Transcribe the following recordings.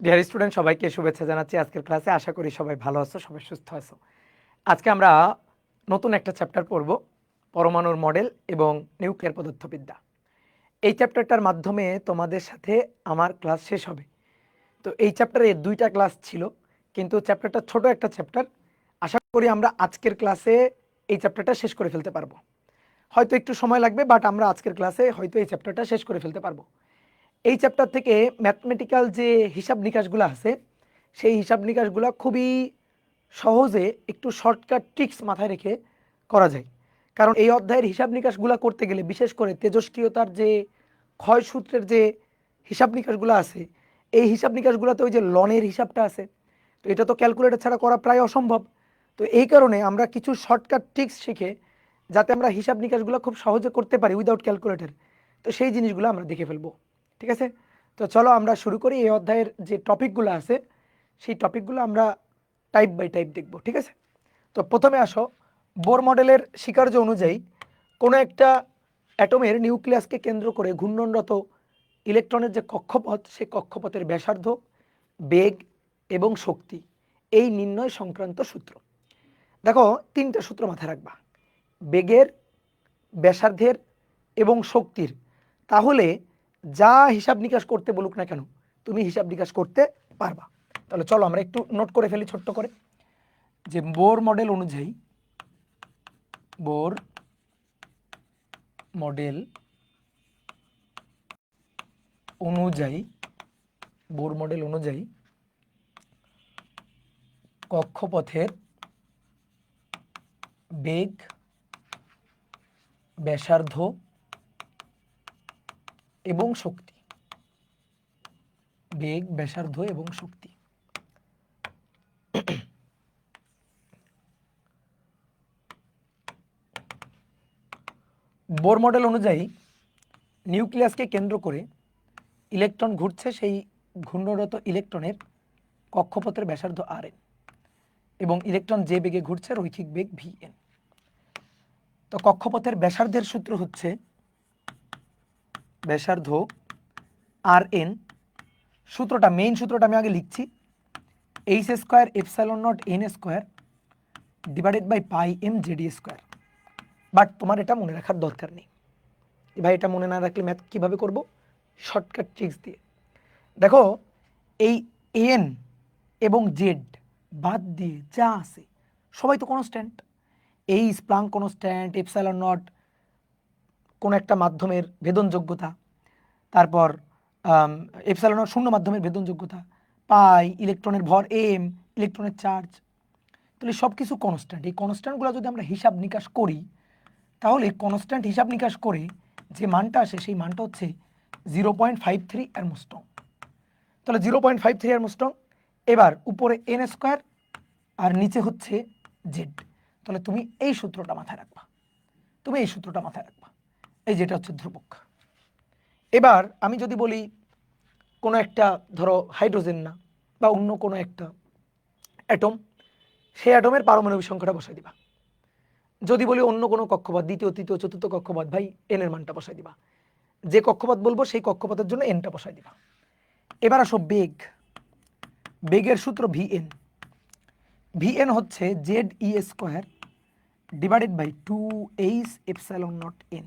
Dear student, সবাইকে শুভেচ্ছা জানাচ্ছি আজকের ক্লাসে। আশা করি সবাই ভালো আছো, সবাই সুস্থ আছো। আজকে আমরা নতুন একটা চ্যাপ্টার পড়ব, পরমাণুর মডেল এবং নিউক্লিয়ার পদার্থবিদ্যা। এই চ্যাপ্টারটার মাধ্যমে তোমাদের সাথে আমার ক্লাস শেষ হবে। তো এই চ্যাপ্টারে 2টা ক্লাস ছিল, কিন্তু চ্যাপ্টারটা ছোট একটা চ্যাপ্টার। আশা করি আমরা আজকের ক্লাসে এই চ্যাপ্টারটা শেষ করে ফেলতে পারবো। হয়তো একটু সময় লাগবে, বাট আমরা আজকের ক্লাসে হয়তো এই চ্যাপ্টারটা শেষ করে ফেলতে পারবো। এই চ্যাপ্টার থেকে ম্যাথমেটিক্যাল যে হিসাব নিকাশগুলো আছে, সেই হিসাব নিকাশগুলো খুবই সহজে একটু শর্টকাট ট্রিক্স মাথায় রেখে করা যায়। কারণ এই অধ্যায়ের হিসাব নিকাশগুলো করতে গেলে বিশেষ করে তেজস্ক্রিয়তার যে ক্ষয়সূত্রের যে হিসাব নিকাশগুলো আছে, এই হিসাব নিকাশগুলোতে ওই যে লনের হিসাবটা আছে, তো এটা তো ক্যালকুলেটর ছাড়া করা প্রায় অসম্ভব। তো এই কারণে আমরা কিছু শর্টকাট ট্রিক্স শিখে যাতে আমরা হিসাব নিকাশগুলো খুব সহজে করতে পারি উইদাউট ক্যালকুলেটর, তো সেই জিনিসগুলো আমরা দেখে ফেলবো। ঠিক আছে, তো চলো আমরা শুরু করি। এই অধ্যায়ের যে টপিকগুলো আছে সেই টপিকগুলো আমরা টাইপ বাই টাইপ দেখব। ঠিক আছে, তো প্রথমে আসো, বোর মডেলের স্বীকার্য অনুযায়ী কোনো একটা অ্যাটমের নিউক্লিয়াসকে কেন্দ্র করে ঘূর্ণনরত ইলেকট্রনের যে কক্ষপথ, সেই কক্ষপথের ব্যাসার্ধ, বেগ এবং শক্তি, এই নির্ণয় সংক্রান্ত সূত্র। দেখো, 3টা সূত্র মাথায় রাখবা: বেগের, ব্যাসার্ধের এবং শক্তির। তাহলে যা হিসাব নিকাশ করতে বলুক না কেন, তুমি হিসাব নিকাশ করতে পারবা। তাহলে চলো আমরা একটু নোট করে ফেলি ছোট্ট করে, যে বোর মডেল অনুযায়ী কক্ষপথের বেগ, ব্যাসার্ধ এবং শক্তি, বোর মডেল অনুযায়ী নিউক্লিয়াসকে কেন্দ্র করে ইলেকট্রন ঘুরছে, সেই ঘূর্ণরত ইলেকট্রনের কক্ষপথের ব্যাসার্ধ Rn এবং ইলেকট্রন যে বেগে ঘুরছে রৈখিক বেগ Vn। তো কক্ষপথের ব্যাসার্ধের সূত্র হচ্ছে ব্যাসার্ধ Rn। সূত্রটা, মেইন সূত্রটা আমি আগে লিখছি: h²ε0n² divided by pi M Z e square. But তোমার এটা মনে রাখার দরকার নেই। ভাই, এটা মনে না রাখলে ম্যাথ কীভাবে করব? শর্টকাট ট্রিক্স দিয়ে। দেখো, এই এন এবং জেড বাদ দিয়ে যা আছে সবাই তো constant. H Planck constant, epsilon not কোন একটা মাধ্যমের ভেদনযোগ্যতা, তারপর এপসাইলন নট শূন্য মাধ্যমের ভেদনযোগ্যতা, পাই ইলেকট্রনের ভর, এম ইলেকট্রনের চার্জ, তাহলে সব কিছু কনস্ট্যান্ট। এই কনস্ট্যান্টগুলো যদি আমরা হিসাব নিকাশ করি, তাহলে কনস্ট্যান্ট হিসাব নিকাশ করে যে মানটা আসে সেই মানটা হচ্ছে 0.53 অ্যারমস্ট্রং। তাহলে 0.53 অ্যারমস্ট্রং। এবার উপরে n² আর নিচে হচ্ছে জেড। তাহলে তুমি এই সূত্রটা মাথায় রাখবা, এই যেটা হচ্ছে ধ্রুবক। এবার আমি যদি বলি কোনো একটা, ধরো হাইড্রোজেন না বা অন্য কোনো একটা অ্যাটম, সেই অ্যাটমের পারমাণবিক সংখ্যাটা বসাই দিবা। যদি বলি অন্য কোনো কক্ষপথ, দ্বিতীয়, তৃতীয়, চতুর্থ কক্ষপথ, ভাই এন এর মানটা বসাই দিবা। যে কক্ষপথ বলবো সেই কক্ষপথের জন্য এনটা বসাই দিবা। এবার আসো বেগ। বেগের সূত্র ভিএন হচ্ছে ZE² ডিভাইডেড বাই 2h∈0n।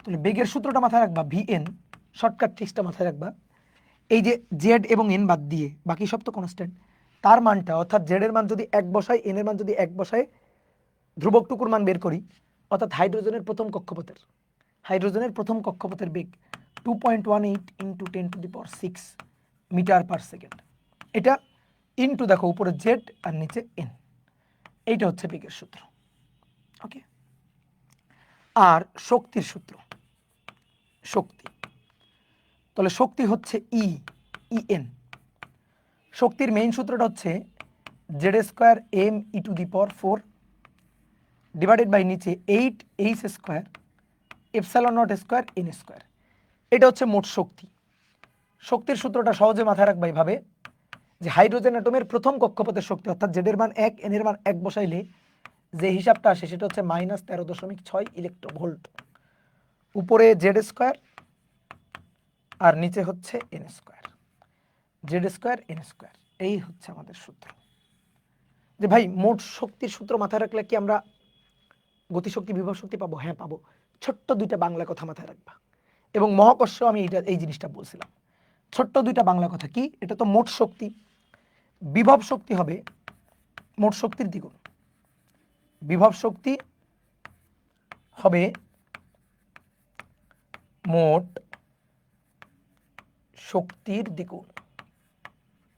তাহলে বেগের সূত্রটা মাথায় রাখবা, ভিএন। শর্টকাট ট্রিক্সটা মাথায় রাখবা, এই যে জেড এবং এন বাদ দিয়ে বাকি সব তো কনস্ট্যান্ট, তার মানটা অর্থাৎ জেড এর মান যদি 1 বসাই, এন এর মান যদি 1 বসাই, ধ্রুবকটুকুর মান বের করি, অর্থাৎ হাইড্রোজেনের প্রথম কক্ষপথের বেগ 2.18 × 10⁶ মিটার পার সেকেন্ড। এটা ইনটু, দেখো উপরে জেড আর নিচে এন, এইটা হচ্ছে বেগের সূত্র। ওকে, আর শক্তির সূত্র, তাহলে শক্তি হচ্ছে ইএন। শক্তির মেইন সূত্রটা হচ্ছে Z²m⁴ ডিভাইডেড বাই নিচে 8h² ε0² n²। এটা হচ্ছে মোট শক্তি। শক্তির সূত্রটা সহজে মাথায় রাখবা এইভাবে, যে হাইড্রোজেন অ্যাটমের প্রথম কক্ষপথের শক্তি অর্থাৎ জেড এর মান 1, এন এর মান 1 বসাইলে যে হিসাবটা আসে সেটা হচ্ছে -13.6 ইলেকট্রোভোল্ট। উপরে Z² আর নিচে হচ্ছে n²। Z square N square. এই হচ্ছে আমাদের সূত্র। যে ভাই মোট শক্তির সূত্র মাথায় রাখলে কি আমরা গতিশক্তি বিভব শক্তি পাবো? হ্যাঁ পাবো। ছোট্ট দুইটা বাংলা কথা মাথায় রাখবা। এবং মহাকর্ষ আমি এই জিনিসটা বলছিলাম, ছোট্ট দুইটা বাংলা কথা কি, এটা তো মোট শক্তি, বিভব শক্তি হবে মোট শক্তির দ্বিগুণ। বিভব শক্তি হবে মোট শক্তির দ্বিগুণ।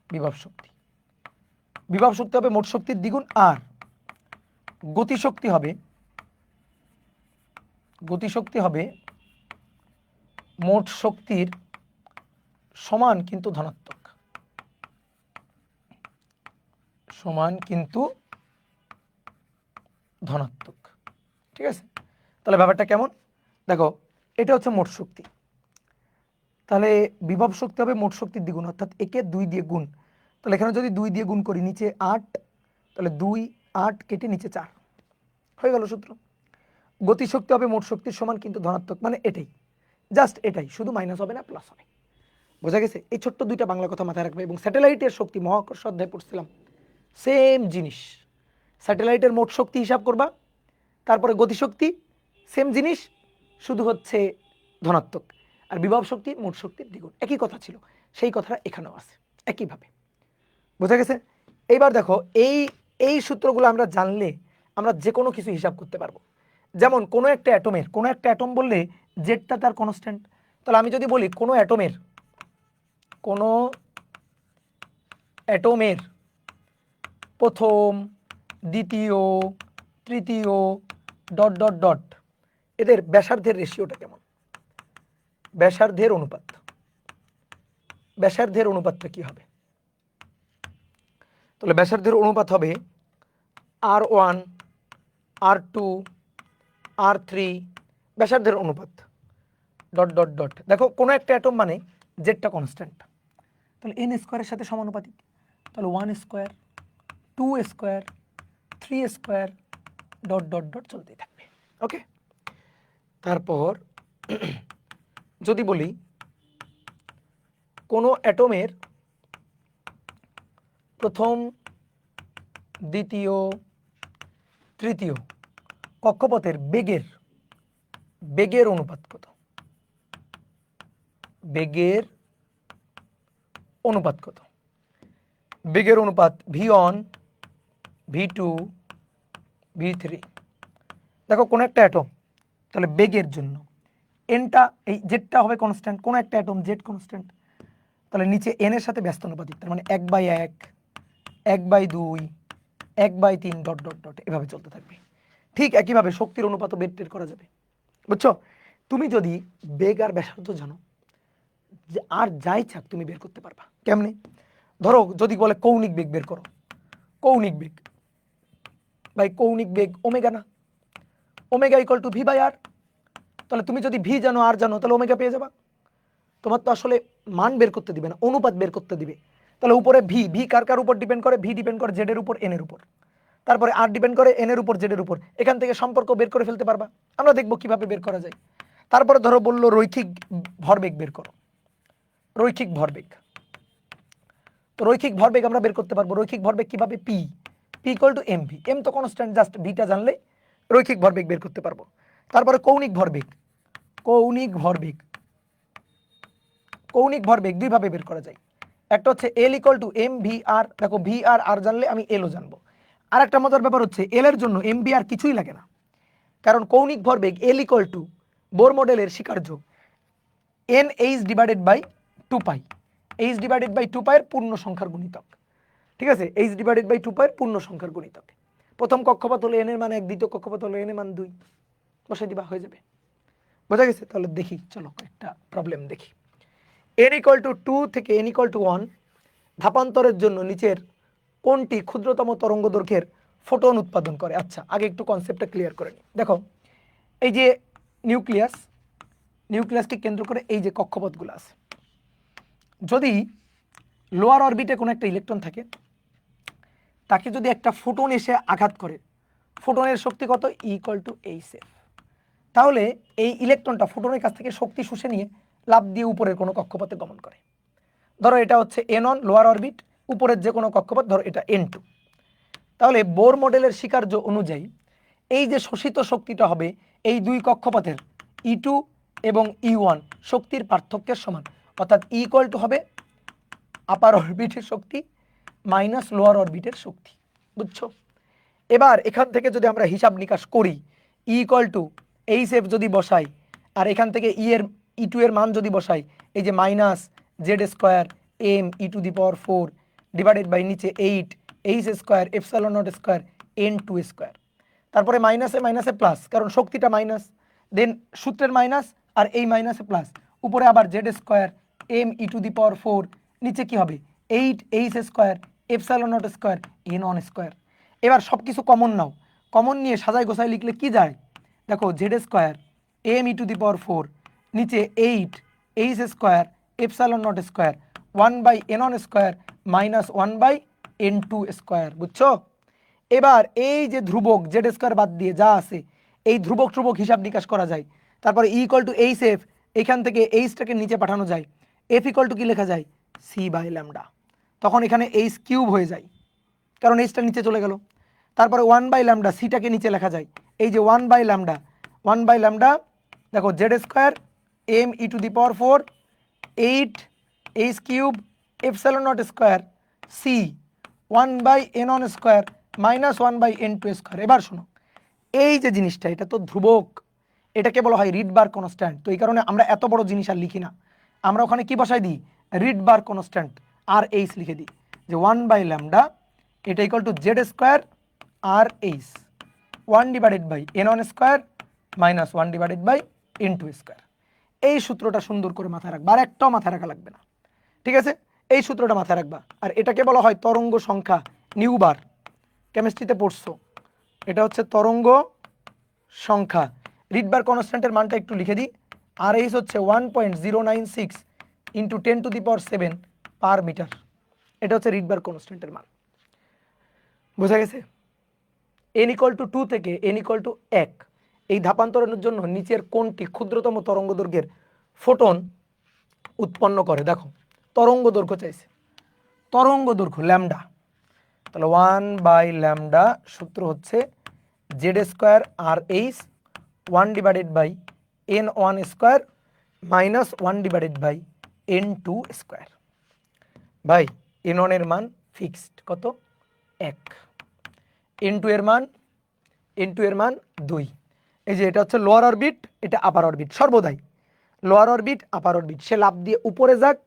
বিভব শক্তি হবে মোট শক্তির দ্বিগুণ। আর গতিশক্তি হবে মোট শক্তির সমান কিন্তু ধনাত্মক। ঠিক আছে, তাহলে ব্যাপারটা কেমন দেখো, এটা হচ্ছে মোট শক্তি, তাহলে বিভব শক্তি হবে মোট শক্তির দ্বিগুণ, অর্থাৎ একে 2 দিয়ে গুণ। তাহলে এখানে যদি 2 দিয়ে গুণ করি, নিচে 8, তাহলে 2 8 কেটে নিচে 4 হয়ে গেল সূত্র। গতিশক্তি হবে মোট শক্তির সমান কিন্তু ধনাত্মক, মানে এটাই, জাস্ট এটাই, শুধু মাইনাস হবে না প্লাস হবে। বোঝা গেছে? এই ছোট্ট দুইটা বাংলা কথা মাথায় রাখবে। এবং স্যাটেলাইটের শক্তি মহাকর্ষ অধ্যায় পড়ছিলাম, সেম জিনিস। স্যাটেলাইটের মোট শক্তি হিসাব করবা, তারপরে গতিশক্তি সেম জিনিস, শুধু হচ্ছে ধনাত্মক। আর বিভব শক্তি মোট শক্তির দ্বিগুণ, একই কথা ছিল, সেই কথাটা এখানেও আছে একইভাবে। বোঝা গেছে? এইবার দেখো, এই সূত্রগুলো আমরা জানলে আমরা যে কোনো কিছু হিসাব করতে পারবো। যেমন কোনো একটা অ্যাটম বললে জেডটা তার কনস্ট্যান্ট। তাহলে আমি যদি বলি কোনো অ্যাটমের প্রথম, দ্বিতীয়, তৃতীয় ডট ডট ডট এদের ব্যাসার্ধের রেশিওটা কেমন, ব্যাসার্ধের অনুপাতটা কি হবে? তাহলে ব্যাসার্ধের অনুপাত হবে R1 R2 R3, ব্যাসার্ধের অনুপাত ডট ডট ডট। দেখো কোনো একটা অ্যাটম মানে জেডটা কনস্ট্যান্ট, তাহলে এন স্কোয়ারের সাথে সমানুপাতিক। তাহলে 1 square 2 square 3 square dot dot dot চলতেই থাকবে। ওকে, তারপর যদি বলি কোনো অ্যাটমের প্রথম, দ্বিতীয়, তৃতীয় কক্ষপথের বেগের অনুপাত কত? বেগের অনুপাত V1 V2 V3। দেখো কোন একটা অ্যাটম, তাহলে বেগের জন্য এনটা, এই জেডটা হবে কনস্ট্যান্ট, কোন একটা অ্যাটম জেড কনস্ট্যান্ট, তাহলে নিচে এন এর সাথে ব্যস্ত অনুপাতিক, তার মানে 1/1 1/2 1/3 ডট ডট ডট এভাবে চলতে থাকবে। ঠিক একইভাবে শক্তির অনুপাতও বের করা যাবে। বুঝছো? তুমি যদি বেগ আর ব্যাসার্ধ জানো, আর যাই চাক তুমি বের করতে পারবা। কেমনে? ধরো যদি বলে কৌণিক বেগ বের করো, কৌণিক বেগ, ভাই কৌণিক বেগ ওমেগা না, ওমেগা ইকুয়াল টু V/R। তাহলে তুমি যদি ভি জানো আর জানো, তাহলে ওমেগা পেয়ে যাবা। তোমার তো আসলে মান বের করতে দিবে না, অনুপাত বের করতে দিবে। তাহলে উপরে ভি কার উপর ডিপেন্ড করে? ভি ডিপেন্ড করে জেড এর উপর, এন এর উপর। তারপরে আর ডিপেন্ড করে এন এর উপর, জেড এর উপর। এখান থেকে সম্পর্ক বের করে ফেলতে পারবা। আমরা দেখবো কিভাবে বের করা যায়। তারপরে ধরো বললো রৈখিক ভরবেগ বের করো, রৈখিক ভরবেগ। তো রৈখিক ভরবেগ আমরা বের করতে পারবো। রৈখিক ভরবেগ কিভাবে? P equal to M V. M তো কনস্ট্যান্ট, জাস্ট ভিটা জানলে রৈখিক ভরবেগ বের করতে পারবো। তারপরে কৌণিক ভরবেগ দুইভাবে বের করা যায়। একটা হচ্ছে L equal to M V আর। দেখো ভি আর জানলে আমি এলও জানবো। আর একটা মজার ব্যাপার হচ্ছে এল এর জন্য এম ভি আর কিছুই লাগে না, কারণ কৌণিক ভরবেগ এল ইকুয়াল টু বোর মডেলের স্বীকার্য N H divided by 2π। H divided by 2π এর পূর্ণ সংখ্যার গুণিতক। ঠিক আছে, এইচ ডিভাইডেড বাই 2π এর পূর্ণ সংখ্যার গুণিতক। প্রথম কক্ষপথ হলো এন এর মান 1, দ্বিতীয় কক্ষপথ হলো এন এর মান 2, বসাই দিবা, হয়ে যাবে। বোঝা গেছে? তাহলে দেখি, চলো একটা প্রবলেম দেখি। n ইকুয়াল টু 2 থেকে n ইকুয়াল টু 1 ধাপান্তরের জন্য নিচের কোনটি ক্ষুদ্রতম তরঙ্গ দৈর্ঘ্যের ফোটন উৎপাদন করে? আচ্ছা, আগে একটু কনসেপ্টটা ক্লিয়ার করে নিই। দেখো এই যে নিউক্লিয়াসকে কেন্দ্র করে এই যে কক্ষপথগুলো আছে, যদি লোয়ার অরবিটে কোনো একটা ইলেকট্রন থাকে, তাকে যদি একটা ফোটন এসে আঘাত করে, ফোটনের শক্তি কত? Equal to HF. তাহলে এই ইলেকট্রনটা ফোটনের কাছ থেকে শক্তি শুষে নিয়ে লাফ দিয়ে উপরের কোনো কক্ষপথে গমন করে। ধরো এটা হচ্ছে n1 লোয়ার অরবিট, উপরের যে কোনো কক্ষপথ ধরো এটা n2। তাহলে বোর মডেলের স্বীকার্য অনুযায়ী এই যে শোষিত শক্তিটা হবে এই দুই কক্ষপথের E2 এবং E1 শক্তির পার্থক্যের সমান, অর্থাৎ E ইকুয়াল টু হবে আপার অরবিটের শক্তি মাইনাস লোয়ার অরবিটের শক্তি। বুঝছো? এবার এখান থেকে যদি আমরা হিসাব নিকাশ করি, E ইকুয়াল টু এইচ যদি বসাই আর এখান থেকে E2 এর মান যদি বসাই, এই যে minus Z square M E⁴ divided by নিচে 8 H square epsilon naught square n2 square, তারপরে মাইনাসে মাইনাসে প্লাস, কারণ শক্তিটা মাইনাস, দেন সূত্রের মাইনাস আর এই মাইনাসে প্লাস, উপরে আবার জেড স্কোয়ার এম E⁴ নিচে কি হবে 8 H square epsilon naught square n1 square. এবার সব কিছু কমন নাও, কমন নিয়ে সাজাই গোছাই লিখলে কি যায় দেখো, জেড স্কোয়ার এম E⁴ নিচে 8 H square epsilon naught square 1/n1 square minus 1/n2 square. বুঝছো? এবার এই যে ধ্রুবক জেড স্কোয়ার বাদ দিয়ে যা আছে এই ধ্রুবক ধ্রুবক হিসাব নিকাশ করা যায়, তারপরে E equal to H F, এখান থেকে এইচটাকে নিচে পাঠানো যায়, এফ ইকুয়াল টু কি লেখা যায় c/λ, তখন এখানে এইচ কিউব হয়ে যায় কারণ এইচটা নিচে চলে গেল। তারপরে 1/λ সিটাকে নিচে লেখা যায়, এই যে 1/λ দেখো Z square M E⁴ 8 H cube epsilon naught square C 1/n1 square minus 1/n2 square. এবার শোনো, এই যে জিনিসটা এটা তো ধ্রুবক, এটাকে বলা হয় রিড বার কনস্ট্যান্ট, তো এই কারণে আমরা এত বড় জিনিস আর লিখি না, আমরা ওখানে কি বসাই দিই রিড বার কনস্ট্যান্ট আর এইচ লিখে দিই, যে 1/λ এটা equal to Z square R H 1/n1 square minus 1/n2 square. এই সূত্রটা সুন্দর করে মাথায় রাখবা, আর একটাও মাথায় রাখা লাগবে না, ঠিক আছে? এই সূত্রটা মাথায় রাখবা। আর এটাকে বলা হয় তরঙ্গ সংখ্যা নিউবার, কেমিস্ট্রিতে পড়ছো, এটা হচ্ছে তরঙ্গ সংখ্যা। রিডবার কনস্ট্যান্টের মানটা একটু লিখে দিই, আর এইচ হচ্ছে 1.096 ইন্টু 10⁷ পার মিটার, এটা হচ্ছে রিডবার কনস্ট্যান্টের মান। বোঝা গেছে? n ইকুয়াল টু 2 থেকে n ইকুয়াল টু 1 এই ধাপান্তরণের জন্য নিচের কোনটি ক্ষুদ্রতম তরঙ্গ দৈর্ঘ্যের ফোটন উৎপন্ন করে? দেখো তরঙ্গ দৈর্ঘ্য চাইছে, তরঙ্গ দৈর্ঘ্য ল্যামডা, তাহলে 1/λ সূত্র হচ্ছে জেড স্কোয়ার আর H 1/n1 square minus 1/n2 square. ভাই n1 এর মান ফিক্সড কত 1, n2 এর মান 2। এই যে এটা হচ্ছে লোয়ার অরবিট, এটা আপার অরবিট, সর্বদাই লোয়ার অরবিট আপার অরবিট, সে লাফ দিয়ে উপরে যাক,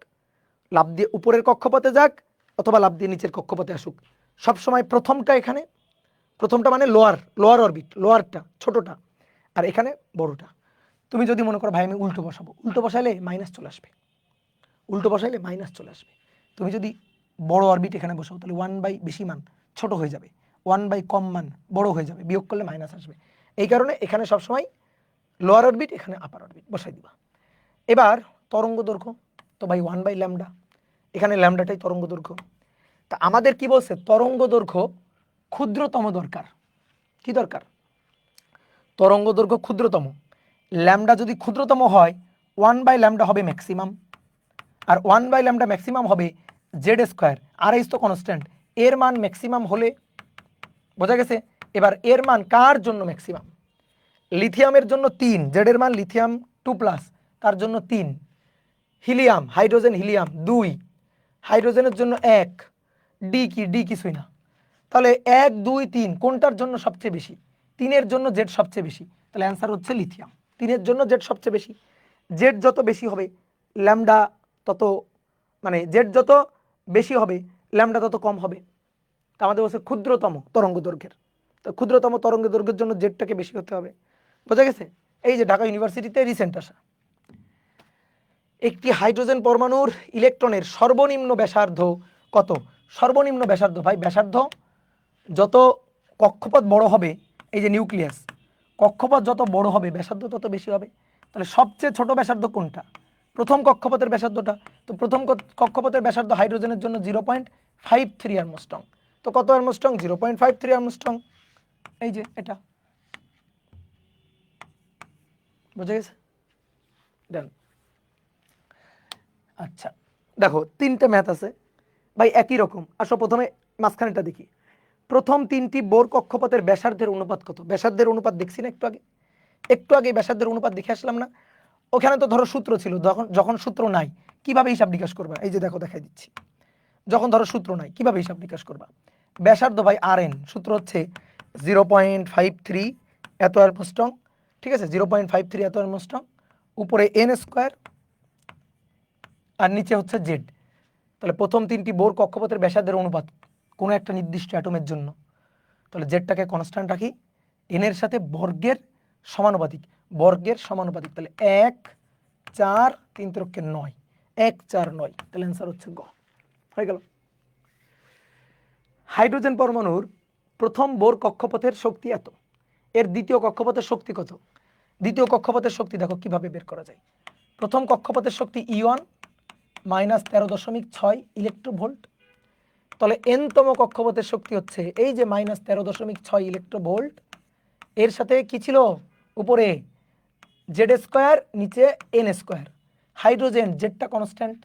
লাফ দিয়ে উপরের কক্ষপথে যাক, অথবা লাফ দিয়ে নিচের কক্ষপথে আসুক, সবসময় প্রথমটা এখানে, প্রথমটা মানে লোয়ার অরবিট, লোয়ারটা ছোটটা, আর এখানে বড়টা। তুমি যদি মনে করো ভাই আমি উল্টো বসাবো, উল্টো বসাইলে মাইনাস চলে আসবে, উল্টো বসাইলে মাইনাস চলে আসবে। তুমি যদি বড় অরবিট এখানে বসাও তাহলে 1/, বেশি মান ছোট হয়ে যাবে, 1/, কম মান বড় হয়ে যাবে, বিয়োগ করলে মাইনাস আসবে। এই কারণে এখানে সবসময় লোয়ার অরবিট, এখানে আপার অরবিট বসাই দিবা। এবার তরঙ্গ দৈর্ঘ্য, তো ভাই 1/λ, এখানে ল্যামডাটাই তরঙ্গ দৈর্ঘ্য। তা আমাদের কি বলছে, তরঙ্গ দৈর্ঘ্য ক্ষুদ্রতম দরকার। কি দরকার? তরঙ্গ দৈর্ঘ্য ক্ষুদ্রতম। ল্যামডা যদি ক্ষুদ্রতম হয় 1/λ হবে ম্যাক্সিমাম, আর 1/λ ম্যাক্সিমাম হবে জেড স্কোয়ার, আর এইচ তো কনস্ট্যান্ট, এর মান ম্যাক্সিমাম হলে, বোঝা গেছে? এবার এর মান কার জন্য ম্যাক্সিমাম? লিথিয়ামের জন্য 3, জেডের মান লিথিয়াম 2+, তার জন্য 3, হিলিয়াম হাইড্রোজেন হিলিয়াম 2, হাইড্রোজেনের জন্য 1, ডি কিছুই না। তাহলে 1, 2, 3 কোনটার জন্য সবচেয়ে বেশি? 3-এর জন্য জেড সবচেয়ে বেশি, তাহলে অ্যান্সার হচ্ছে লিথিয়াম। 3-এর জন্য জেড সবচেয়ে বেশি, জেড যত বেশি হবে ল্যামডা তত, মানে জেড যত বেশি হবে ল্যামডা তত কম হবে। তা আমাদের বলছে ক্ষুদ্রতম তরঙ্গ দৈর্ঘ্যের, তো ক্ষুদ্রতম তরঙ্গ দৈর্ঘ্যের জন্য জেডটাকে বেশি হতে হবে। বোঝা গেছে? এই যে ঢাকা ইউনিভার্সিটিতে রিসেন্ট আসা, একটি হাইড্রোজেন পরমাণুর ইলেকট্রনের সর্বনিম্ন ব্যাসার্ধ কত? সর্বনিম্ন ব্যাসার্ধ, ভাই ব্যাসার্ধ যত কক্ষপথ বড় হবে, এই যে নিউক্লিয়াস, কক্ষপথ যত বড় হবে ব্যাসার্ধ তত বেশি হবে। তাহলে সবচেয়ে ছোট ব্যাসার্ধ কোনটা? প্রথম কক্ষপথের ব্যাসার্ধটা, তো প্রথম কক্ষপথের ব্যাসার্ধ হাইড্রোজেনের জন্য 0.53 আর্মস্ট্রং, তো কত আর্মস্ট্রং? 0.53 আর্মস্ট্রং, এই যে এটা। বুঝে গেছে? ডান। আচ্ছা দেখো তিনটে ম্যাথ আছে ভাই একই রকম। আসো প্রথমে মাঝখানেটা দেখি। প্রথম তিনটি বোর কক্ষপথের ব্যাসার্ধের অনুপাত কত? ব্যাসার্ধের অনুপাত দেখছি না একটু আগে ব্যাসার্ধের অনুপাত দেখে আসলাম না? ওখানে তো ধরো সূত্র ছিল, যখন যখন সূত্র নাই কিভাবে হিসাব নিকাশ করবা? এই যে দেখো দেখাই দিচ্ছি। যখন ধরো সূত্র নাই কিভাবে হিসাব নিকাশ করবা? ব্যাসার্ধ ভাই আর এন, সূত্র হচ্ছে 0.53 এত আর্মস্ট্রং, ঠিক আছে, 0.53 এত আর্মস্ট্রং, উপরে এন স্কোয়ার আর নিচে হচ্ছে জেড। তাহলে প্রথম তিনটি বোর কক্ষপথের ব্যাসার্ধের অনুপাত কোনো একটা নির্দিষ্ট অ্যাটমের জন্য, তাহলে জেডটাকে কনস্ট্যান্ট রাখি, এন এর সাথে বর্গের সমানুপাতিক, তাহলে 1 4 3 × 9, 1 4 9, তাহলে অ্যান্সার হচ্ছে গ। হয়ে গেল। হাইড্রোজেন পরমাণুর প্রথম বোর কক্ষপথের শক্তি এত, এর দ্বিতীয় কক্ষপথের শক্তি কত? দ্বিতীয় কক্ষপথের শক্তি দেখো কিভাবে বের করা যায়। প্রথম কক্ষপথের শক্তি E1 -13.6 ইলেকট্রোভোল্ট, তাহলে এনতম কক্ষপথের শক্তি হচ্ছে এই যে -13.6 ইলেকট্রোভোল্ট, এর সাথে কি ছিল উপরে জেড স্কোয়ার নিচে এন স্কোয়ার, হাইড্রোজেন জেডটা কনস্ট্যান্ট,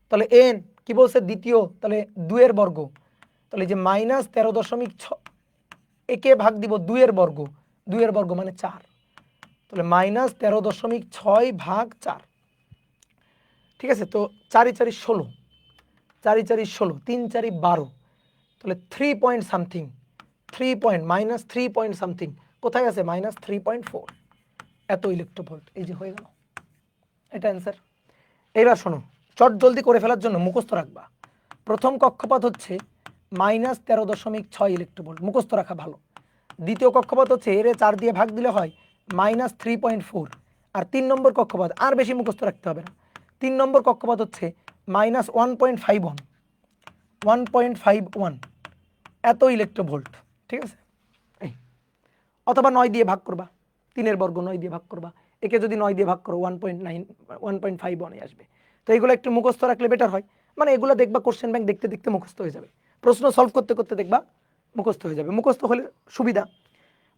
তাহলে এন কি বলছে দ্বিতীয়, তাহলে 2 এর বর্গ, তাহলে যে -13.6 একে ভাগ দিব 2 এর বর্গ, 2 এর বর্গ মানে 4, তাহলে -13.6 ভাগ 4, ঠিক আছে। তো 4 × 4 = 16, 4 × 4 = 16, 3 × 4 = 12, তাহলে 3 point something, 3 point -3 point something কোথায় আছে? -3.4 এত ইলেকট্রোভোল্ট। এই যে হয়ে গেল, এটা অ্যান্সার। এইবার শোনো, চট জলদি করে ফেলার জন্য মুখস্থ রাখবা। প্রথম কক্ষপথ হচ্ছে -13.6 ইলেকট্রোভোল্ট, মুখস্থ রাখা ভালো। দ্বিতীয় কক্ষপথ হচ্ছে এর 4 দিয়ে ভাগ দিলে হয় -3.4, আর 3 নম্বর কক্ষপথ আর বেশি মুখস্থ রাখতে হবে না। 3 নম্বর কক্ষপথ হচ্ছে -1.51, 1.51 এত ইলেকট্রোভোল্ট, ঠিক আছে। এই অথবা 9 দিয়ে ভাগ করবা, 3 এর বর্গ 9 দিয়ে ভাগ করবা, একে যদি 9 দিয়ে ভাগ করো 1.9 1.51 আসবে। তো এগুলো একটু মুখস্থ রাখলে বেটার হয়, মানে এগুলো দেখবা কোশ্চেন ব্যাংক দেখতে দেখতে মুখস্থ হয়ে যাবে, প্রশ্ন সলভ করতে করতে দেখবা মুখস্থ হয়ে যাবে। মুখস্থ হলে সুবিধা।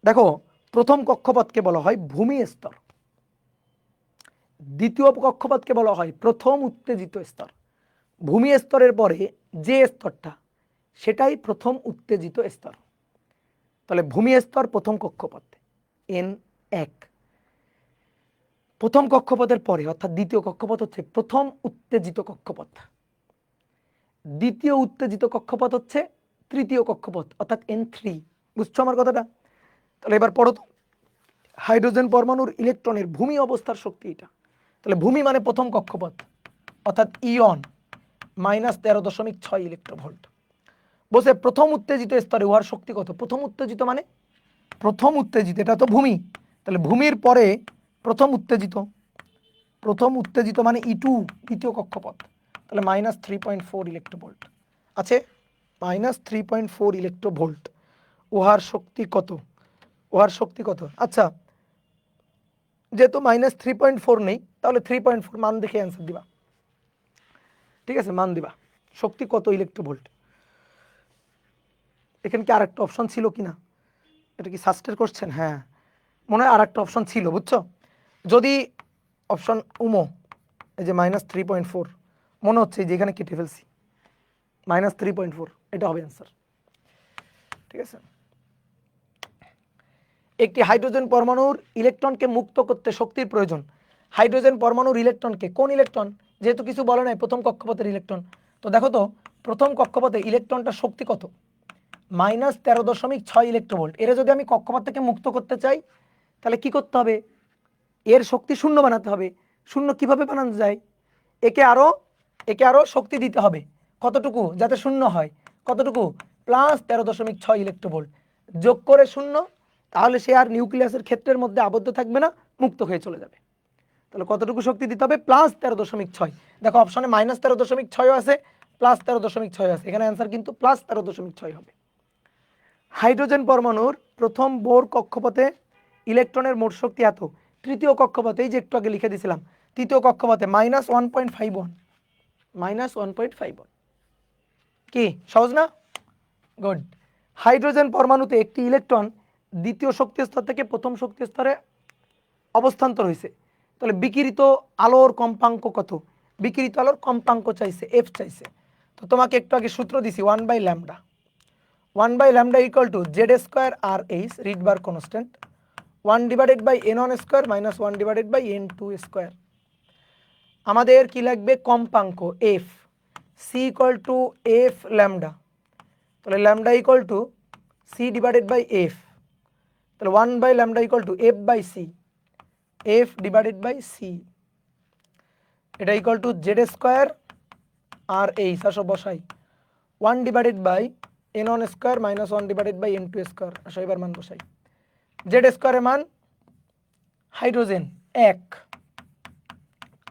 দেখো প্রথম কক্ষপথকে বলা হয় ভূমি স্তর, দ্বিতীয় কক্ষপথকে বলা হয় প্রথম উত্তেজিত স্তর। ভূমি স্তরের পরে যে স্তরটা সেটাই প্রথম উত্তেজিত স্তর। তাহলে ভূমি স্তর প্রথম কক্ষপথ N1, প্রথম কক্ষপথের পরে অর্থাৎ দ্বিতীয় কক্ষপথ হচ্ছে প্রথম উত্তেজিত কক্ষপথ, দ্বিতীয় উত্তেজিত কক্ষপথ হচ্ছে তৃতীয় কক্ষপথ অর্থাৎ N3। বুঝছো আমার কথাটা? তাহলে এবার পড়ো তো, হাইড্রোজেন পরমাণুর ইলেকট্রনের ভূমি অবস্থার শক্তি এটা। তাহলে ভূমি মানে প্রথম কক্ষপথ অর্থাৎ E1 -13.6 ইলেকট্রোভোল্ট। বলছে প্রথম উত্তেজিত স্তরে উহার শক্তি কত? প্রথম উত্তেজিত মানে প্রথম উত্তেজিত, এটা তো ভূমি, তাহলে ভূমির পরে প্রথম উত্তেজিত মানে E2 দ্বিতীয় কক্ষপথ, তাহলে -3.4 ইলেকট্রোভোল্ট আছে, -3.4 ইলেকট্রোভোল্ট। উহার শক্তি কত? আচ্ছা যেহেতু -3.4 নেই তাহলে 3.4 মান দেখে অ্যান্সার দিবা, ঠিক আছে, মান দিবা শক্তি কত ইলেকট্রোভোল্ট। এখানে কি আরেকটা অপশন ছিল কিনা, এটা কি সাস্টের কোশ্চেন? হ্যাঁ মনে হয় আরেকটা অপশন ছিল, বুঝছো? যদি অপশন উমো এই যে -3.4 মনে হচ্ছে যে এখানে কেটে ফেলছি, -3.4 এটা হবে অ্যান্সার, ঠিক আছে। একটি হাইড্রোজেন পরমাণুর ইলেকট্রনকে মুক্ত করতে শক্তির প্রয়োজন। হাইড্রোজেন পরমাণুর ইলেকট্রনকে, কোন ইলেকট্রন, যেহেতু কিছু বলে নাই, প্রথম কক্ষপথের ইলেকট্রন। তো দেখো তো প্রথম কক্ষপথে ইলেকট্রনটার শক্তি কত? -13.6 ইলেকট্রোভোল্ট। এর যদি আমি কক্ষপথ থেকে মুক্ত করতে চাই তাহলে কি করতে হবে? এর শক্তি শূন্য বানাতে হবে। শূন্য কিভাবে বানানো যায়? একে আরো শক্তি দিতে হবে, কতটুকু যাতে শূন্য হয়? কতটুকু? +13.6 ইলেকট্রোভোল্ট যোগ করে শূন্য, তাহলে সে আর নিউক্লিয়াসের ক্ষেত্রের মধ্যে আবদ্ধ থাকবে না, মুক্ত হয়ে চলে যাবে। তাহলে কতটুকু শক্তি দিতে হবে? +13.6। দেখো অপশনে -13.6 আছে, +13.6 আছে, এখানে অ্যান্সার কিন্তু +13.6 হবে। হাইড্রোজেন পরমাণুর প্রথম বোর কক্ষপথে ইলেকট্রনের মোট শক্তি এত, তৃতীয় কক্ষপথে এই যে একটু আগে লিখে দিয়েছিলাম, তৃতীয় কক্ষপথে -1.51, কি সহজ না? গুড। হাইড্রোজেন পরমাণুতে একটি ইলেকট্রন দ্বিতীয় শক্তি স্তর থেকে প্রথম শক্তি স্তরে অবস্থান্তর হয়েছে, তাহলে বিকিরিত আলোর কম্পাঙ্ক কত? বিকিরিত আলোর কম্পাঙ্ক চাইছে, এফ চাইছে। তো তোমাকে একটু আগে সূত্র দিছি 1/λ, 1/λ equal to Z square R H Rydberg constant 1/n1 square minus 1/n2 square. আমাদের কি লাগবে? কম্পাঙ্ক F, C equal to F lambda, তাহলে lambda equal to C divided by F, তাহলে 1/λ equal to F by C, F divided by C, এটা equal to Z square R H আসো বসাই 1/n1 square minus 1/n2 square, আসো এবার মান বসাই। Z স্কোয়ারের মান হাইড্রোজেন 1,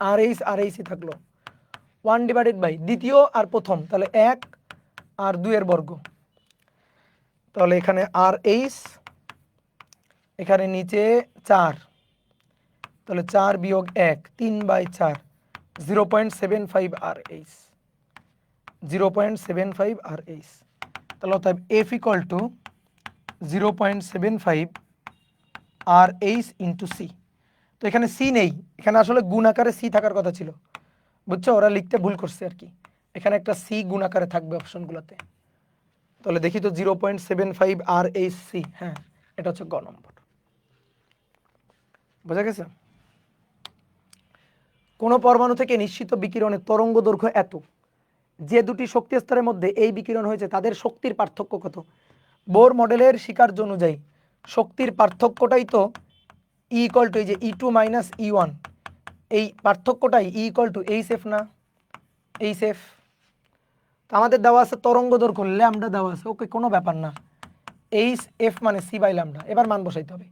আর এইচই থাকলো 1/ দ্বিতীয় আর প্রথম, তাহলে 1 আর 2 এর বর্গ, তাহলে এখানে আর এইচ, এখানে নিচে 4, তাহলে 4 বিয়োগ 1 3/4, 0.75 আর এইচ, 0.75 আর এইচ, তাহলে অতএব F equal to 0.75 R H into C. তো এখানে সি নেই, এখানে আসলে গুণ আকারে সি থাকার কথা ছিল, বুঝছো, ওরা লিখতে ভুল করছে আর কি, এখানে একটা সি গুণ আকারে থাকবে অপশনগুলোতে। তাহলে দেখি তো 0.75 আর এইচ সি, হ্যাঁ এটা হচ্ছে গ নম্বর। বোঝা গেছে? কোন পরমাণু থেকে নিঃসৃত বিকিরণের তরঙ্গ দৈর্ঘ্য এত, যে দুটি শক্তি স্তরের মধ্যে এই বিকিরণ হয়েছে তাদের শক্তির পার্থক্য কত? বোর মডেলের স্বীকার্য অনুযায়ী শক্তির পার্থক্যটাই তো ই ইকুয়াল টু এই যে E2 মাইনাস E1, এই পার্থক্যটাই E equal to H F না, এইচ এফ। আমাদের দেওয়া আছে তরঙ্গ দৈর্ঘ্য ল্যামডা দেওয়া আছে, ওকে কোনো ব্যাপার না, এইচ এফ মানে সি বাই ল্যামডা। এবার মান বসাইতে হবে,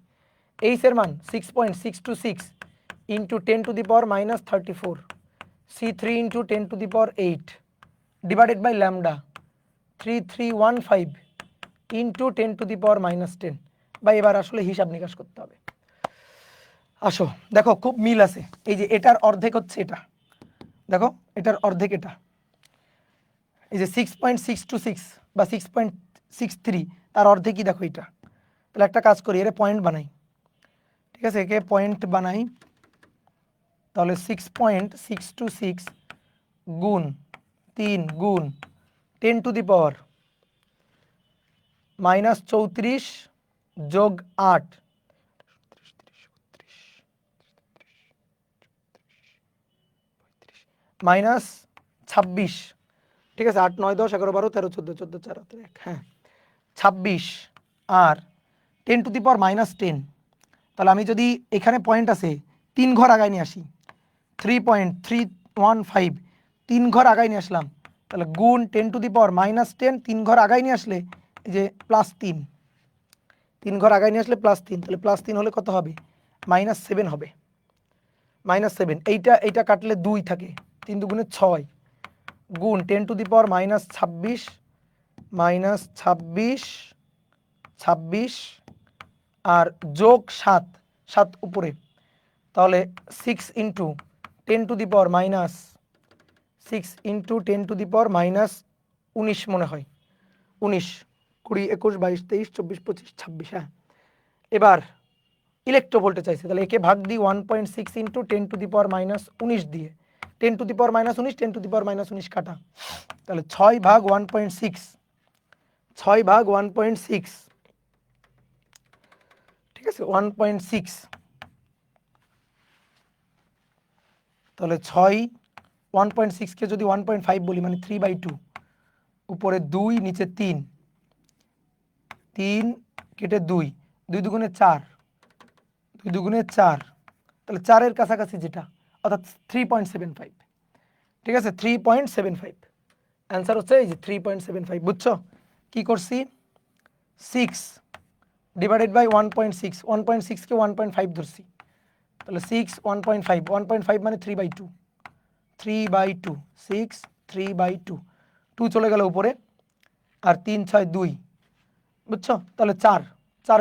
এইচ এর মান 6.626 into 10⁻−34, C3 into 10⁸ divided by lambda 3315 into 10⁻−10। বা এবার আসলে হিসাব নিকাশ করতে হবে। আসো দেখো খুব মিল আছে, এই যে এটার অর্ধেক হচ্ছে এটা, দেখো এটার অর্ধেক এটা, এই যে 6.626 বা 6.63 তার অর্ধেকই দেখো এটা। তাহলে একটা কাজ করি, এর পয়েন্ট বানাই, ঠিক আছে, একে পয়েন্ট বানাই, তাহলে 6.626 গুণ 3 গুণ 10⁻−34 যোগ 8 -26, ঠিক আছে, 8 9 10 11 12 13 14 14 4 1, হ্যাঁ 26 আর 10⁻−10। তাহলে আমি যদি এখানে পয়েন্ট আছে 3 ঘর আগায় নিয়ে আসি, 3.315 3 ঘর আগায় নিয়ে আসলাম, তাহলে গুণ 10⁻−10 3 ঘর আগায় নিয়ে আসলে এই যে +3, 3 ঘর আগায় নিয়ে আসলে +3, তাহলে +3 হলে কত হবে? -7 হবে, -7। এইটা কাটলে 2 থাকে, 3 দুগুণে 6 গুণ 10⁻−26 -26 আর যোগ 7 7 উপরে, তাহলে 6 ইন্টু 10⁻−19 মনে হয়, 19 20 21 22 23 24 25 26, হ্যাঁ। এবার ইলেকট্রোভোল্টে চাইছে, তাহলে একে ভাগ দিই 1.6 ইন্টু 10⁻−19 দিয়ে, 10⁻−19 10⁻−19 কাটা, তাহলে 6 ভাগ 1.6, 6 ভাগ 1.6, ঠিক আছে 1.6, তাহলে 6 1.6 কে যদি 1.5 বলি মানে 3/2, উপরে 2 নিচে 3, 3 কেটে 2, 2 দুগুণে 4, 2 দুগুণে 4, তাহলে 4 এর কাছাকাছি যেটা অর্থাৎ 3.75, ঠিক আছে 3.75, অ্যান্সার হচ্ছে এই যে 3.75। বুঝছো কি করছি? 6 ডিভাইডেড বাই 1.6, 1.6 কে 1.5 ধরছি, তাহলে 6 1.5, 1.5 মানে 3/2, 3/2, 6 3/2, 2 চলে গেল উপরে, আর 3 6 2, বুঝছো, তাহলে 4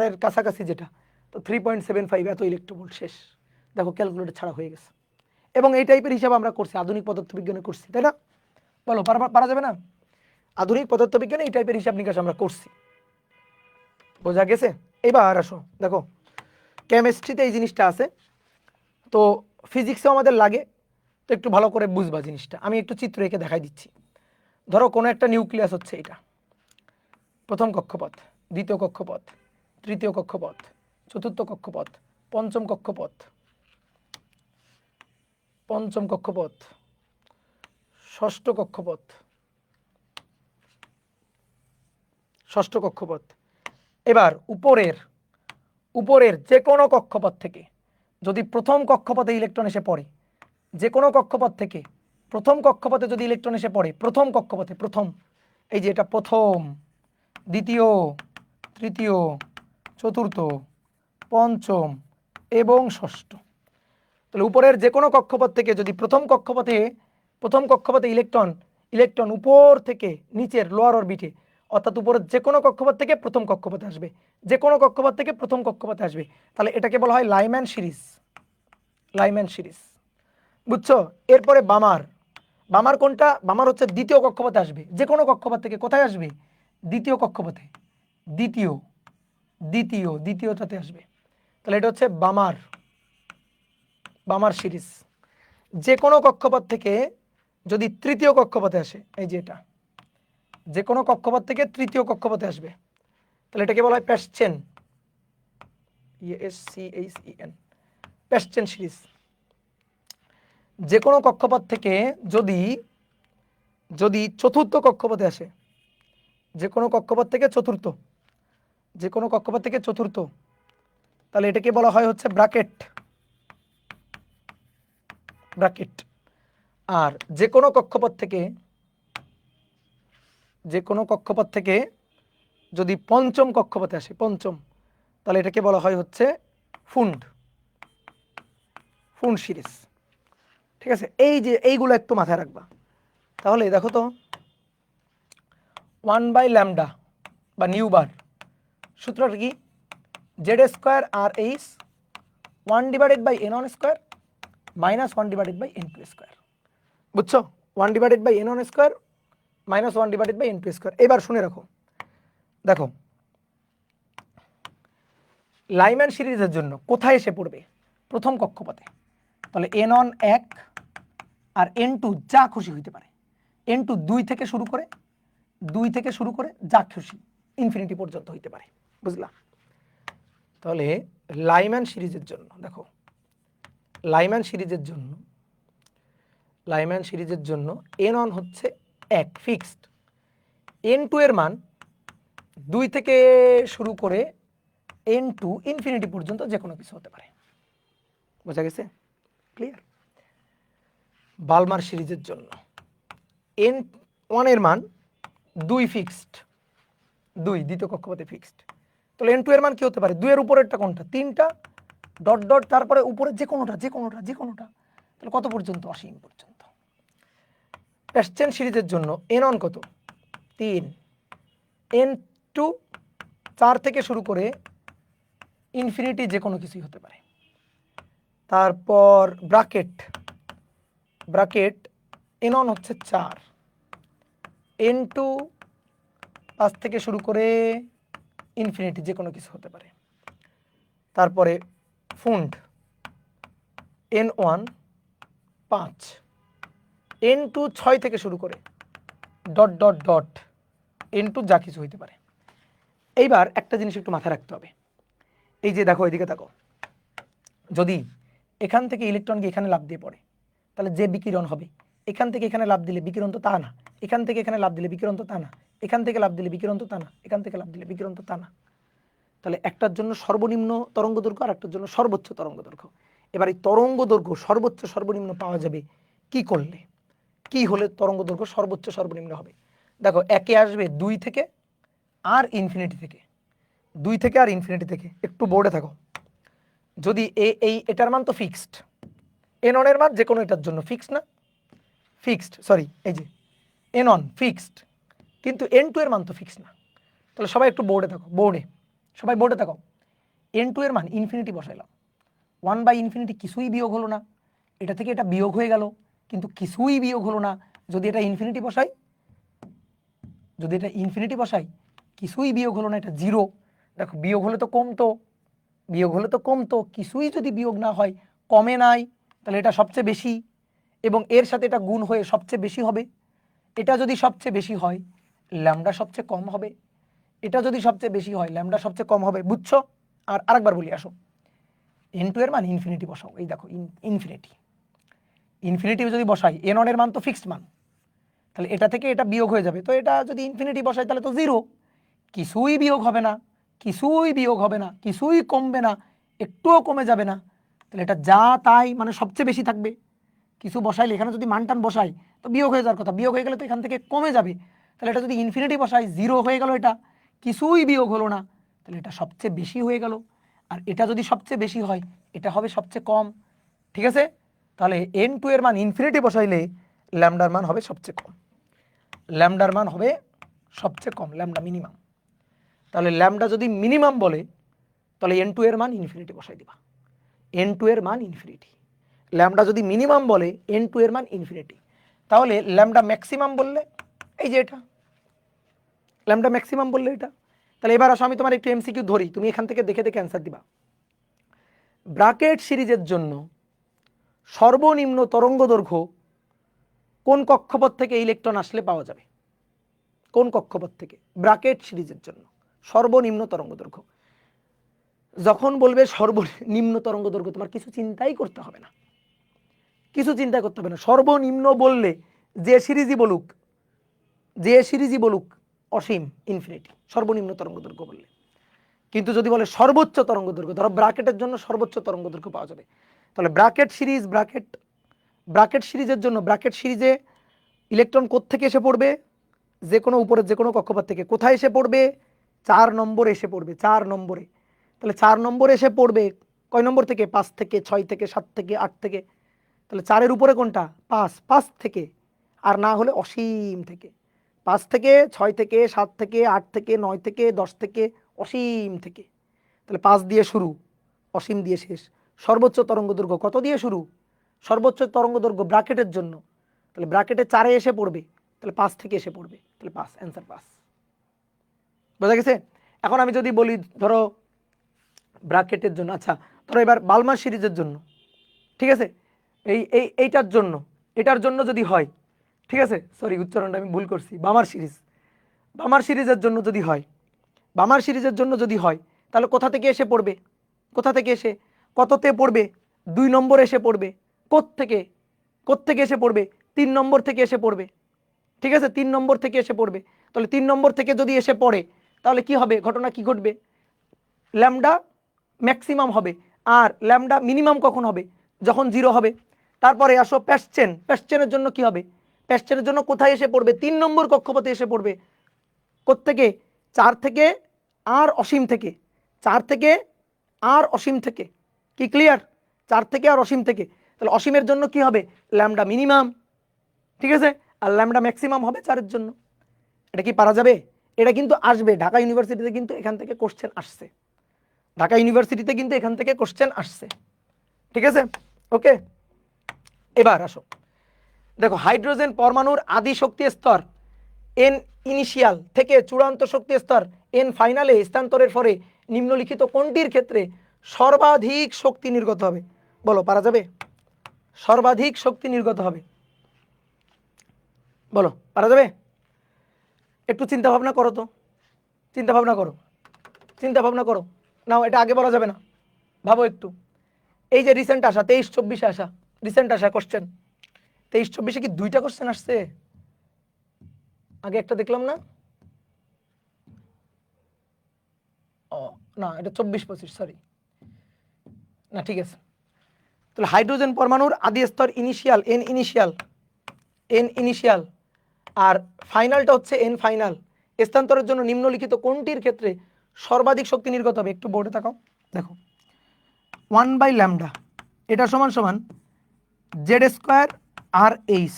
এর কাছাকাছি যেটা, তো 3.75 এত ইলেকট্রোভোল্ট। শেষ, দেখো ক্যালকুলেটর ছাড়া হয়ে গেছে। এবং এই টাইপের হিসাব আমরা করছি, আধুনিক পদার্থবিজ্ঞানে করছি, তাই না? বলো পারা যাবে না? আধুনিক পদার্থবিজ্ঞানে এই টাইপের হিসাব নিকাশ আমরা করছি, বোঝা গেছে? এবার আসো দেখো কেমিস্ট্রিতে এই জিনিসটা আছে, তো ফিজিক্সেও আমাদের লাগে, তো একটু ভালো করে বুঝবা জিনিসটা, আমি একটু চিত্র এঁকে দেখাই দিচ্ছি। ধরো কোনো একটা নিউক্লিয়াস হচ্ছে এটা, প্রথম কক্ষপথ, দ্বিতীয় কক্ষপথ, তৃতীয় কক্ষপথ, চতুর্থ কক্ষপথ, পঞ্চম কক্ষপথ, পঞ্চম কক্ষপথ, ষষ্ঠ কক্ষপথ, ষষ্ঠ কক্ষপথ। এবার উপরের যে কোনো কক্ষপথ থেকে যদি প্রথম কক্ষপথে ইলেকট্রন এসে পড়ে, যে কোনো কক্ষপথ থেকে প্রথম কক্ষপথে যদি ইলেকট্রন এসে পড়ে, প্রথম কক্ষপথে, প্রথম, এই যে এটা প্রথম, দ্বিতীয়, তৃতীয়, চতুর্থ, পঞ্চম এবং ষষ্ঠ, তাহলে উপরের যে কোনো কক্ষপথ থেকে যদি প্রথম কক্ষপথে ইলেকট্রন উপর থেকে নিচের লোয়ার অরবিটে, অর্থাৎ উপরের যে কোনো কক্ষপথ থেকে প্রথম কক্ষপথে আসবে, যে কোনো কক্ষপথ থেকে প্রথম কক্ষপথে আসবে, তাহলে এটাকে বলা হয় লাইম্যান সিরিজ। লাইম্যান সিরিজ, বুঝছো? এরপরে বামার কোনটা? বামার হচ্ছে দ্বিতীয় কক্ষপথে আসবে, যে কোনো কক্ষপথ থেকে কোথায় আসবে? দ্বিতীয় কক্ষপথে, দ্বিতীয়টাতে আসবে, তাহলে এটা হচ্ছে বামার সিরিজ। যে কোনো কক্ষপথ থেকে যদি তৃতীয় কক্ষপথে আসে, এই যে এটা, যে কোনো কক্ষপথ থেকে তৃতীয় কক্ষপথে আসবে, তাহলে এটাকে বলা হয় প্যাসচেন, প্যাসচেন সিরিজ। যে কোনো কক্ষপথ থেকে যদি চতুর্থ কক্ষপথে আসে, যে কোনো কক্ষপথ থেকে চতুর্থ, তাহলে এটাকে বলা হয় হচ্ছে ব্র্যাকেট। আর যে কোনো কক্ষপথ থেকে যদি পঞ্চম কক্ষপথে আসে, তাহলে এটাকে বলা হয় হচ্ছে ফুন্ড সিরিজ। ঠিক আছে, এই যে এইগুলো একটু মাথায় রাখবা। তাহলে দেখো তো 1/λ বা নিউ বার সূত্রটা কি? Z² RH 1/n² -1/n²। বুঝছো? 1/n² -1/n²। এবার শুনে রাখো, দেখো লাইম্যান সিরিজের জন্য কোথায় এসে পড়বে? প্রথম কক্ষপথে। তাহলে n1 1 আর n2 যা খুশি হইতে পারে, n2 2 থেকে শুরু করে যা খুশি ইনফিনিটি পর্যন্ত হইতে পারে। বুঝলা? তাহলে লাইম্যান সিরিজের জন্য দেখো, লাইম্যান সিরিজের জন্য n1 হচ্ছে 1 ফিক্সড, n2 এর মান 2 থেকে শুরু করে n2 ইনফিনিটি পর্যন্ত যে কোনো কিছু হতে পারে। বোঝা গেছে? ক্লিয়ার? বালমার সিরিজের জন্য n1 এর মান 2 ফিক্সড, 2 দ্বিতীয় কক্ষপথে ফিক্সড, তাহলে n2 এর মান কি হতে পারে? 2 এর উপরেরটা কোনটা? 3টা ডট ডট, তারপরে উপরে যে কোনোটা, তাহলে কত পর্যন্ত? অসীম পর্যন্ত। প্যাসচেন সিরিজের জন্য n1 কত? 3, n2 4 থেকে শুরু করে ইনফিনিটি যে কোনো কিছুই হতে পারে। তারপর ব্র্যাকেট n1 হচ্ছে 4, n2 5 থেকে শুরু করে ইনফিনিটি যে কোনো কিছু হতে পারে। তারপরে ফুন্ড n1 5, n2 6 থেকে শুরু করে ডট ডট ডট n2 যা কিছু হইতে পারে। এইবার একটা জিনিস একটু মাথায় রাখতে হবে, এই যে দেখো এদিকে দেখো, যদি এখান থেকে ইলেকট্রন গিয়ে এখানে লাফ দিয়ে পড়ে, তাহলে যে বিকিরণ হবে, এখান থেকে এখানে লাফ দিলে বিকিরণ তো তা না, এখান থেকে এখানে লাফ দিলে বিকিরণ তো তা না, এখান থেকে লাফ দিলে বিকিরণ তো তা না, এখান থেকে লাফ দিলে বিকিরণ তো তা না। তাহলে একটার জন্য সর্বনিম্ন তরঙ্গ দৈর্ঘ্য আর একটার জন্য সর্বোচ্চ তরঙ্গ দৈর্ঘ্য। এবার এই তরঙ্গ দৈর্ঘ্য সর্বোচ্চ সর্বনিম্ন পাওয়া যাবে কি করলে? কি হলে তরঙ্গ দৈর্ঘ্য সর্বোচ্চ সর্বনিম্ন হবে? দেখো, একে আসবে 2 থেকে আর ইনফিনিটি থেকে, একটু বোর্ডে থাকো। যদি এটার মান তো ফিক্সড, n1 এর মান যে কোনো এটার জন্য ফিক্সড না? ফিক্সড, সরি, এই যে n1 ফিক্সড, কিন্তু n2 এর মান তো ফিক্সড না। তাহলে সবাই একটু বোর্ডে থাকো, n2 এর মান ইনফিনিটি বসাইলাম, 1/∞ কিছুই বিয়োগ হলো না, এটা থেকে এটা বিয়োগ হয়ে গেল, কিন্তু কিছুই বিয়োগ হলো না। যদি এটা ইনফিনিটি বসাই, কিছুই বিয়োগ হলো না, এটা 0। দেখো, বিয়োগ হলে তো কমতো, কিছুই যদি বিয়োগ না হয়, কমে নাই, তাহলে এটা সবচেয়ে বেশি। এবং এর সাথে এটা গুণ হয়ে সবচেয়ে বেশি হবে, এটা যদি সবচেয়ে বেশি হয় ল্যামডা সবচেয়ে কম হবে, এটা যদি সবচেয়ে বেশি হয় ল্যামডা সবচেয়ে কম হবে, বুঝছো? আর আরেকবার বলি, আসো n2 এর মান ইনফিনিটি বসাও, এই দেখো ইনফিনিটি, ইনফিনিটি যদি বসাই n1 এর মান তো ফিক্সড মান, তাহলে এটা থেকে এটা বিয়োগ হয়ে যাবে, তো এটা যদি ইনফিনিটি বসাই তাহলে তো জিরো, কিছুই বিয়োগ হবে না, কিছুই বিয়োগ হবে না, কিছুই কমবে না, একটুও কমে যাবে না, তাহলে এটা যা তাই মানে সবচেয়ে বেশি থাকবে। কিছু বসাইলে এখানে যদি মান টান বসাই তো বিয়োগ হয়ে যাওয়ার কথা, বিয়োগ হয়ে গেলে তো এখান থেকে কমে যাবে, তাহলে এটা যদি ইনফিনিটি বসাই জিরো হয়ে গেল, এটা কিছুই বিয়োগ হলো না, তাহলে এটা সবচেয়ে বেশি হয়ে গেল। আর এটা যদি সবচেয়ে বেশি হয় এটা হবে সবচেয়ে কম, ঠিক আছে? তাহলে n2 এর মান ইনফিনিটি বসাইলে ল্যামডার মান হবে সবচেয়ে কম, ল্যামডার মান হবে সবচেয়ে কম, ল্যামডা মিনিমাম। তাহলে ল্যামডা যদি মিনিমাম বলে তাহলে n2 এর মান ইনফিনিটি বসাই দিবা, n2 এর মান ইনফিনিটি। ল্যামডা যদি মিনিমাম বলে n2 এর মান ইনফিনিটি, তাহলে ল্যামডা ম্যাক্সিমাম বললে এই যে এটা, ল্যামডা ম্যাক্সিমাম বললে এটা। তাহলে এবার আসো আমি তোমার একটু এমসিকিউ ধরি, তুমি এখান থেকে দেখে দেখে অ্যান্সার দিবা। ব্র্যাকেট সিরিজের জন্য সর্বনিম্ন তরঙ্গ দৈর্ঘ্য কোন কক্ষপথ থেকে ইলেকট্রন আসলে পাওয়া যাবে? কোন কক্ষপথ থেকে? ব্র্যাকেট সিরিজের জন্য সর্বনিম্ন তরঙ্গ দৈর্ঘ্য, যখন বলবে সর্বনিম্ন তরঙ্গ দৈর্ঘ্য তোমার কিছু চিন্তাই করতে হবে না, কিছু চিন্তা করতে হবে না। সর্বনিম্ন বললে যে সিরিজই বলুক, যে সিরিজই বলুক অসীম, ইনফিনিটি সর্বনিম্ন তরঙ্গ দৈর্ঘ্য বললে। কিন্তু যদি বলে সর্বোচ্চ তরঙ্গ দৈর্ঘ্য, ধরো ব্র্যাকেটের জন্য সর্বোচ্চ তরঙ্গ দৈর্ঘ্য পাওয়া যাবে, তাহলে ব্র্যাকেট সিরিজ, ব্র্যাকেট সিরিজের জন্য ব্র্যাকেট সিরিজে ইলেকট্রন কোত্থেকে এসে পড়বে? যে কোনো উপরের যে কোনো কক্ষপথ থেকে। কোথায় এসে পড়বে? 4 নম্বরে এসে পড়বে, 4 নম্বরে। তাহলে 4 নম্বরে এসে পড়বে কয় নম্বর থেকে? 5 থেকে, 6 থেকে, 7 থেকে, 8 থেকে। তাহলে 4-এর উপরে কোনটা? 5, 5 থেকে, আর না হলে অসীম থেকে। 5 থেকে, 6 থেকে, 7 থেকে, 8 থেকে, 9 থেকে, 10 থেকে, অসীম থেকে। তাহলে 5 দিয়ে শুরু, অসীম দিয়ে শেষ। সর্বোচ্চ তরঙ্গ দৈর্ঘ্য কত দিয়ে শুরু? সর্বোচ্চ তরঙ্গ দৈর্ঘ্য ব্র্যাকেটের জন্য, তাহলে ব্র্যাকেটে 4-এ এসে পড়বে, তাহলে 5 থেকে এসে পড়বে, তাহলে 5, অ্যান্সার 5। বোঝা গেছে? এখন আমি যদি বলি ধরো ব্র্যাকেটের জন্য, আচ্ছা ধরো এবার বালমার সিরিজের জন্য, ঠিক আছে, এইটার জন্য, এটার জন্য যদি হয়, ঠিক আছে, সরি উচ্চারণটা আমি ভুল করছি, বামার সিরিজ, বামার সিরিজের জন্য যদি হয়, বামার সিরিজের জন্য যদি হয়, তাহলে কোথা থেকে এসে পড়বে? কোথা থেকে এসে কততে পড়বে? 2 নম্বর এসে পড়বে। কোত্থেকে? কোত্থেকে এসে পড়বে? 3 নম্বর থেকে এসে পড়বে, ঠিক আছে, 3 নম্বর থেকে এসে পড়বে। তাহলে 3 নম্বর থেকে যদি এসে পড়ে তাহলে কি হবে? ঘটনা কি ঘটবে? ল্যামডা ম্যাক্সিমাম হবে। আর ল্যামডা মিনিমাম কখন হবে? যখন 0 হবে। তারপরে আসো প্যাসচেন, প্যাসচেনের জন্য কি হবে? প্যাসচেনের জন্য কোথায় এসে পড়বে? 3 নম্বর কক্ষপথে এসে পড়বে। কোত্থেকে? 4 থেকে আর অসীম থেকে, 4 থেকে আর অসীম থেকে। কি ক্লিয়ার? 4 থেকে আর অসীম থেকে। তাহলে অসীমের জন্য কি হবে? ল্যামডা মিনিমাম, ঠিক আছে, আর ল্যামডা ম্যাক্সিমাম হবে 4-এর জন্য। এটা কি পারা যাবে? এটা কিন্তু আসবে ঢাকা ইউনিভার্সিটিতে, কিন্তু এখান থেকে কোশ্চেন আসছে, ঢাকা ইউনিভার্সিটিতে কিন্তু এখান থেকে কোশ্চেন আসছে, ঠিক আছে, ওকে। এবার আসো দেখো, হাইড্রোজেন পরমাণুর আদি শক্তি স্তর এন ইনিশিয়াল থেকে চূড়ান্ত শক্তি স্তর এন ফাইনালে স্থানান্তরের পরে নিম্নলিখিত কোনটির ক্ষেত্রে সর্বাধিক শক্তি নির্গত হবে? বলো, পারা যাবে? সর্বাধিক শক্তি নির্গত হবে, বলো পারা যাবে? একটু চিন্তা ভাবনা করো তো, চিন্তা ভাবনা করো, চিন্তা ভাবনা করো। নাও, এটা আগে বলা যাবে না, ভাবো একটু। এই যে রিসেন্ট আসা 23-24-এ আসা, রিসেন্ট আসা কোশ্চেন, 23-24-এ কি 2টা কোশ্চেন আসছে? আগে একটা দেখলাম না? ও না, এটা 24-25, সরি, না ঠিক আছে। তাহলে হাইড্রোজেন পরমাণুর আদি স্তর initial, N initial, N initial, আর ফাইনালটা হচ্ছে এন ফাইনাল। স্থানান্তরের জন্য নিম্নলিখিত কোনটির ক্ষেত্রে সর্বাধিক শক্তি নির্গত হবে? একটু বোর্ডে তাকাও, দেখো 1/λ এটা সমান সমান z² আর h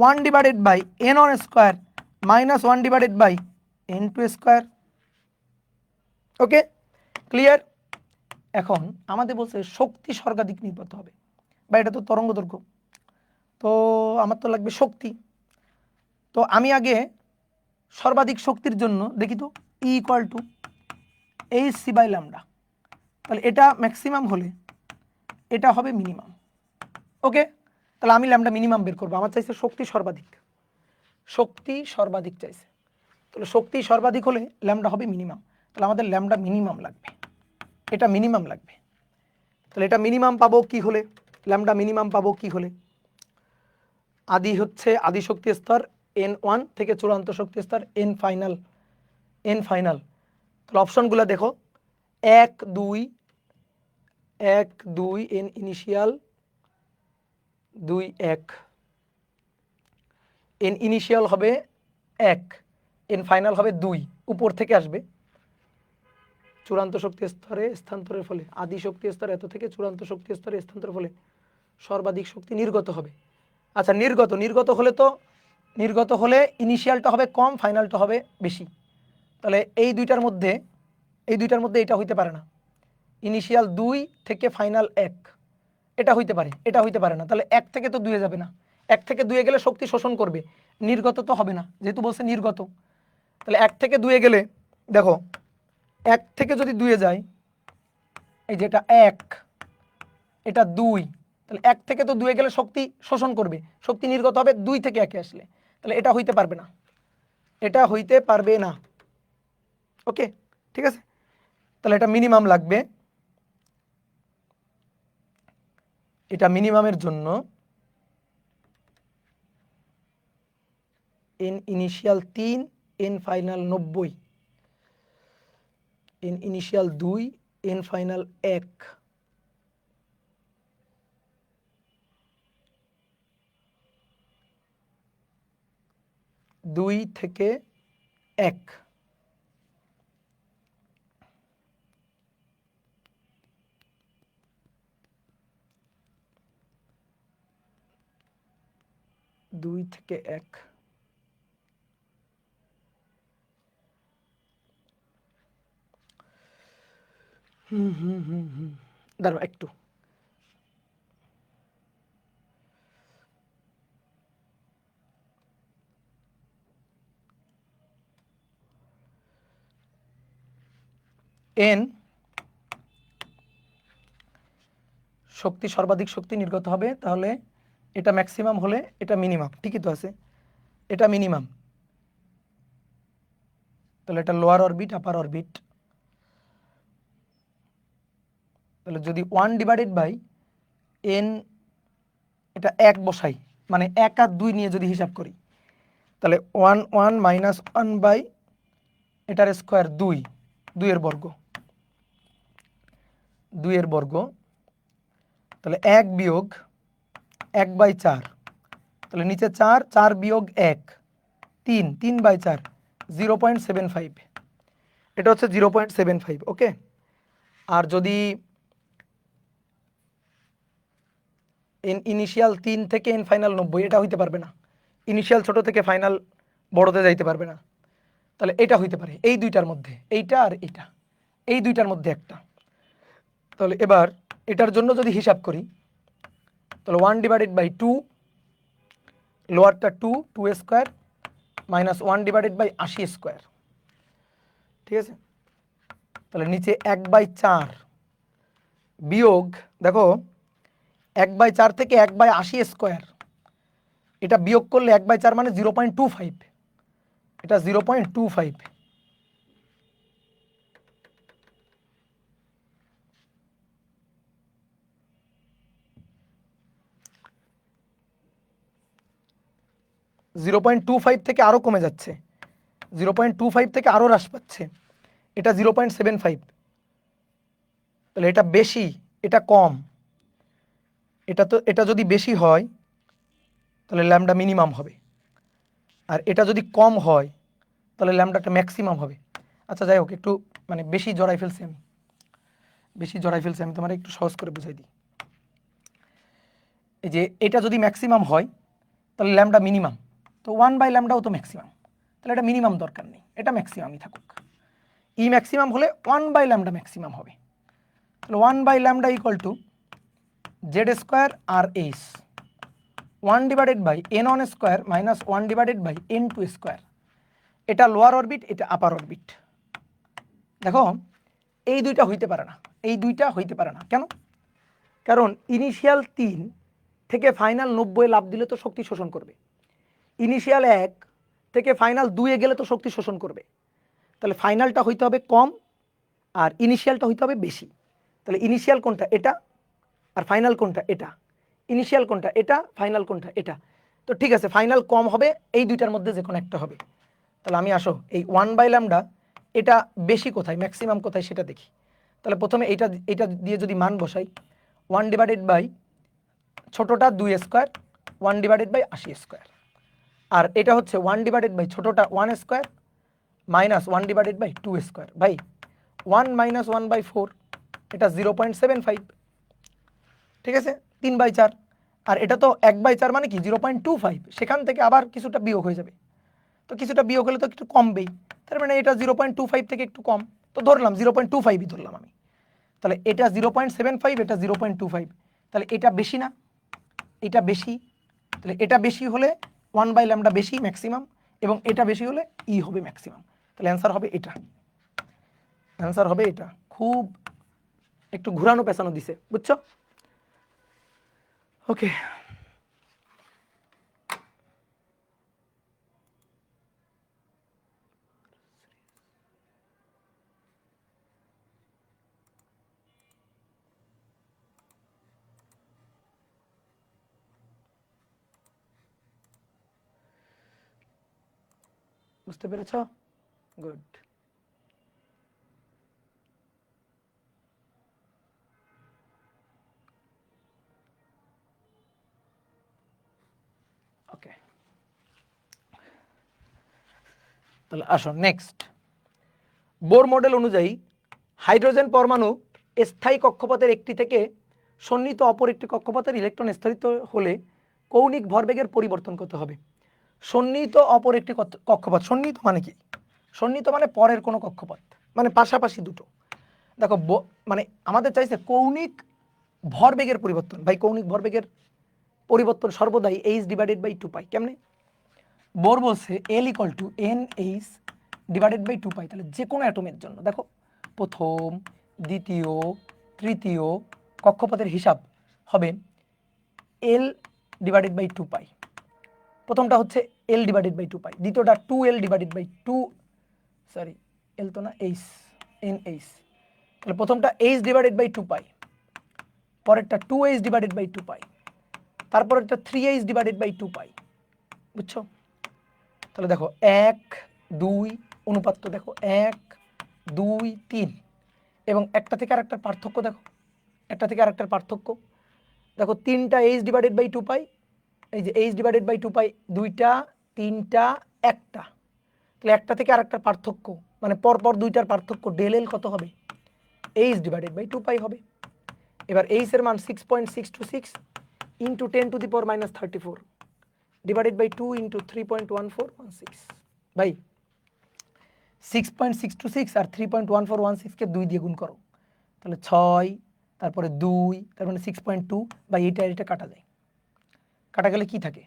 1/n1² - 1/n2²। ওকে, ক্লিয়ার? এখন আমাদের বলছে শক্তি সর্বাধিক নির্গত হবে, বা এটা তো তরঙ্গ দৈর্ঘ্য, তো আমার তো লাগবে শক্তি। তো আমি আগে সর্বাধিক শক্তির জন্য দেখি তো, E = hc/λ। তাহলে এটা ম্যাক্সিমাম হলে এটা হবে মিনিমাম, ওকে। তাহলে আমি ল্যামডা মিনিমাম বের করবো। আমার চাইছে শক্তি সর্বাধিক, শক্তি সর্বাধিক চাইছে। তাহলে শক্তি সর্বাধিক হলে ল্যামডা হবে মিনিমাম। তাহলে আমাদের ল্যামডা মিনিমাম লাগবে, এটা মিনিমাম লাগবে। তাহলে এটা মিনিমাম পাবো কি হলে, ল্যামডা মিনিমাম পাবো কি হলে, আদি হচ্ছে আদি শক্তি স্তর n1 থেকে চূড়ান্ত শক্তি স্তর n ফাইনাল, n ফাইনাল। তাহলে অপশনগুলো দেখো, 1 2 1 2 n ইনিশিয়াল 2 1, n ইনিশিয়াল হবে 1, n ফাইনাল হবে 2, উপর থেকে আসবে। চূড়ান্ত শক্তি স্তরে স্থানান্তরের ফলে, আদি শক্তি স্তর এত থেকে চূড়ান্ত শক্তি স্তরে স্থানান্তরের ফলে সর্বাধিক শক্তি নির্গত হবে। আচ্ছা নির্গত হলে ইনিশিয়ালটা হবে কম, ফাইনালটা হবে বেশি। তাহলে এই দুইটার মধ্যে এটা হইতে পারে না। ইনিশিয়াল 2 থেকে ফাইনাল 1, এটা হইতে পারে, এটা হইতে পারে না। তাহলে 1 থেকে তো 2 যাবে না, 1 থেকে 2 গেলে শক্তি শোষণ করবে, নির্গত তো হবে না, যেহেতু বলছে নির্গত। তাহলে 1 থেকে 2 গেলে দেখো, 1 থেকে যদি 2 যায়, এই যে এটা 1, এটা 2, তাহলে 1 থেকে তো 2 গেলে শক্তি শোষণ করবে, শক্তি নির্গত হবে 2 থেকে 1 আসলে। তাহলে এটা হইতে পারবে না, এটা হইতে পারবে না। ওকে, ঠিক আছে। তাহলে এটা মিনিমাম লাগবে। এটা মিনিমামের জন্য n initial 3, n final 90, n initial 2, n final 1, 2 থেকে 1, দুই থেকে 1, দাঁড়াও একটু, n শক্তি সর্বাধিক শক্তি নির্গত হবে, তাহলে এটা ম্যাক্সিমাম হলে এটা মিনিমাম, ঠিকই তো আছে, এটা মিনিমাম। তাহলে এটা লোয়ার অরবিট আপার অরবিট। তাহলে যদি 1 ডিভাইডেড বাই n, এটা 1 বসাই, মানে 1 আর 2 নিয়ে যদি হিসাব করি, তাহলে 1 1 মাইনাস 1 বাই এটার স্কোয়ার 2, 2 এর বর্গ, 2 এর বর্গ। তাহলে 1 বিয়োগ 1 বাই 4, তাহলে নিচে 4, 4 বিয়োগ 1 3, 3 বাই 4 0.75, এটা হচ্ছে 0.75। ওকে, আর যদি ইনিশিয়াল 3 থেকে n ফাইনাল 90, এটা হইতে পারবে না, ইনিশিয়াল ছোট থেকে ফাইনাল বড়তে যাইতে পারবে না। তাহলে এটা হইতে পারে এই দুইটার মধ্যে, এইটা আর এটা, এই দুইটার মধ্যে একটা। তাহলে এবার এটার জন্য যদি হিসাব করি, তাহলে 1 ডিভাইডেড বাই 2, লোয়ারটা 2, 2 square minus 1 divided by 80 square, ঠিক আছে। তাহলে নিচে 1 বাই 4 বিয়োগ, দেখো 1 বাই 4 থেকে 1 বাই 80 স্কোয়ার, এটা বিয়োগ করলে 1 বাই 4 মানে 0.25, এটা 0.25। থেকে আরও কমে যাচ্ছে, 0.25 থেকে আরও হ্রাস পাচ্ছে, এটা 0.75। তাহলে এটা বেশি, এটা কম, এটা যদি বেশি হয় তাহলে ল্যামডা মিনিমাম হবে, আর এটা যদি কম হয় তাহলে ল্যামডাটা ম্যাক্সিমাম হবে। আচ্ছা যাই হোক, একটু মানে বেশি জড়াই ফেলছি আমি তোমার একটু সহজ করে বুঝাই দিই। এই যে এটা যদি ম্যাক্সিমাম হয় তাহলে ল্যামডা মিনিমাম, তো 1 বাই ল্যামডাও তো ম্যাক্সিমাম, তাহলে এটা মিনিমাম দরকার নেই, এটা ম্যাক্সিমামই থাকুক। ই ম্যাক্সিমাম হলে 1 বাই ল্যামডা ম্যাক্সিমাম হবে। তাহলে 1 by lambda equal to Z square R H, 1 divided by n1 square minus 1 divided by n2 square. এটা লোয়ার অরবিট, এটা আপার অরবিট। দেখো এই দুইটা হইতে পারে না, এই দুইটা হইতে পারে না। কেন? কারণ ইনিশিয়াল 3 থেকে ফাইনাল 90 লাফ দিলে তো শক্তি শোষণ করবে, ইনিশিয়াল 1 থেকে ফাইনাল 2 গেলে তো শক্তি শোষণ করবে। তাহলে ফাইনালটা হইতে হবে কম আর ইনিশিয়ালটা হইতে হবে বেশি। তাহলে ইনিশিয়াল কোনটা? এটা। আর ফাইনাল কোনটা? এটা। ইনিশিয়াল কোনটা? এটা। ফাইনাল কোনটা? এটা। তো ঠিক আছে, ফাইনাল কম হবে, এই দুইটার মধ্যে যে কোনো একটা হবে। তাহলে আমি আসো এই 1/λ এটা বেশি কোথায়, ম্যাক্সিমাম কোথায় সেটা দেখি। তাহলে প্রথমে এটা দিয়ে যদি মান বসাই, 1/, ছোটটা 2 স্কোয়ার, 1/80 স্কোয়ার। আর এটা হচ্ছে 1/, ছোটটা 1 স্কোয়ার মাইনাস 1/2 স্কোয়ার। ভাই 1 - 1/4 এটা 0.75, ঠিক আছে, 3/4। আর এটা তো 1/4 মানে কি 0.25, সেখান থেকে আবার কিছুটা বিয়োগ হয়ে যাবে। তো কিছুটা বিয়োগ হলে তো একটু কমবেই, তার মানে এটা 0.25 থেকে একটু কম, তো ধরলাম 0.25ই ধরলাম আমি। তাহলে এটা 0.75, এটা 0.25, তাহলে এটা বেশি না? এটা বেশি। তাহলে এটা বেশি হলে 1/λ বেশি ম্যাক্সিমাম, এবং এটা বেশি হলে ই হবে ম্যাক্সিমাম। তাহলে অ্যান্সার হবে এটা, অ্যান্সার হবে এটা। খুব একটু ঘুরানো পেছানো দিছে, বুঝছো? ওকে, বুঝতে পেরেছ? গুড। ওকে, তাহলে আসো নেক্সট। বোর মডেল অনুযায়ী হাইড্রোজেন পরমাণু স্থায়ী কক্ষপথের একটি থেকে সন্নিহিত অপর একটি কক্ষপথের ইলেকট্রন স্থানিত হলে কৌণিক ভরবেগের পরিবর্তন করতে হবে। সন্নিহিত অপর একটি কক্ষপথ, সন্নিহিত মানে কি? সন্নিহিত মানে পরের কোনো কক্ষপথ, মানে পাশাপাশি দুটো। দেখো মানে আমাদের চাইছে কৌণিক ভরবেগের পরিবর্তন। ভাই কৌণিক ভরবেগের পরিবর্তন সর্বদাই h/2π। কেমনে? বোর বলছে L = NH/2π। তাহলে যে কোনো অ্যাটমের জন্য দেখো প্রথম, দ্বিতীয়, তৃতীয় কক্ষপথের হিসাব হবে L/2π। প্রথমটা হচ্ছে L/2π, দ্বিতীয়টা 2L/2, সরি L তো না, NH। তাহলে প্রথমটা H/2π, পরেরটা 2H/2π, তারপরেরটা 3H/2π। বুঝছো? তাহলে দেখো 1 2 অনুপাত তো দেখো 1 2 3, এবং একটা থেকে আরেকটার পার্থক্য দেখো, একটা থেকে আরেকটার পার্থক্য দেখো, 3টা H/2π, এই যে H/2π, দুইটা, তিনটা, একটা। তাহলে একটা থেকে আরেকটার পার্থক্য মানে পরপর দুইটার পার্থক্য ΔL কত হবে? H/2π হবে। এবার H এর মান 6.626 ইন্টু 10⁻⁻34 ডিভাইডেড বাই 2 ইন্টু 3.1416। ভাই 6.626 আর 3.1416 কে 2 দিয়ে গুণ করো, তাহলে 6, তারপরে 2, তার মানে 6.2, বা এটা কাটা যায়। কাটা গেলে কি থাকে?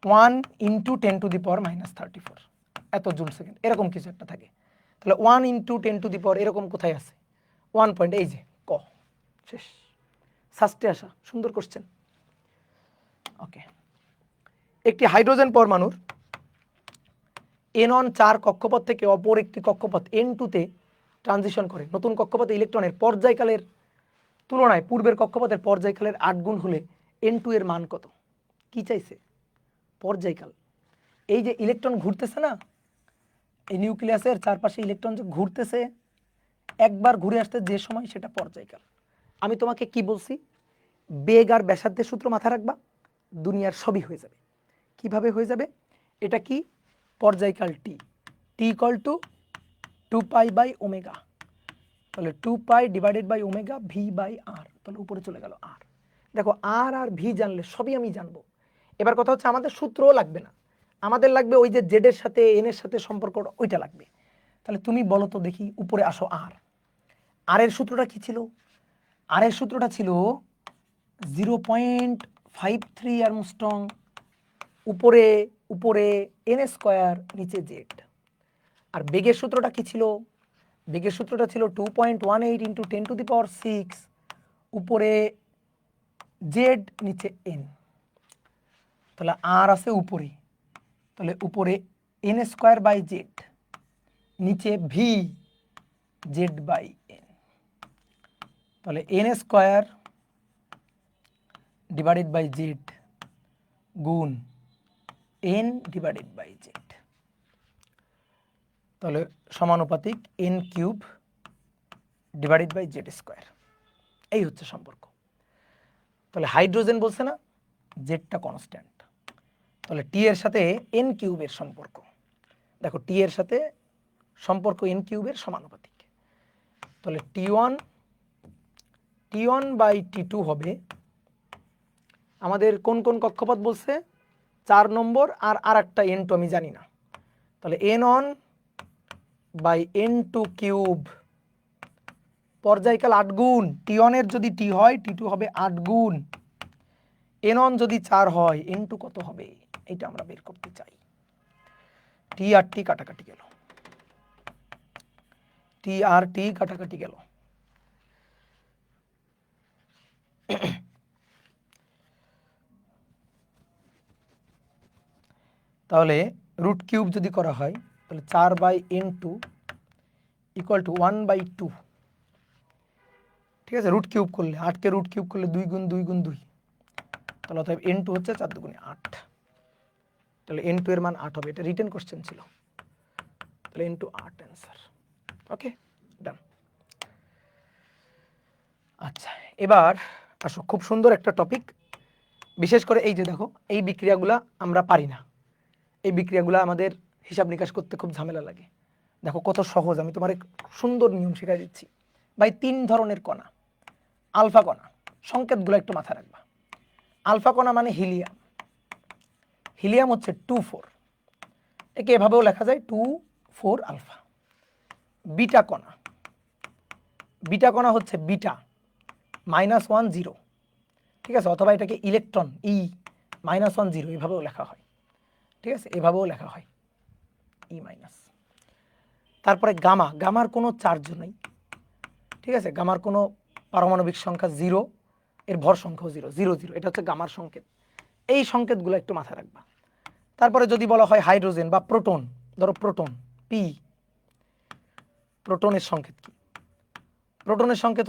1 ইন্টু 10⁻⁻34 এত জুল সেকেন্ড, এরকম কিছু একটা থাকে। তাহলে 1 ইন্টু 10⁻, এরকম কোথায় আছে? 1 পয়েন্ট, এই যে ক, শেষ। সাস্টে আসা, সুন্দর কোশ্চেন। ওকে, একটি হাইড্রোজেন পরমাণুর N1 4 কক্ষপথ থেকে অপর একটি কক্ষপথ N2 তে ট্রানজিশন করে। নতুন কক্ষপথে ইলেকট্রনের পর্যায়কালের তুলনায় পূর্বের কক্ষপথের পর্যায়কালের 8 গুণ হলে N2 এর মান কত? কি চাইছে? পর্যায়কাল। এই যে ইলেকট্রন ঘুরতেছে না, এই নিউক্লিয়াসের চারপাশে ইলেকট্রন যে ঘুরতেছে, একবার ঘুরে আসতে যে সময়, সেটা পর্যায়কাল। আমি তোমাকে কি বলছি? বেগ আর ব্যাসার্ধের সূত্র মাথায় রাখবা, দুনিয়ার সবই হয়ে যাবে। কিভাবে হয়ে যাবে? এটা কি? পর্যায়কাল টি, টি ইকুয়াল টু 2π/ω। তাহলে 2π/ω v/r, তাহলে উপরে চলে গেল r। দেখো r আর v জানলে সবই আমি জানবো। এবার কথা হচ্ছে আমাদের সূত্রও লাগবে না, আমাদের লাগবে ওই যে জেড এর সাথে এন এর সাথে সম্পর্কটা, ওইটা লাগবে। তাহলে তুমি বলো তো দেখি, উপরে আসো। আর এর সূত্রটা কি ছিল? আর এর সূত্রটা ছিল 0.53 আর্মস্ট্রং, উপরে উপরে n স্কয়ার, নিচে জেড। আর বেগের সূত্রটা কি ছিল? বেগের সূত্রটা ছিল 2.18 × 10⁶, উপরে জেড নিচে এন, তাহলে আর আছে উপরে, তাহলে উপরে এন স্কোয়ার বাই জেড, নিচে ভি জেড বাই এন, তাহলে N square divided by Z গুণ এন ডিভাইডেড বাই জেড, তাহলে সমানুপাতিক N cube divided by Z square. এই হচ্ছে সম্পর্ক। তাহলে হাইড্রোজেন বলছে না জেডটা কনস্ট্যান্ট, তাহলে টি এর সাথে এন কিউবের সম্পর্ক, দেখো টি এর সাথে সম্পর্ক এন কিউবের সমানুপাতিক, তাহলে টি ওয়ান বাই টি2 হবে আমাদের কোন কোন কক্ষপথ বলছে 4 নম্বর, আর একটা n2 আমি জানি না, তাহলে n1 বাই n2 কিউব, পর্যায়কাল 8 গুণ, টি1 এর যদি টি হয় টি2 হবে 8 গুণ, n1 যদি 4 হয় n2 কত হবে এটা আমরা বের করতে চাই। টি আর টি কাটাকাটি গেল, টি আর টি কাটাকাটি গেল, তাহলে রুট কিউব যদি করা হয় তাহলে 4 by n2 equal to 1 by 2, ঠিক আছে। রুট কিউব করলে 8কে রুট কিউব করলে 2 গুণ 2 গুণ 2, তাহলে অতএব n2 হচ্ছে 4 দুগুণে 8, তাহলে n2 এর মান 8 হবে, এটা রিটেন কোশ্চেন ছিল, তাহলে n2 8 অ্যান্সার। ওকে ডান। আচ্ছা এবার আসো, খুব সুন্দর একটা টপিক, বিশেষ করে এই যে দেখো এই বিক্রিয়াগুলা আমরা পারি না, এই বিক্রিয়াগুলো আমাদের হিসাব নিকাশ করতে খুব ঝামেলা লাগে। দেখো কত সহজ, আমি তোমার এক সুন্দর নিয়ম শেখাই দিচ্ছি ভাই। 3 ধরনের কণা, আলফা কণা, সংকেতগুলো একটু মাথায় রাখবা। আলফা কণা মানে হিলিয়াম, হিলিয়াম হচ্ছে 2,4, একে এভাবেও লেখা যায় 2,4 আলফা। বিটা কণা, বিটা কণা হচ্ছে বিটা -1 0, ঠিক আছে, অথবা এটাকে ইলেকট্রন ই -1 0 এভাবেও লেখা হয়, ঠিক আছে, এভাবেও লেখা হয় ই মাইনাস। তারপরে গামা, গামার কোনো চার্জ নেই, ঠিক আছে, গামার কোনো পারমাণবিক সংখ্যা 0, এর ভর সংখ্যাও 0 0 0, এটা হচ্ছে গামার সংকেত। এই সংকেতগুলো একটু মাথায় রাখবা। তারপরে যদি বলা হয় হাইড্রোজেন বা প্রোটন, ধরো প্রোটন পি, প্রোটনের সংকেত কি? প্রোটনের সংকেত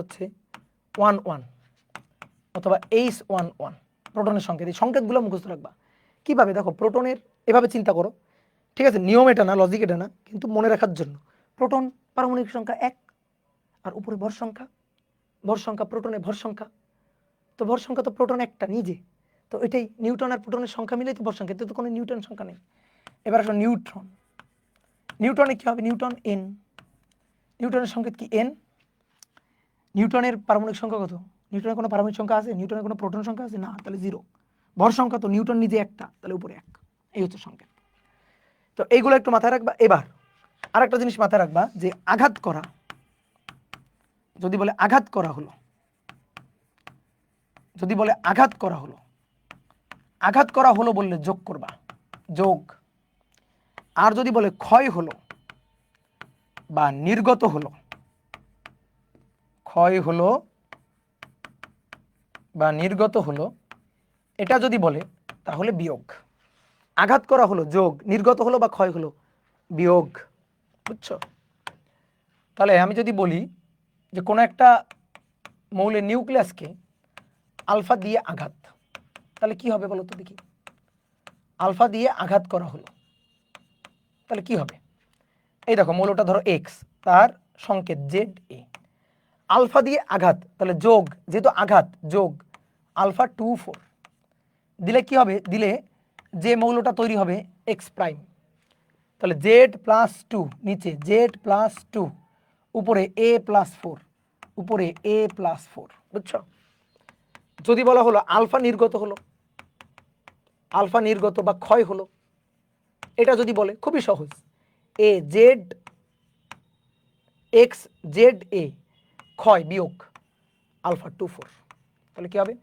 হচ্ছে 1 1 অথবা H11, প্রোটনের সংকেত। এই সংকেতগুলো মুখস্থ রাখবা। কিভাবে? দেখো প্রোটনের এভাবে চিন্তা করো, ঠিক আছে, নিয়ম এটা না, লজিক এটা না, কিন্তু মনে রাখার জন্য। প্রোটন পারমাণবিক সংখ্যা 1, আর উপরে ভর সংখ্যা, ভর সংখ্যা প্রোটনের ভর সংখ্যা, তো ভর সংখ্যা তো প্রোটন একটা নিজে, তো এটাই নিউটন আর প্রোটনের সংখ্যা মিলেই তো ভর সংখ্যা, এতে তো কোনো নিউটন সংখ্যা নেই। এবার আসো নিউট্রন, নিউটনে কি হবে? নিউটন এন, নিউটনের সংকেত কি? এন। নিউটনের পারমাণবিক সংখ্যা কত? নিউটনের কোনো পারমাণবিক সংখ্যা আছে? নিউটনের কোনো প্রোটন সংখ্যা আছে? না, তাহলে 0। ভর সংখ্যা তো নিউটন নিজে একটা, তাহলে উপরে 1, এই হচ্ছে সংকেত। তো এইগুলো একটু মাথায় রাখবা। এবার আরেকটা জিনিস মাথায় রাখবা যে আঘাত করা, যদি বলে আঘাত করা হলো, যদি বলে আঘাত করা হলো, আঘাত করা হলো বললে যোগ করবা, যোগ। আর যদি বলে ক্ষয় হলো বা নির্গত হলো, ক্ষয় হলো বা নির্গত হলো, এটা যদি বলে তাহলে বিয়োগ। আঘাত করা হলো যোগ, নির্গত হলো বা ক্ষয় হলো বিয়োগ, বুঝছো? তাহলে আমি যদি বলি যে কোনো একটা মৌলের নিউক্লিয়াসকে আলফা দিয়ে আঘাত, তাহলে কি হবে বলো তো দেখি? আলফা দিয়ে আঘাত করা হলো, তাহলে কি হবে? এই দেখো মৌলটা ধরো এক্স, তার সংকেত জেড এ, আলফা দিয়ে আঘাত, তাহলে যোগ, যেহেতু আঘাত যোগ আলফা 2 4 দিলে কি হবে? দিলে যে মৌলটা তৈরি হবে এক্স প্রাইম, তাহলে জেড প্লাস 2, নিচে জেড প্লাস 2, উপরে এ প্লাস 4, উপরে এ প্লাস 4, বুঝছো? যদি বলা হলো আলফা নির্গত হলো, আলফা নির্গত বা ক্ষয় হলো, এটা যদি বলে খুবই সহজ, এ জেড এক্স জেড এ ক্ষয় বিয়োগ আলফা 2 4, তাহলে কি হবে?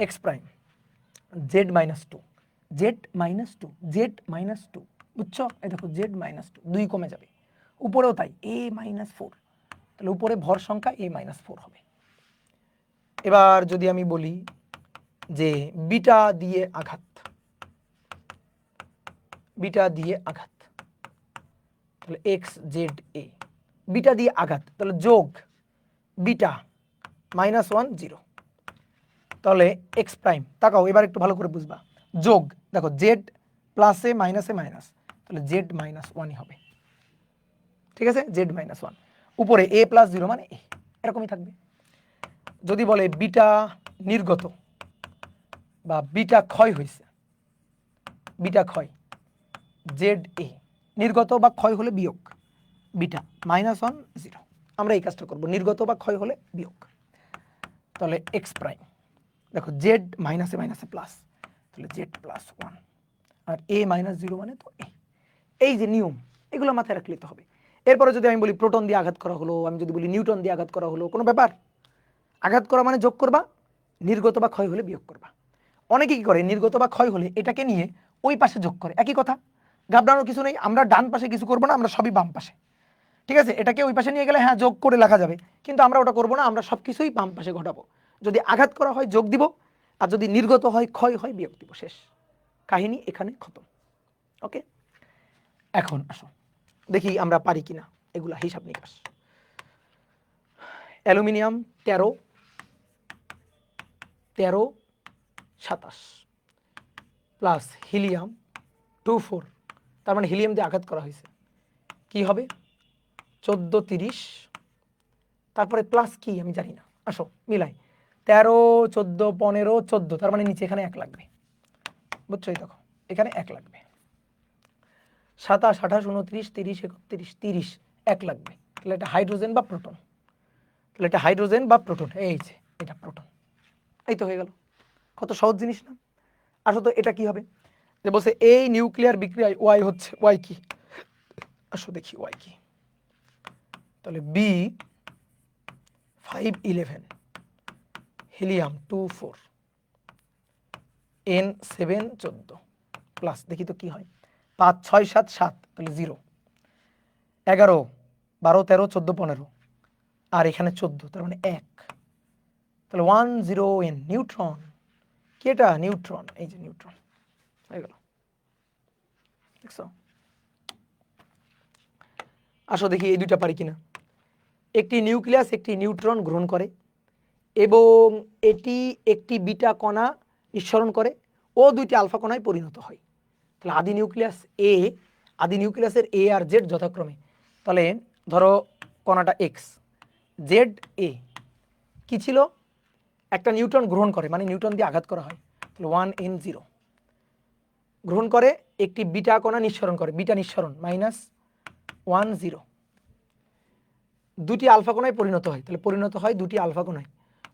X prime Z minus 2, Z minus 2, Z minus 2, বুঝছো? এই দেখো জেড মাইনাস 2, 2 কমে যাবে, উপরেও তাই এ মাইনাস 4, তাহলে উপরে ভর সংখ্যা এ মাইনাস 4 হবে। এবার যদি আমি বলি যে বিটা দিয়ে আঘাত, বিটা দিয়ে আঘাত, তাহলে এক্স জেড এ, বিটা দিয়ে আঘাত, তাহলে যোগ বিটা -1 0, তাহলে এক্স প্রাইম, তাকাও এবার একটু ভালো করে বুঝবা, যোগ দেখো জেড প্লাসে মাইনাসে মাইনাস, তাহলে জেড -1ই হবে, ঠিক আছে, জেড -1, উপরে a + 0 মানে a, এরকমই থাকবে। যদি বলে বিটা নির্গত বা বিটা ক্ষয় হয়েছে, বিটা ক্ষয়, জেড এ, নির্গত বা ক্ষয় হলে বিয়োগ বিটা -1 0, আমরা এই কাজটা করব, নির্গত বা ক্ষয় হলে বিয়োগ, তাহলে এক্স প্রাইম, দেখো জেড মাইনাসে মাইনাসে প্লাস, তাহলে জেড +1, আর a -0 মানে তো a, এই যে নিয়ম, এগুলো মাথায় রাখলে তো হবে। এরপরে যদি আমি বলি প্রোটন দিয়ে আঘাত করা হলো, আমি যদি বলি নিউটন দিয়ে আঘাত করা হলো, কোনো ব্যাপার, আঘাত করা মানে যোগ করবা, নির্গত বা ক্ষয় হলে বিয়োগ করবা। অনেকে কি করে, নির্গত বা ক্ষয় হলে এটাকে নিয়ে ওই পাশে যোগ করে, একই কথা, ঘাবড়ানোর কিছু নেই, আমরা ডান পাশে কিছু করবো না, আমরা সবই বাম পাশে, ঠিক আছে, এটাকে ওই পাশে নিয়ে গেলে হ্যাঁ যোগ করে লেখা যাবে, কিন্তু আমরা ওটা করবো না, আমরা সব কিছুই বাম পাশে ঘটাবো। যদি আঘাত করা হয় যোগ দিব, আর যদি নির্গত হয় ক্ষয় হয় বিয়োগ দিব, শেষ কাহিনী এখানে খতম। ওকে, এখন আসো দেখি আমরা পারি কিনা এগুলা হিসাব নিকাশ। অ্যালুমিনিয়াম 13 13 27 প্লাস হিলিয়াম 24, তার মানে হিলিয়াম দিয়ে আঘাত করা হয়েছে, কি হবে 14 30, তারপরে প্লাস কি আমি জানি না, আসো মিলাই, 13 14 15 14, তার মানে নিচে এখানে 1 লাগবে, বুঝছো, এই দেখো এখানে 1 লাগবে, 27 28 29 30 31 30, 1 লাগবে, তাহলে এটা হাইড্রোজেন বা প্রোটন, তাহলে এটা হাইড্রোজেন বা প্রোটন, এই যে এটা প্রোটন, এই তো হয়ে গেল, কত সহজ জিনিস না। আসো তো এটা কি হবে, যে বলছে এই নিউক্লিয়ার বিক্রিয়ায় ওয়াই হচ্ছে, ওয়াই কি, আসো দেখি ওয়াই কি, তাহলে বি 511, হিলিয়াম 24, এন 7 14, প্লাস দেখি তো কি হয়, 5 6 7 7, তাহলে 0 11 12 13 14 15, আর এখানে 14, তার মানে 1, তাহলে 10 এন নিউট্রন, কি এটা নিউট্রন, এই যে নিউট্রন হয়ে গেল, দেখছো। আসো দেখি এই দুইটা পারি কিনা, একটি নিউক্লিয়াস একটি নিউট্রন গ্রহণ করে এবং এটি একটি বিটা কণা নিঃসরণ করে ও দুইটি আলফা কণায় পরিণত হয়, তাহলে আদি নিউক্লিয়াস এ, আদি নিউক্লিয়াসের এ আর জেড যথাক্রমে, তাহলে ধরো কণাটা এক্স, জেড এ কি ছিল, একটা নিউট্রন গ্রহণ করে, মানে নিউটন দিয়ে আঘাত করা হয়, তাহলে 1 n 0, গ্রহণ করে একটি বিটা কণা নিঃসরণ করে, বিটা নিঃসরণ -1 0, দুটি আলফা কণায় পরিণত হয়, তাহলে পরিণত হয় দুটি আলফা কণায়,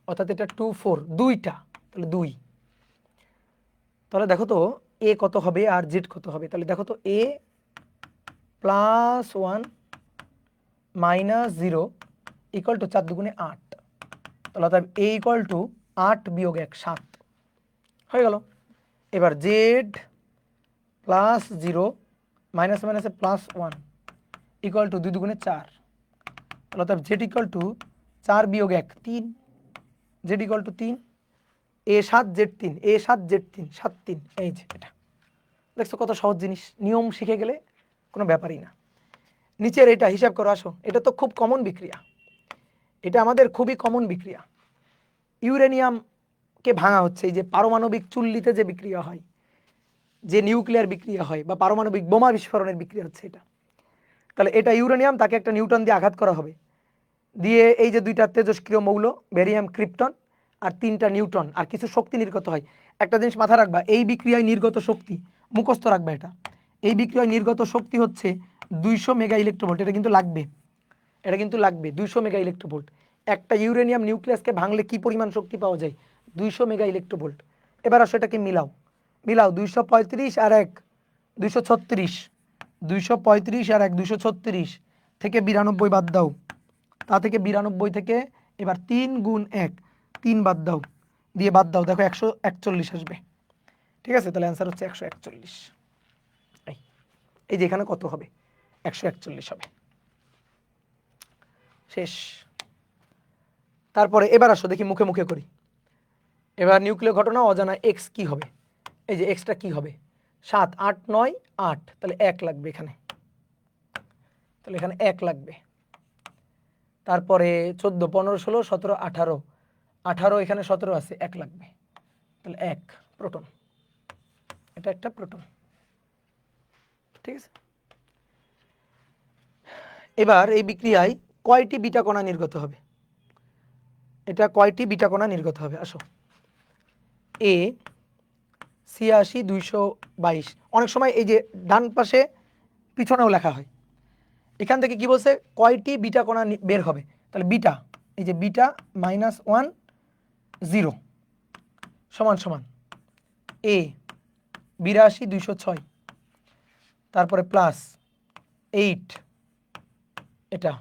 অর্থাৎ এটা 2 4 দুইটা, তাহলে 2, তাহলে দেখো তো এ কত হবে আর জেড কত হবে, তাহলে দেখো তো এ +1 -0 ইকুয়াল টু 4 দুগুণে 8, তাহলে অর্থাৎ এ ইকুয়াল টু 8 বিয়োগ 1 7 হয়ে গেল। এবার জেড +0 মাইনাস মাইনাসে +1 ইকুয়াল টু 2 দুগুণে 4, তাহলে অর্থাৎ জেড ইকুয়াল টু 4 বিয়োগ 1 3, Z equal to 3, A 7 Z 3, A 7 Z 3 7 3, এই যে এটা দেখছো কত সহজ জিনিস, নিয়ম শিখে গেলে কোনো ব্যাপারই না। নিচের এটা হিসাব করো, আসো এটা তো খুব কমন বিক্রিয়া, এটা আমাদের খুবই কমন বিক্রিয়া, ইউরেনিয়ামকে ভাঙা হচ্ছে, এই যে পারমাণবিক চুল্লিতে যে বিক্রিয়া হয়, যে নিউক্লিয়ার বিক্রিয়া হয় বা পারমাণবিক বোমা বিস্ফোরণের বিক্রিয়া হচ্ছে এটা, তাহলে এটা ইউরেনিয়াম, তাকে একটা নিউটন দিয়ে আঘাত করা হবে, দিয়ে এই যে দুইটা তেজস্ক্রিয় মৌল বেরিয়াম ক্রিপ্টন আর 3টা নিউট্রন আর কিছু শক্তি নির্গত হয়। একটা জিনিস মাথায় রাখবা, এই বিক্রিয়ায় নির্গত শক্তি মুখস্থ রাখবা, এটা এই বিক্রিয়ায় নির্গত শক্তি হচ্ছে 200 মেগা ইলেকট্রোভোল্ট, এটা কিন্তু লাগবে, এটা কিন্তু লাগবে 200 মেগা ইলেকট্রোভোল্ট। একটা ইউরেনিয়াম নিউক্লিয়াসকে ভাঙলে কি পরিমাণ শক্তি পাওয়া যায়, 200 মেগা ইলেকট্রোভোল্ট। এবার আসো এটাকে মিলাও, মিলাও 235 আর 1 236, 235 আর 1 236 থেকে 92 বাদ দাও, তা থেকে 92 থেকে এবার 3 গুণ 1 3 বাদ দাও, দিয়ে বাদ দাও, দেখো 141 আসবে, ঠিক আছে, তাহলে অ্যান্সার হচ্ছে 141, এই যে এখানে কত হবে 141 হবে, শেষ। তারপরে এবার আসো দেখি মুখে মুখে করি, এবার নিউক্লিয় ঘটনা অজানা এক্স কি হবে, এই যে এক্সটা কি হবে, 7 8 9 8, তাহলে 1 লাগবে এখানে, তাহলে এখানে 1 লাগবে। তারপরে 14 15 16 17 18, 18 এখানে 17 আছে, 1 লাগবে, তাহলে 1 প্রোটন, এটা একটা প্রোটন। ঠিক আছে, এবার এই বিক্রিয়ায় কয়টি বিটা কণা নির্গত হবে, এটা কয়টি বিটা কণা নির্গত হবে, আসো। এ 86 222, অনেক সময় এই যে ডান পাশে পিছনেও লেখা হয়, এখান থেকে কি বলছে কয়টি বিটা কণা বের হবে, তাহলে বিটা, এই যে বিটা -1 0 সমান সমান এ 82 206, তারপরে প্লাস 8 এটা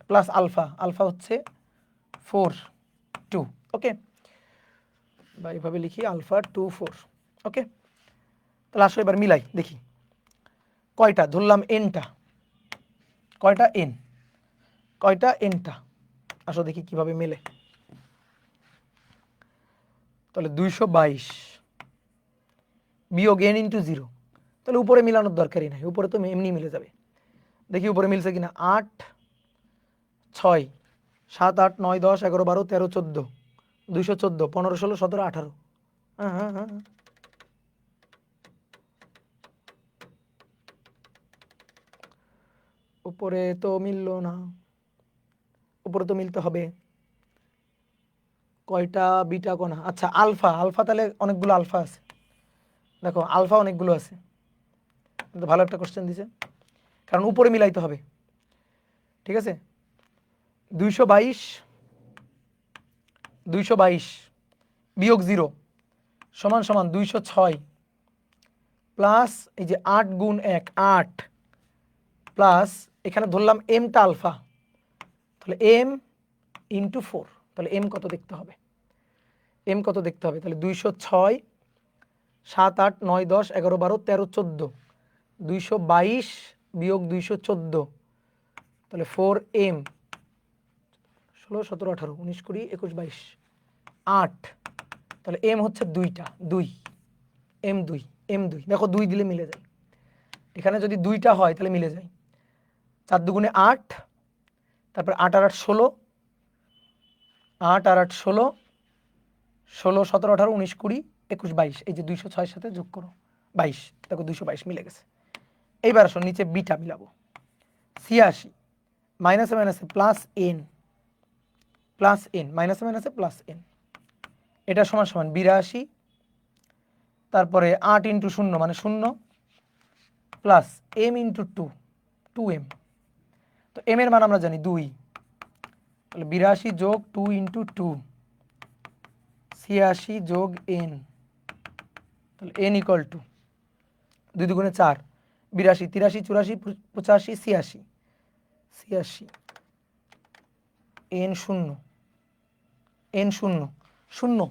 প্লাস আলফা, আলফা হচ্ছে 4 2, ওকে, বা এইভাবে লিখি আলফা 2 4, ওকে। তাহলে আসলে এবার মিলাই দেখি কয়টা ধরলাম, এনটা কয়টা, এন কয়টা, এনটা, আসো দেখি কিভাবে মেলে। তাহলে 222 বিয়োগ এন ইন্টু 0, তাহলে উপরে মিলানোর দরকারই নাই, উপরে তো এমনি মিলে যাবে। দেখি উপরে মিলছে কিনা, 8 6 7 8 9 10 11 12 13 14 214 15 16 17 18, হ্যাঁ হ্যাঁ হ্যাঁ, উপরে তো মিললো না, উপরে তো মিলতে হবে। কয়টা বিটা কণা, আচ্ছা আলফা, আলফা তাহলে অনেকগুলো আলফা আছে, দেখো আলফা অনেকগুলো আছে, কিন্তু ভালো একটা কোশ্চেন দিছে, কারণ উপরে মিলাইতে হবে। ঠিক আছে, 222 বিয়োগ 0 সমান সমান 206 প্লাস এই যে 8 গুণ 1 8 প্লাস এখানে ধরলাম এমটা আলফা, তাহলে এম ইন্টু 4, তাহলে এম কত দেখতে হবে, এম কত দেখতে হবে, তাহলে 206 7 8 9 10 11 12 13 14 222 বিয়োগ 214, তাহলে 4 এম 16 17 18 19 20 21 22 8, তাহলে এম হচ্ছে 2টা 2 এম 2 এম 2, দেখো 2 দিলে মিলে যায়, এখানে যদি 2টা হয় তাহলে মিলে যায়, 4 দুগুণে 8, তারপর 8 আর 8 16, 8 আর 8 16 16 17 18 19 20 21 22, এই যে 206 সাথে যোগ করো 22, দেখো 222 মিলে গেছে। এইবার আসো নিচে বিটা মিলাবো, 86 মাইনাসে মাইনাসে প্লাস এন, প্লাস এন মাইনাসে মাইনাসে প্লাস এন, এটা সমান সমান 82, তারপরে 8 ইন্টু 0 মানে 0 প্লাস এম ইন্টু 2 2m, তো এম এর মান আমরা জানি 2, তাহলে 82 যোগ 2 ইন্টু 2 86 যোগ এন, তাহলে এন ইকুয়াল টু 2 দুগুণে 4 82 83 84 85 86 86 এন 0 এন 0 0,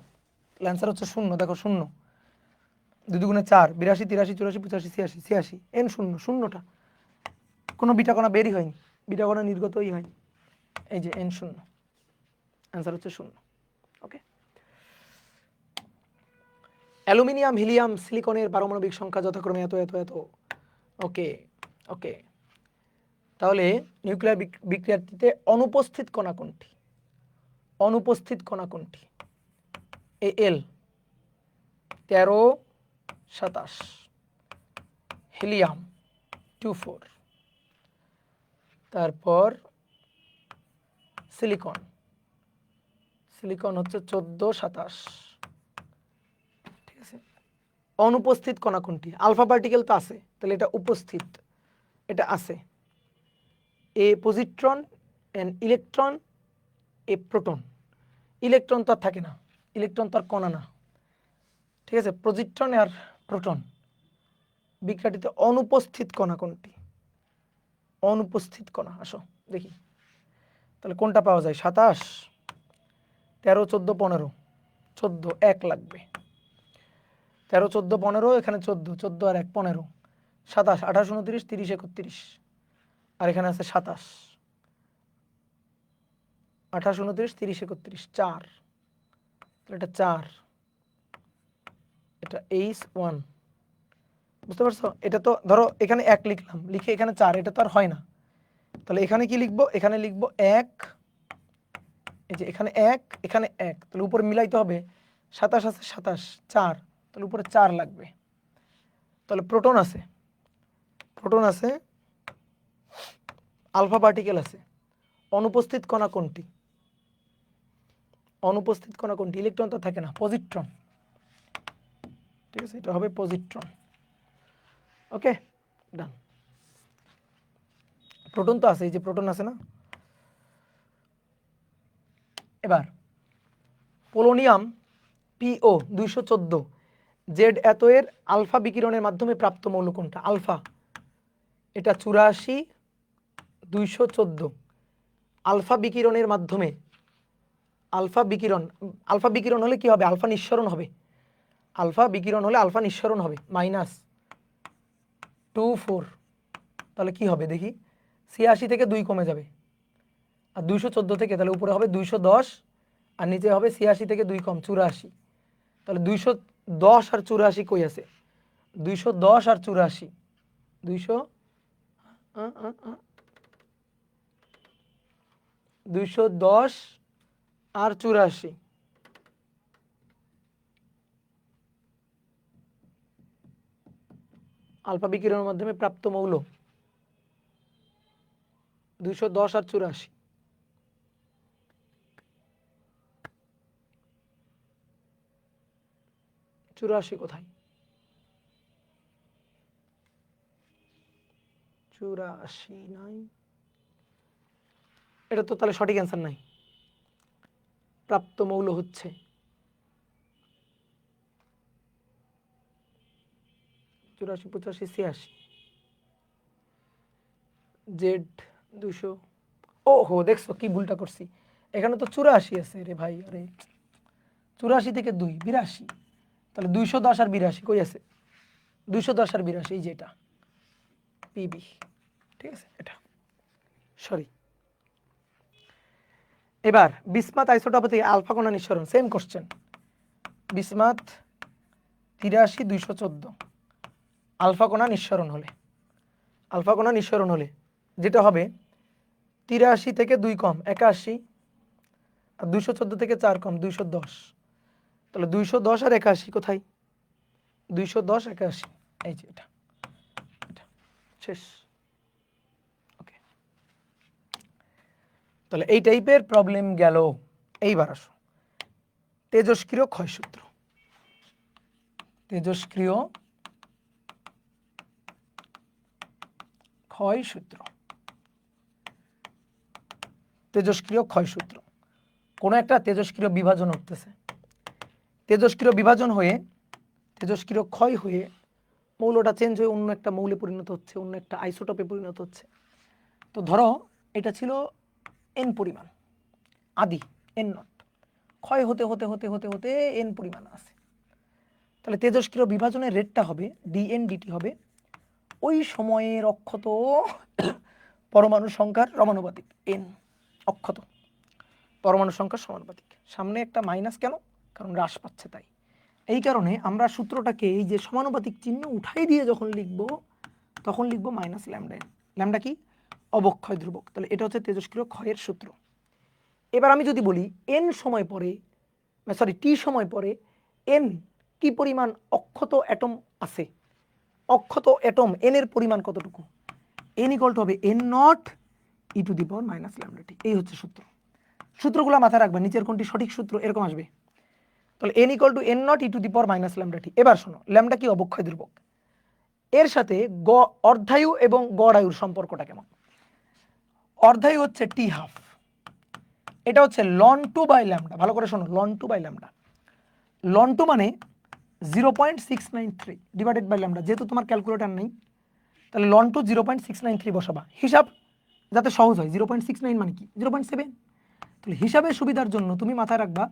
তাহলে অ্যান্সার হচ্ছে 0, দেখো 0 2 দুগুণে 4 82 83 84 85 86 86 এন 0 0টা, কোনো বিটা কণা বেরই হয়নি, বিটা কণা নির্গতই হয়নি, এই যে এন 0, অ্যান্সার হচ্ছে 0, ওকে। অ্যালুমিনিয়াম হিলিয়াম সিলিকনের পারমাণবিক সংখ্যা যথাক্রমে এত এত এত, ওকে ওকে। তাহলে নিউক্লিয়ার বিক্রিয়াটিতে অনুপস্থিত কণা কোনটি, অনুপস্থিত কণা কোনটি, এল 13 27, হিলিয়াম 24, তারপর সিলিকন, সিলিকন হচ্ছে 14 27, ঠিক আছে। অনুপস্থিত কণা কোনটি, আলফা পার্টিকেল তো আছে, তাহলে এটা উপস্থিত, এটা আছে, এ পজিট্রন এন ইলেকট্রন এ প্রোটন, ইলেকট্রন তো আর থাকে না, ইলেকট্রন তো আর কণা না, ঠিক আছে। পজিট্রন আর প্রোটন, বিক্রিয়াটিতে অনুপস্থিত কণা কোনটি, অনুপস্থিত কণা, আসো দেখি, তাহলে কোনটা পাওয়া যায়, 27 13 14 15 14, 1 লাগবে, 13 14 15 এখানে 14 14 আর 1 15, 27 28 29 30 31, আর এখানে আছে 27 28 29 30 31 4, তাহলে এটা 4, এটা H1, বুঝতে পারছো? এটা তো ধরো এখানে 1 লিখলাম, লিখে এখানে 4, এটা তো আর হয় না। তাহলে এখানে কি লিখবো? এখানে লিখবো 1, এই যে এখানে 1, এখানে 1, তাহলে উপরে মিলাইতে হবে। 27 আছে 27, 4, তাহলে উপরে 4 লাগবে। তাহলে প্রোটন আছে, প্রোটন আছে, আলফা পার্টিকেল আছে। অনুপস্থিত কণা কোনটি? অনুপস্থিত কণা কোনটি? ইলেকট্রন তো থাকে না, পজিট্রন। ঠিক আছে, এটা হবে পজিট্রন। ওকে, ডান। প্রোটন তো আছে, এই যে প্রোটন আছে না। এবার পোলোনিয়াম PO 214 জেড এতোয়ের আলফা বিকিরণের মাধ্যমে প্রাপ্ত মৌল কোনটা? আলফা, এটা 84 214 আলফা বিকিরণের মাধ্যমে, আলফা বিকিরণ, আলফা বিকিরণ হলে কি হবে? আলফা নিঃসরণ হবে। আলফা বিকিরণ হলে আলফা নিঃসরণ হবে -24। তাহলে কি হবে দেখি? 86 থেকে 2 কমে যাবে, আর 214 থেকে, তাহলে উপরে হবে 210, আর নিচে হবে 86 থেকে 2 কম 84। তাহলে 210 আর 84 কই আছে? 210 আর 84, 210 আর 84, আলফা বিকিরণের মাধ্যমে প্রাপ্ত মৌল 210 আর 84। 84 কোথায়? 84 নাই, এটা তো তাহলে সঠিক অ্যান্সার নাই। প্রাপ্ত মৌল হচ্ছে 84, 85, 86, জেড 200। ও হো, দেখছো কি ভুলটা করছি? এখানে তো 84 আছে রে ভাই। আরে 84 থেকে 2 82, তাহলে 210 আর 82 কই আছে? 210 আর 82, এই যে এটা পিবি। ঠিক আছে, এটা সরি। এবার বিসমাথ আইসোটোপ থেকে আলফা কণা নিঃসরণ, সেম কোশ্চেন। বিসমাথ 83 214 আলফা কণা নিঃসরণ হলে, আলফা কণা নিঃসরণ হলে যেটা হবে 83 থেকে 2 কম 81, আর 214 থেকে 4 কম 210। তাহলে 210 আর 81 কোথায়? 210 81, এই যে এটা, এটা শেষ। ওকে, তাহলে এই টাইপের প্রবলেম গেল। এইবার আসো তেজস্ক্রিয় ক্ষয়সূত্র। তেজস্ক্রিয় ক্ষয়সূত্র, তেজস্ক্রিয় ক্ষয়সূত্র। কোনো একটা তেজস্ক্রিয় বিভাজন ঘটতেছে, তেজস্ক্রিয় বিভাজন হয়ে, তেজস্ক্রিয় ক্ষয় হয়ে মৌলটা চেঞ্জ হয়ে অন্য একটা মৌলে পরিণত হচ্ছে, অন্য একটা আইসোটোপে পরিণত হচ্ছে। তো ধরো এটা ছিল n পরিমাণ, আদি n0, ক্ষয় হতে হতে হতে হতে হতে n পরিমাণ আছে। তাহলে তেজস্ক্রিয় বিভাজনের রেটটা হবে dN/dt হবে ওই সময়ের অক্ষত পরমাণু সংখ্যার সমানুপাতিক। n অক্ষত পরমাণু সংখ্যার সমানুপাতিক, সামনে একটা মাইনাস কেন? কারণ হ্রাস পাচ্ছে তাই। এই কারণে আমরা সূত্রটাকে এই যে সমানুপাতিক চিহ্ন উঠাই দিয়ে যখন লিখব, তখন লিখব -λ। ল্যামডা কি? অবক্ষয় ধ্রুবক। তাহলে এটা হচ্ছে তেজস্ক্রিয় ক্ষয়ের সূত্র। এবার আমি যদি বলি n সময় পরে, সরি t সময় পরে n কি পরিমাণ অক্ষত অ্যাটম আছে, অক্ষত অ্যাটম n এর পরিমাণ কতটুকু? n = হবে n0 e⁻⁻λt। এই হচ্ছে সূত্র। সূত্রগুলো মাথায় রাখবেন, নিচের কোনটি সঠিক সূত্র এরকম আসবে। তাহলে n = n0 e⁻⁻λt। এবার শোনো, ল্যামডা কি? অবক্ষয় ধ্রুবক। এর সাথে অর্ধায়ু এবং গড় আয়ুর সম্পর্কটা কেমন? অর্ধায়ু হচ্ছে t½ এটা হচ্ছে ln2/λ। ভালো করে শোনো, ln2/λ। ln2 মানে 0.693 ডিভাইডেড বাই ল্যামডা। যেহেতু তোমার ক্যালকুলেটর নেই, তাহলে ln2 0.693 বসাবা, হিসাব যাতে সহজ হয়। 0.69 মানে কি? 0.7। তাহলে হিসাবের সুবিধার জন্য তুমি মাথায় রাখবা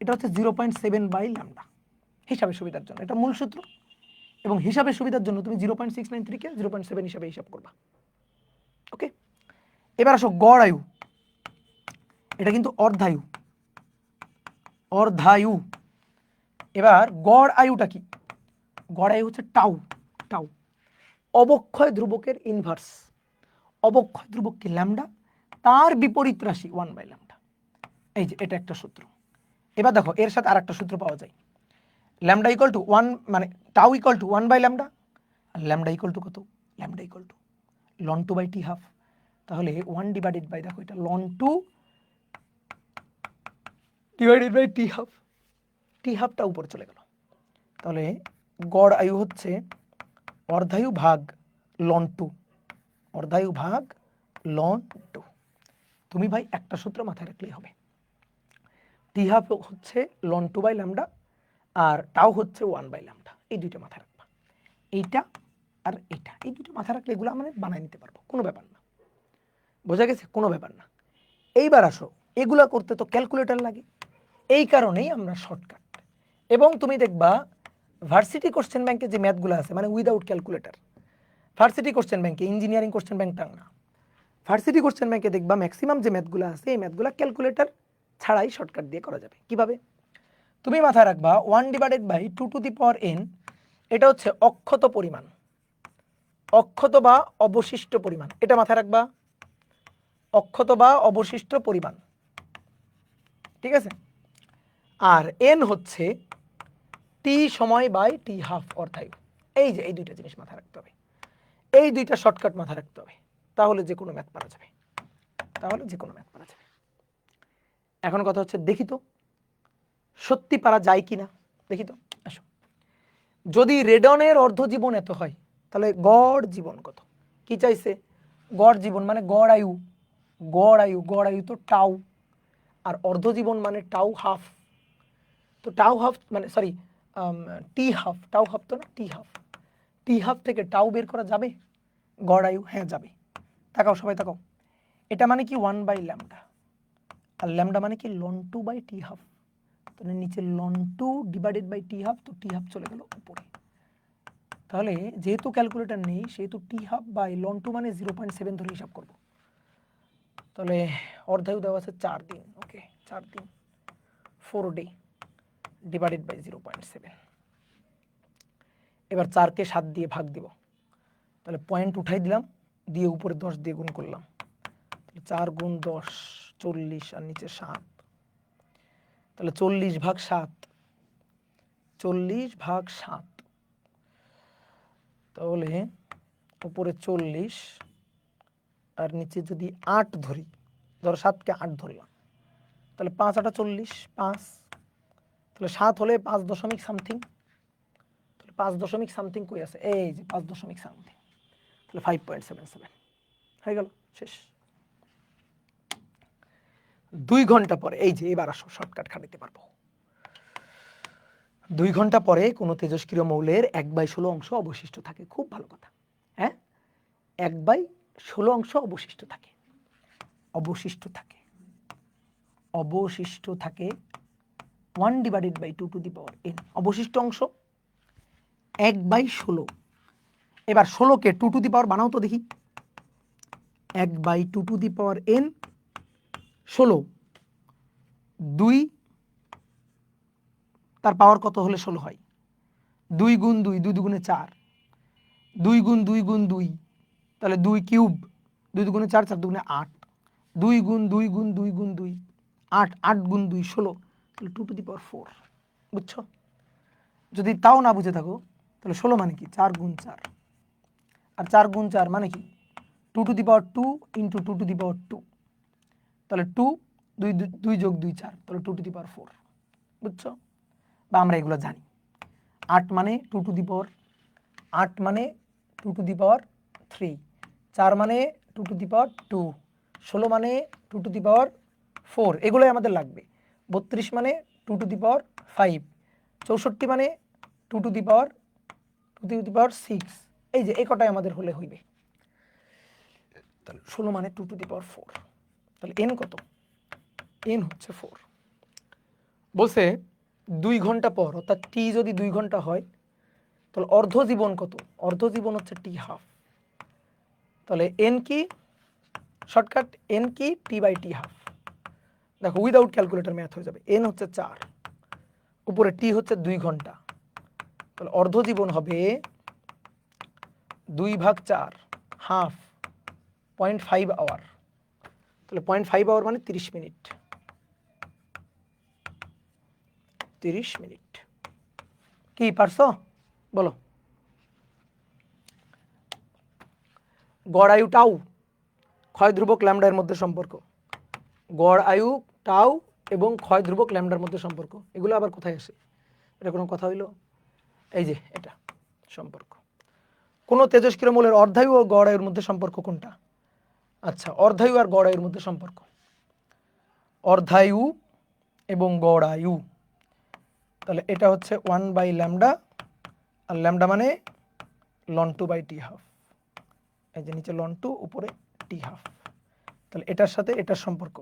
এটা হচ্ছে 0.7/λ, হিসাবের সুবিধার জন্য। এটা মূল সূত্র। এবং হিসাবের সুবিধার জন্য তুমি 0.693 কে 0.7 হিসাবে হিসাব করবা। ওকে, এবার আসো গড় আয়ু। এটা কিন্তু অর্ধায়ু, অর্ধায়ু। এবার গড় আয়ুটা কি? গড় আয়ু হচ্ছে টাউ। টাউ অবক্ষয় ধ্রুবকের ইনভার্স। অবক্ষয় ধ্রুবক কি? ল্যামডা, তার বিপরীত রাশি 1/λ। এই যে এটা একটা সূত্র। এবার দেখো এর সাথে আর একটা সূত্র পাওয়া যায়, ল্যামডা ইকুয়াল টু 1 মানে টাউ ইকুয়াল টু 1/λ, আর ল্যামডা ইকুয়াল টু কত? Lambda equal to ln 2/t half. তাহলে 1 ডিভাইডেড বাই, দেখো এটা ln 2 divided by T half. T হাফটা উপরে চলে গেল। তাহলে গড় আয়ু হচ্ছে অর্ধায়ু ভাগ লন 2, অর্ধায়ু ভাগ লন 2। তুমি ভাই একটা সূত্র মাথায় রাখলেই হবে, টি হাফ হচ্ছে লন 2/λ আর টাউ হচ্ছে 1/λ। এই দুইটা মাথায় রাখবা, এইটা আর এইটা, এই দুটো মাথায় রাখলে এগুলো আমরা বানাই নিতে পারবো, কোনো ব্যাপার না। বোঝা গেছে? কোনো ব্যাপার না। এইবার আসো, এগুলা করতে তো ক্যালকুলেটর লাগে, এই কারণেই আমরা শর্টকাট। এবং তুমি দেখবা ভার্সিটি কোশ্চেন ব্যাংকে যে ম্যাথগুলো আছে, মানে উইদাউট ক্যালকুলেটর, ভার্সিটি কোশ্চেন ব্যাংকে, ইঞ্জিনিয়ারিং কোশ্চেন ব্যাংকটা না, ভার্সিটি কোশ্চেন ব্যাংকে দেখবা ম্যাক্সিমাম যে ম্যাথগুলো আছে এই ম্যাথগুলো ক্যালকুলেটর ছাড়াই শর্টকাট দিয়ে করা যাবে। কিভাবে? তুমি মাথায় রাখবা 1 ডিভাইডেড বাই 2n, এটা হচ্ছে অক্ষত পরিমাণ, অক্ষত বা অবশিষ্ট পরিমাণ, এটা মাথায় রাখবা, অক্ষত বা অবশিষ্ট পরিমাণ, ঠিক আছে? আর n হচ্ছে টি সময় বাই টি হাফ অর্থাৎ এই যে এই দুইটা জিনিস মাথায় রাখতে হবে, এই দুইটা শর্টকাট মাথায় রাখতে হবে, তাহলে যে কোনো ম্যাথ পারা যাবে, তাহলে যে কোনো ম্যাথ পারা যাবে। এখন কথা হচ্ছে দেখি তো সত্যি পারা যায় কিনা, দেখি তো। আসো, যদি রেডনের অর্ধজীবন এত হয় তাহলে গড় জীবন কত? কি চাইছে? গড় জীবন মানে গড় আয়ু, গড় আয়ু, গড় আয়ু তো টাউ, আর অর্ধজীবন মানে টাউ হাফ। তো টাউ হাফ মানে সরি টি হাফ, টাউ হাফ তো না, টি হাফ, টি হাফ থেকে টাউ বের করা যাবে? গড় আয়ু, হ্যাঁ যাবে। তাকাও সবাই তাকাও, এটা মানে কি 1/λ, আর ল্যামডা মানে কি লন 2/t হাফ। তাহলে নিচে লন 2 ডিভাইডেড বাই টি হাফ, তো টি হাফ চলে গেল উপরে। তাহলে যেহেতু ক্যালকুলেটর নেই সেহেতু টি হাফ বাই লন 2 মানে 0.7 ধরে হিসাব করব। তাহলে অর্ধায়ু দেওয়া আছে 4 দিন, ওকে 4 দিন 4 ডে ডিভাইডেড বাই 0.7। এবার 4কে 7 দিয়ে ভাগ দিব, তাহলে পয়েন্ট উঠাই দিলাম, দিয়ে উপরে 10 দিয়ে গুণ করলাম, তাহলে 4 গুণ 10 40 আর নিচে 7, তাহলে 40/7, 40/7, তাহলে উপরে 40 আর নিচে যদি 8 ধরি, ধরো 7কে 8 ধরলাম, তাহলে 5 8 40, 5, তাহলে 7 হলে 5 দশমিক সামথিং, তাহলে 5 দশমিক সামথিং কই আছে? এই যে 5 দশমিক সামথিং, তাহলে 5.77 হয়ে গেল, শেষ। 2 ঘন্টা পরে, এই যে এবার আসো শর্টকাট খাটাইতে পারবো। 2 ঘন্টা পরে কোনো তেজস্ক্রিয় মৌলের 1/16 অংশ অবশিষ্ট থাকে। খুব ভালো কথা, হ্যাঁ 1/16 অংশ অবশিষ্ট থাকে, অবশিষ্ট থাকে, অবশিষ্ট থাকে 1 divided by 2 to the power n, অবশিষ্ট অংশ 1/16। এবার 16কে 2 টু দি পাওয়ার বানাও তো দেখি, 1/2 টু দি পাওয়ার n 16, 2 তার পাওয়ার কত হলে 16 হয়? 2 গুণ 2, 2 দুগুণে 4, 2 গুণ 2 গুণ 2, তাহলে 2 কিউব, 2 দুগুণে 4, 4 দুগুণে 8, 2 গুণ 2 গুণ 2 গুণ 2, 8, 8 গুণ 2 16, তাহলে 2 টু দি পাওয়ার 4। বুঝছো? যদি তাও না বুঝে থাকো তাহলে 16 মানে কি 4 গুণ 4, আর 4 গুণ 4 মানে কি 2 to the power 2 into 2 to the power 2, তাহলে 2 2 যোগ 2 4, তাহলে 2 টু দি পাওয়ার 4। বুঝছো? বা আমরা এগুলো জানি, 8 মানে 2 টু দি পাওয়ার, 8 মানে 2 টু দি পাওয়ার 3, 4 মানে 2 টু দি পাওয়ার 2, 16 মানে 2 টু দি পাওয়ার 4, এগুলোই আমাদের লাগবে। 32 মানে 2 টু দি পাওয়ার 5, 64 মানে 2 টু দি পাওয়ার 6, এই যে এই কটাই আমাদের হলে হইবে। তাহলে 16 মানে 2 টু দি পাওয়ার 4, তাহলে n কত? n হচ্ছে 4। বলছে 2 ঘন্টা পর, অর্থাৎ t যদি 2 ঘন্টা হয় তাহলে অর্ধজীবন কত? অর্ধজীবন হচ্ছে t হাফ। তাহলে n কি? শর্টকাট n কি? t/t half. দেখো উইদাউট ক্যালকুলেটর ম্যাথ হয়ে যাবে। n হচ্ছে 4, উপরে টি হচ্ছে 2 ঘন্টা, তাহলে অর্ধজীবন হবে 2/4, হাফ, 0.5 আওয়ার। তাহলে 0.5 আওয়ার মানে 30 মিনিট। 30 মিনিট। কি পারছো বলো? গড় আয়ু টাউ, ক্ষয় ধ্রুবক ল্যামডা এর মধ্যে সম্পর্ক। গড় আয়ু টাউ এবং ক্ষয় ধ্রুবক ল্যামডার মধ্যে সম্পর্ক, এগুলো আবার কোথায় আসে? এটা কোনো কথা হইলো? এই যে এটা সম্পর্ক। কোন তেজস্ক্রিয় মৌলের অর্ধায়ু ও গড় আয়ুর মধ্যে সম্পর্ক কোনটা? আচ্ছা, অর্ধায়ু আর গড় আয়ুর মধ্যে সম্পর্ক, অর্ধায়ু এবং গড় আয়ু, তাহলে এটা হচ্ছে 1/λ, আর ল্যামডা মানে ln2/t½ এই যে নিচে ln2 উপরে t½ তাহলে এটার সাথে এটার সম্পর্ক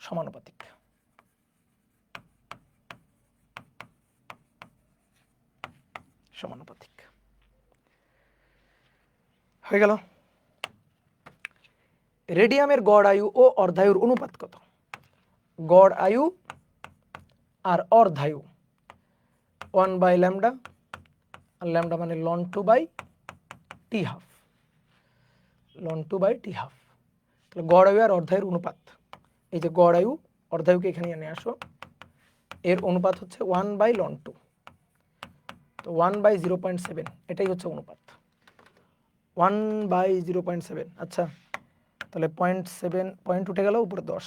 সমানুপাতিক। সমানুপাতিক হয়ে গেল। রেডিয়ামের গড় আয়ু ও অর্ধায়ুর অনুপাত কত? গড় আয়ু আর অর্ধায়ু 1/λ, আর ল্যামডা মানে ln2/t½ ln2/t½ তাহলে গড় আয়ু আর অর্ধায়ুর অনুপাত, এই যে গড় আয়ু অর্ধায়ুকে এখানে এনে আসো, এর অনুপাত হচ্ছে 1/ln2, তো 1/0.7 এটাই হচ্ছে অনুপাত, 1/0.7। আচ্ছা, তাহলে 0.7 পয়েন্ট উঠে গেল, উপরে 10,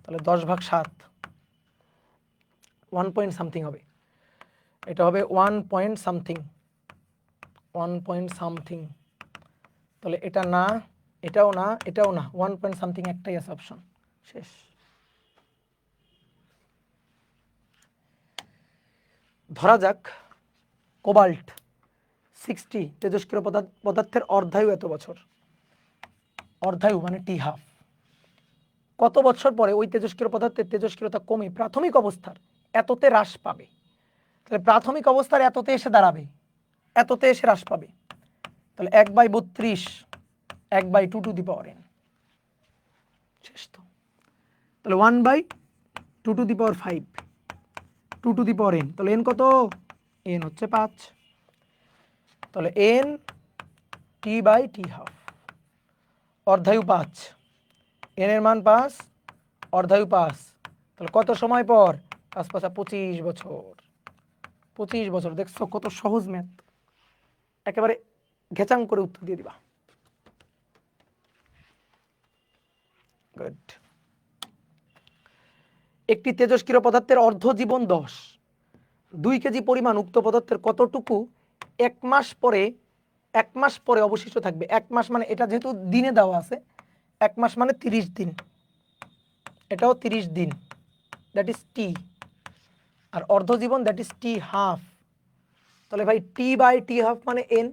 তাহলে 10/7, 1 পয়েন্ট সামথিং হবে, এটা হবে 1 পয়েন্ট সামথিং, 1 পয়েন্ট সামথিং। তাহলে এটা না, এটাও না, এটাও না, 1 পয়েন্ট সামথিং একটাই আছে অপশন, শেষ। ধরা যাক কোবাল্ট 60 তেজস্ক্রিয় পদার্থের অর্ধায়ু এত বছর, অর্ধায়ু মানে t½ কত বছর পরে ওই তেজস্ক্রিয় পদার্থের তেজস্ক্রিয়তা কমে প্রাথমিক অবস্থার এততে হ্রাস পাবে? তাহলে প্রাথমিক অবস্থার এততে এসে দাঁড়াবে, এততে এসে হ্রাস পাবে, তাহলে 1/32, 1/2⁵ শেষ তো। তাহলে 1/2⁵, 2⁵n, তাহলে n কত? n হচ্ছে 5, তাহলে n t/t½ অর্ধায়ু 5, n এর মান 5, অর্ধায়ু 5, তাহলে কত সময় পর? 5 × 5 = 25 বছর। 25 বছর, দেখছো কত সহজ ম্যাথ, একেবারে ঘেচাং করে উত্তর দিয়ে দিবা। গুড। একটি তেজস্ক্রিয় পদার্থের অর্ধজীবন 10, 2 কেজি পরিমাণ উক্ত পদার্থের কতটুকু 1 মাস পরে, 1 মাস পরে অবশিষ্ট থাকবে? 1 মাস মানে এটা যেহেতু দিনে দেওয়া আছে, 1 মাস মানে 30 দিন, এটাও 30 দিন, দ্যাট ইজ টি, আর অর্ধজীবন দ্যাট ইজ t½ তাহলে ভাই t/t½ মানে n,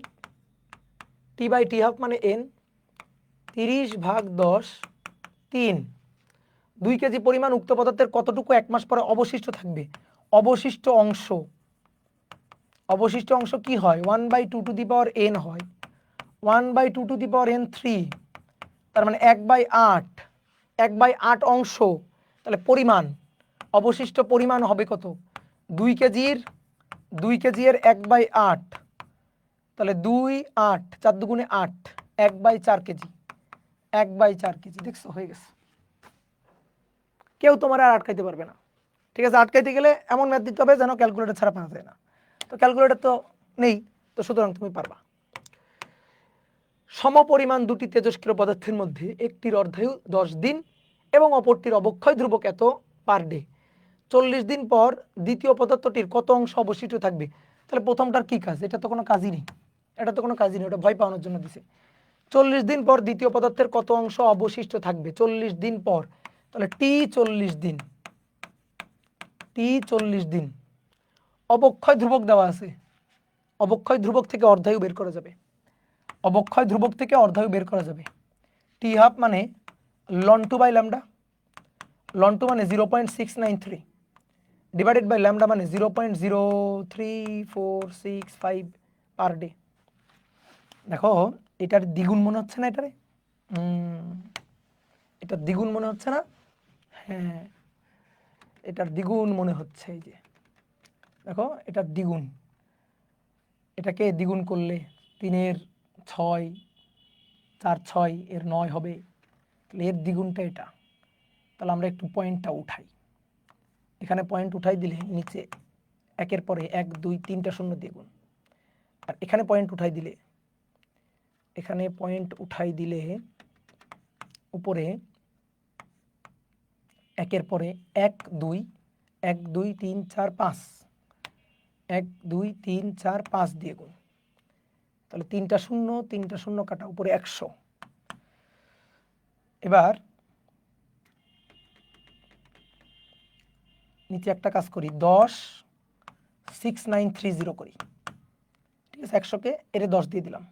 t/t½ মানে n, 30/10 3। 2 কেজি পরিমাণ উক্ত পদার্থের কতটুকু 1 মাস পরে অবশিষ্ট থাকবে? অবশিষ্ট অংশ, অবশিষ্ট অংশ কি হয়? 1/2⁴n হয়, 1/2⁴n 3, তার মানে 1/8, 1/8 অংশ, তাহলে পরিমাণ, অবশিষ্ট পরিমাণ হবে কত? 2 কেজির 1/8, তাহলে 2 8, 4 দুগুণে 8, 1/4 কেজি, 1/4 কেজি। দেখছো হয়ে গেছে, কেউ তোমার আর আটকাইতে পারবে না। ঠিক আছে, আটকাইতে গেলে এমন ম্যাথ দিতে হবে যেন ক্যালকুলেটর ছাড়া পাওয়া যায় না, তো ক্যালকুলেটর তো নেই, তো সুতরাং তুমি পারবা। সমপরিমাণ দুটি তেজস্ক্রিয় পদার্থের মধ্যে একটির অর্ধায়ু 10 দিন এবং অপরটির অবক্ষয় ধ্রুবক এত পার ডে, 40 দিন পর দ্বিতীয় পদার্থটির কত অংশ অবশিষ্ট থাকবে? তাহলে প্রথমটার কি কাজ? এটা তো কোনো কাজই নেই, এটা তো কোনো কাজই নেই, ওটা ভয় পাওয়ানোর জন্য দিছে। 40 দিন পর দ্বিতীয় পদার্থের কত অংশ অবশিষ্ট থাকবে? 40 দিন পর, তাহলে টি 40 দিন, টি 40 দিন। অবক্ষয় ধ্রুবক দেওয়া আছে, অবক্ষয় ধ্রুবক থেকে অর্ধায়ু বের করা যাবে, অবক্ষয় ধ্রুবক থেকে অর্ধায়ু বের করা যাবে। t½ মানে ln2/λ, ln2 মানে 0.693 ডিভাইডেড বাই ল্যামডা মানে 0.03465 পার ডে। দেখো এটার দ্বিগুণ মনে হচ্ছে না? এটারে এটার দ্বিগুণ মনে হচ্ছে না? হ্যাঁ, এটার দ্বিগুণ মনে হচ্ছে, এই যে দেখো এটা দ্বিগুণ, এটাকে দ্বিগুণ করলে 3-এর 6, 4-6 এর 9 হবে, তাহলে এর দ্বিগুণটা এটা। তাহলে আমরা একটু পয়েন্টটা উঠাই, এখানে পয়েন্ট উঠাই দিলে নিচে 1-এর পরে 1, 2, 3টা শূন্য দিয়ে গুণ, আর এখানে পয়েন্ট উঠাই দিলে, এখানে পয়েন্ট উঠাই দিলে উপরে 1-এর পরে 1, 2, 1, 2, 3, 4, 5, 1, 2, 3, 4, 5 দিয়ে গুণ, তাহলে 3টা শূন্য কাটা, উপরে 100। এবার নিচে একটা কাজ করি, 10, 6, 9, 3, 0 করি, ঠিক আছে। 100কে এর 10 দিয়ে দিলাম,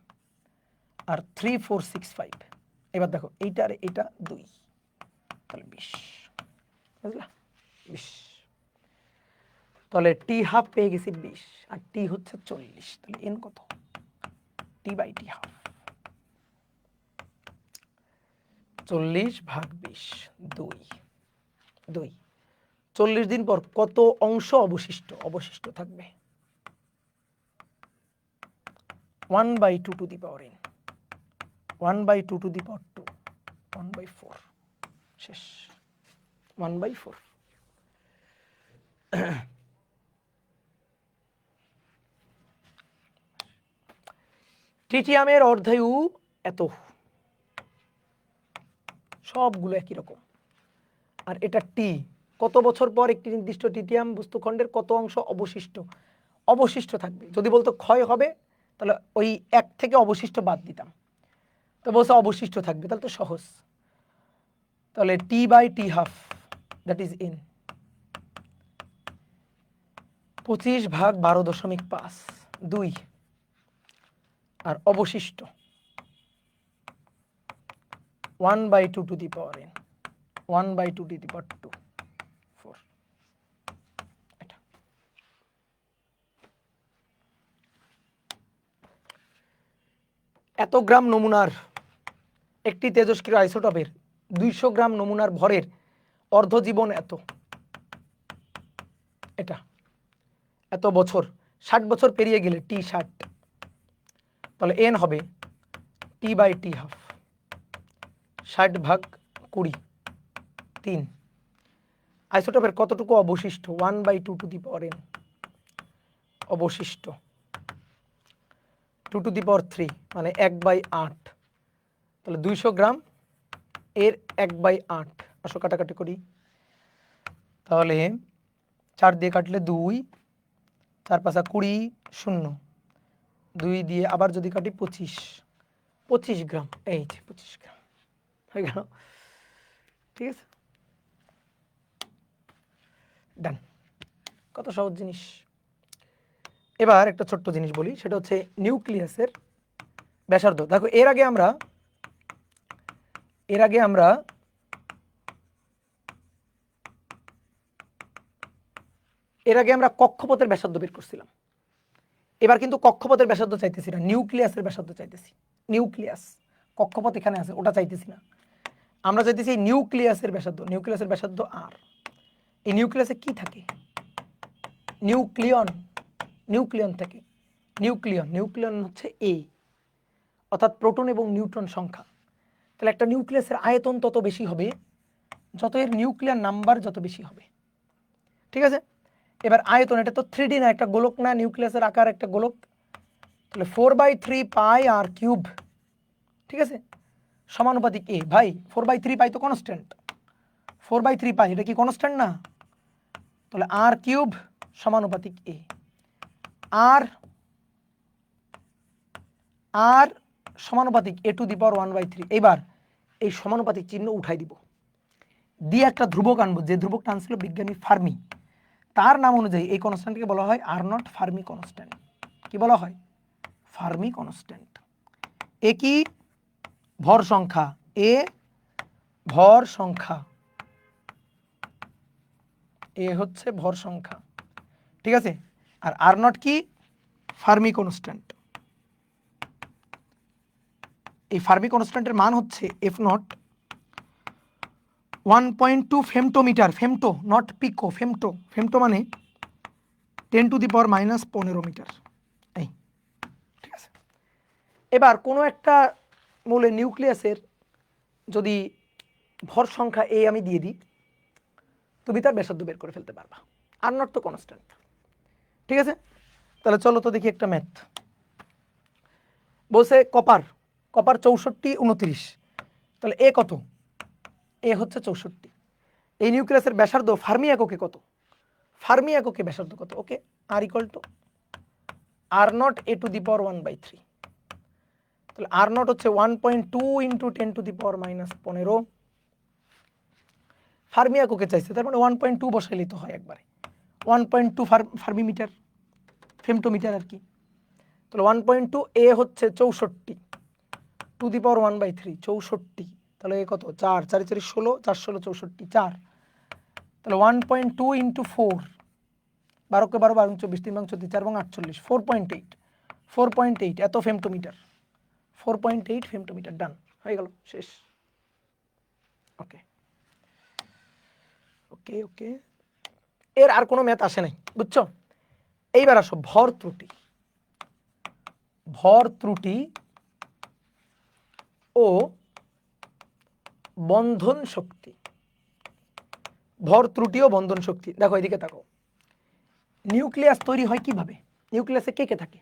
আর 3, 4, 6, 5। এবার দেখো এইটা আর এইটা 2, তাহলে 20, বুঝলা? 20। তাহলে টি হাফ পেয়ে গেছি 20, আর টি হচ্ছে 40। তাহলে এন কত? টি বাই টি হাফ 40/20, 2। 40 দিন পর কত অংশ অবশিষ্ট থাকবে? 1/2 to the power n, 1/2 to the power 2, 1/4, শেষ। 1/4। ট্রিটিয়ামের অর্ধায়ু এত, সবগুলো একই রকম। আর এটা টি, কত বছর পর একটি নির্দিষ্ট ট্রিটিয়াম বস্তুখণ্ডের কত অংশ অবশিষ্ট থাকবে। যদি বলতো ক্ষয় হবে, তাহলে ওই 1 থেকে অবশিষ্ট বাদ দিতাম, তো বলছে অবশিষ্ট থাকবে, তাহলে তো সহজ। তাহলে T by T half, that is N, 25/12.5, 2। আর অবশিষ্ট 1/2 to the power n, 1/2 to the power 2, 4। এটা এত গ্রাম নমুনার একটি তেজস্ক্রিয় আইসোটোপের 200 গ্রাম নমুনার ভরের অর্ধজীবন এত। এটা এত বছর, 60 বছর পেরিয়ে গেলে টি 60, তাহলে এন হবে টি বাই টি হাফ, 60/20, 3। আইসোটোপের কতটুকু অবশিষ্ট? 1/2 টু দি পাওয়ার n, অবশিষ্ট 2 টু দি পাওয়ার 3, মানে 1/8। তাহলে 200 গ্রাম এর 1/8, আসো কাটাকাটি করি। তাহলে 4 দিয়ে কাটলে 2, 4 5 20, 0, 2 দিয়ে আবার যদি কাটি 25 গ্রাম, এই যে 25 গ্রাম হয়ে গেল, ঠিক আছে, ডান। কত সহজ জিনিস। এবার একটা ছোট্ট জিনিস বলি, সেটা হচ্ছে নিউক্লিয়াসের ব্যাসার্ধ। দেখো এর আগে আমরা কক্ষপথের ব্যাসার্ধ বের করছিলাম। এবার কিন্তু কক্ষপথের ব্যাসার্ধ চাইতেছি না, নিউক্লিয়াসের ব্যাসার্ধ চাইতেছি। নিউক্লিয়াস, কক্ষপথ এখানে আছে, ওটা চাইতেছি না, আমরা চাইতেছি নিউক্লিয়াসের ব্যাসার্ধ। নিউক্লিয়াসের ব্যাসার্ধ আর। এই নিউক্লিয়াসে কি থাকে? নিউক্লিয়ন থাকে। নিউক্লিয়ন হচ্ছে এ, অর্থাৎ প্রোটন এবং নিউট্রন সংখ্যা। তাহলে একটা নিউক্লিয়াসের আয়তন তত বেশি হবে যত এর নিউক্লিয়ার নাম্বার যত বেশি হবে, ঠিক আছে। এবার আয়তন, এটা তো 3D না, একটা গোলক না, নিউক্লিয়াসের আকার একটা গোলক, তাহলে 4/3 পাই আর কিউব, ঠিক আছে, সমানুপাতিক এ। ভাই 4/3 পাই তো কনস্ট্যান্ট, 4/3 পাই এটা কি কনস্ট্যান্ট না? তাহলে আর কিউব সমানুপাতিক এ, আর সমানুপাতিক এ টু দি পাওয়ার 1/3। এবার এই সমানুপাতিক চিহ্ন উঠাই দিব, দিয়ে একটা ধ্রুবক আনবো, যে ধ্রুবকটা আনছিল বিজ্ঞানী ফার্মি, তার নাম অনুযায়ী এই কনস্ট্যান্টকে বলা হয় আর্নল্ড ফার্মি কনস্ট্যান্ট। কি বলা হয়? Fermi constant. এ কি? ভর সংখ্যা, এ ভর সংখ্যা, এ হচ্ছে ভর সংখ্যা, ঠিক আছে। আর আর নট কি? Fermi constant. এই ফার্মি কনস্ট্যান্টের মান হচ্ছে F naught 1.2 femtometre. Femto not pico, femto. Femto মানে 10⁻⁻15 মিটার। এই ঠিক আছে। এবার কোনো একটা মৌলের নিউক্লিয়াসের যদি ভর সংখ্যা এ আমি দিয়ে দিই, তুমি তার ব্যাসার্ধ বের করে ফেলতে পারবা, আর নট তো কনস্ট্যান্ট। ঠিক আছে, তাহলে চলো তো দেখি একটা ম্যাথ। বলছে কপার 64 29, তাহলে এ কত? এ হচ্ছে 64। এই নিউক্লিয়াসের ব্যাসার্ধ ফার্মি এককে কত? ফার্মি এককে ব্যাসার্ধ কত? ওকে, আর ইকুয়াল টু r0 a⁻1/3। তাহলে r0 হচ্ছে 1.2 × 10⁻⁻15। ফার্মি এককে চাইছে, তার মানে 1.2 বসাইলেই তো হয় একবারে। 1.2 ফার্মি মিটার, ফেমটোমিটার আর কি। তাহলে 1.2, এ হচ্ছে 64 ⁻1/3, 64। তাহলে এ কত? 4 4 4 16, 4 16 64, 4। তাহলে 1.2 × 4, 12 কে 12 12 24, 3 34, 4 এবং 48, 4.8 এত ফেমটোমিটার, 4.8 ফেমটোমিটার। ডান হয়ে গেল, শেষ। ওকে ওকে ওকে, এর আর কোনো ম্যাথ আসে নাই, বুঝছো? এইবার আসো ভর ত্রুটি। ভর ত্রুটি ও বন্ধন শক্তি। ভর ত্রুটি ও বন্ধন শক্তি। দেখো এদিকে তাকো, নিউক্লিয়াস তৈরি হয় কিভাবে? নিউক্লিয়াসে কে কে থাকে?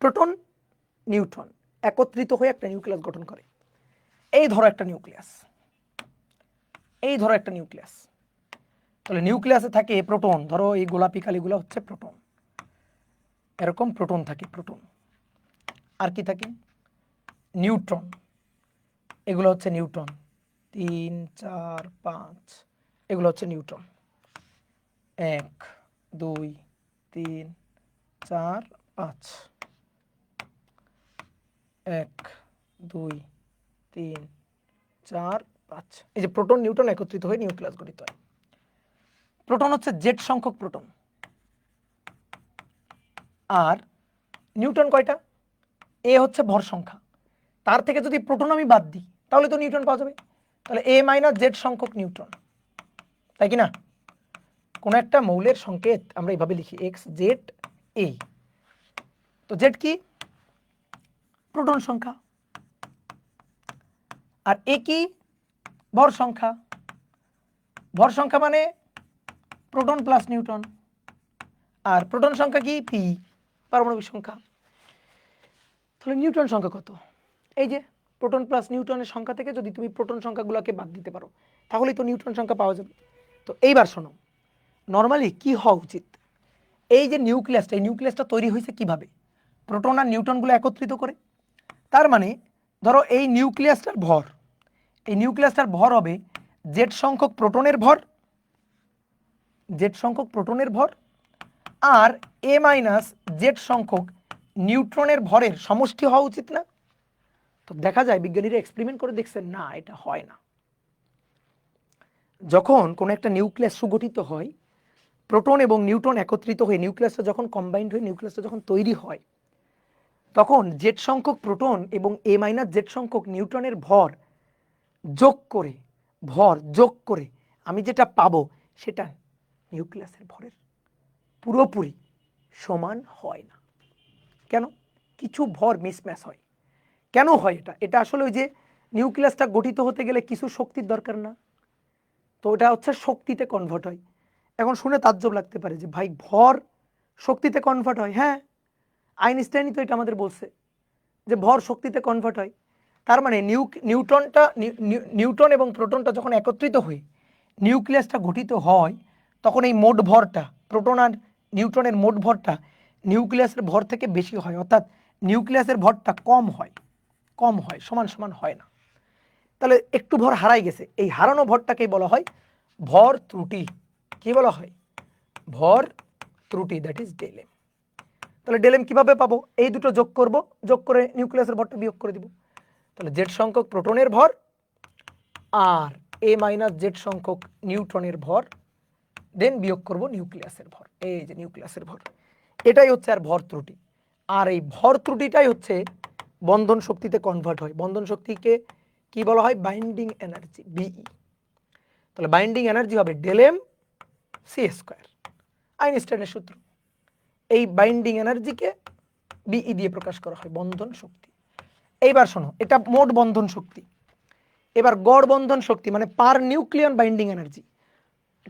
প্রোটন, নিউট্রন একত্রিত হয়ে একটা নিউক্লিয়াস গঠন করে। এই ধরো একটা নিউক্লিয়াস, এই ধরো একটা নিউক্লিয়াস। তাহলে নিউক্লিয়াসে থাকে প্রোটন, ধরো এই গোলাপি কালিগুলো হচ্ছে প্রোটন, এরকম প্রোটন থাকে, প্রোটন। আর কি থাকে? নিউট্রন, এগুলো হচ্ছে নিউট্রন, 3 4 5, এগুলো হচ্ছে নিউট্রন। 1 2 3 4 5, 1 2 3 4 5। এই যে প্রোটন নিউট্রন একত্রিত হয়ে নিউক্লিয়াস গঠিত হয়। প্রোটন হচ্ছে জেড সংখ্যক প্রোটন, আর নিউট্রন কয়টা? এ হচ্ছে ভর সংখ্যা, তার থেকে যদি প্রোটন আমি বাদ দিই তাহলে তো নিউট্রন পাওয়া যাবে। তাহলে a - জেড সংখ্যক নিউট্রন, তাই কি না? কোন একটা মৌলের সংকেত আমরা এইভাবে লিখি x z a। তো জেড কি? প্রোটন সংখ্যা। আর এ কি? ভর সংখ্যা। ভর সংখ্যা মানে প্রোটন প্লাস নিউট্রন। আর প্রোটন সংখ্যা কি? পি, পারমাণবিক সংখ্যা। তাহলে নিউট্রন সংখ্যা কত? এই যে প্রোটন প্লাস নিউট্রনের সংখ্যা থেকে যদি তুমি প্রোটন সংখ্যাগুলোকে বাদ দিতে পারো তাহলেই তো নিউট্রন সংখ্যা পাওয়া যাবে। তো এইবার শোনো, নর্মালি কি হওয়া উচিত? এই যে নিউক্লিয়াসটা, এই নিউক্লিয়াসটা তৈরি হয়েছে কিভাবে? প্রোটন আর নিউট্রনগুলো একত্রিত করে। তার মানে ধরো এই নিউক্লিয়াসটার ভর, এই নিউক্লিয়াসটার ভর হবে জেড সংখ্যক প্রোটনের ভর, জেড সংখ্যক প্রোটনের ভর, আর a - জেড সংখ্যক নিউট্রনের ভরের সমষ্টি হওয়া উচিত না? তো দেখা যায় বিজ্ঞানীরা এক্সপেরিমেন্ট করে দেখছেন না, এটা হয় না। যখন কোনো একটা নিউক্লিয়াস সুগঠিত হয়, প্রোটন এবং নিউট্রন একত্রিত হয়ে নিউক্লিয়াসটা যখন কম্বাইন্ড হয়ে নিউক্লিয়াসটা যখন তৈরি হয়, তখন জেড সংখ্যক প্রোটন এবং a - জেড সংখ্যক নিউট্রনের ভর যোগ করে আমি যেটা পাবো সেটা নিউক্লিয়াসের ভরের পুরোপুরি সমান হয় না। কেন? কিছু ভর মিসম্যাচ হয়। কেন হয় এটা? এটা আসলে ওই যে নিউক্লিয়াসটা গঠিত হতে গেলে কিছু শক্তির দরকার না, তো ওটা হচ্ছে শক্তিতে কনভার্ট হয়। এখন শুনে তাজ্জব লাগতে পারে যে ভাই ভর শক্তিতে কনভার্ট হয়? হ্যাঁ, আইনস্টাইনই তো এটা আমাদের বলছে যে ভর শক্তিতে কনভার্ট হয়। তার মানে নিউট্রন এবং প্রোটনটা যখন একত্রিত হয়ে নিউক্লিয়াসটা গঠিত হয়, তখন এই মোট ভরটা, প্রোটন আর নিউট্রনের মোট ভরটা নিউক্লিয়াসের ভর থেকে বেশি হয়, অর্থাৎ নিউক্লিয়াসের ভরটা কম হয়, সমান সমান হয় না। তাহলে একটু ভর হারাই গেছে, এই হারানো ভরটাকেই বলা হয় ভর ত্রুটি। কি বলা হয়? ভর ত্রুটি, দ্যাট ইজ ডেলএম। তাহলে ডেলএম কিভাবে পাবো? এই দুটো যোগ করব, যোগ করে নিউক্লিয়াসের ভরটা বিয়োগ করে দিব। তাহলে জেড সংখ্যক প্রোটনের ভর আর a - জেড সংখ্যক নিউট্রনের ভর, দেন বিয়োগ করব নিউক্লিয়াসের ভর। এই যে নিউক্লিয়াসের ভর, এটাই হচ্ছে আর ভর ত্রুটি। আর এই ভর ত্রুটিটাই হচ্ছে বন্ধন শক্তিতে কনভার্ট হয়। বন্ধন শক্তিকে কি বলা হয়? Binding energy, BE. তাহলে বাইন্ডিং এনার্জি হবে ডেলএম সি স্কয়ার, আইনস্টাইনের সূত্র। এই বাইন্ডিং এনার্জিকে বিই দিয়ে প্রকাশ করা হয়, বন্ধন শক্তি। এইবার শোনো, এটা মোট বন্ধন শক্তি। এবার গড় বন্ধন শক্তি মানে পার নিউক্লিয়ন বাইন্ডিং এনার্জি।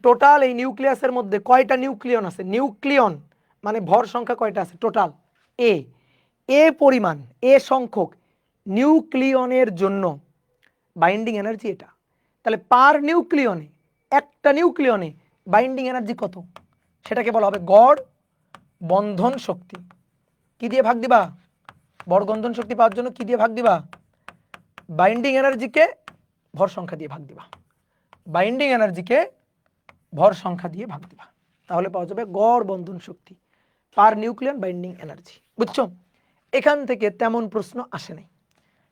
টোটাল এই নিউক্লিয়াসের মধ্যে কয়টা নিউক্লিয়ন আছে, নিউক্লিয়ন মানে ভর সংখ্যা কয়টা আছে টোটাল, এ পরিমাণ, এ সংখ্যক নিউক্লিয়নের জন্য বাইন্ডিং এনার্জি এটা। তাহলে পার নিউক্লিয়নে, একটা নিউক্লিয়নে বাইন্ডিং এনার্জি কত, সেটাকে বলা হবে গড় বন্ধন শক্তি। কি দিয়ে ভাগ দিবা, গড় বন্ধন শক্তি পাওয়ার জন্য কি দিয়ে ভাগ দিবা, বাইন্ডিং এনার্জিকে ভর সংখ্যা দিয়ে ভাগ দিবা, বাইন্ডিং এনার্জিকে ভর সংখ্যা দিয়ে ভাগ দিবা, তাহলে পাওয়া যাবে গড় বন্ধন শক্তি, পার নিউক্লিয়ন বাইন্ডিং এনার্জি। বুঝছো? এখান থেকে তেমন প্রশ্ন আসে নাই,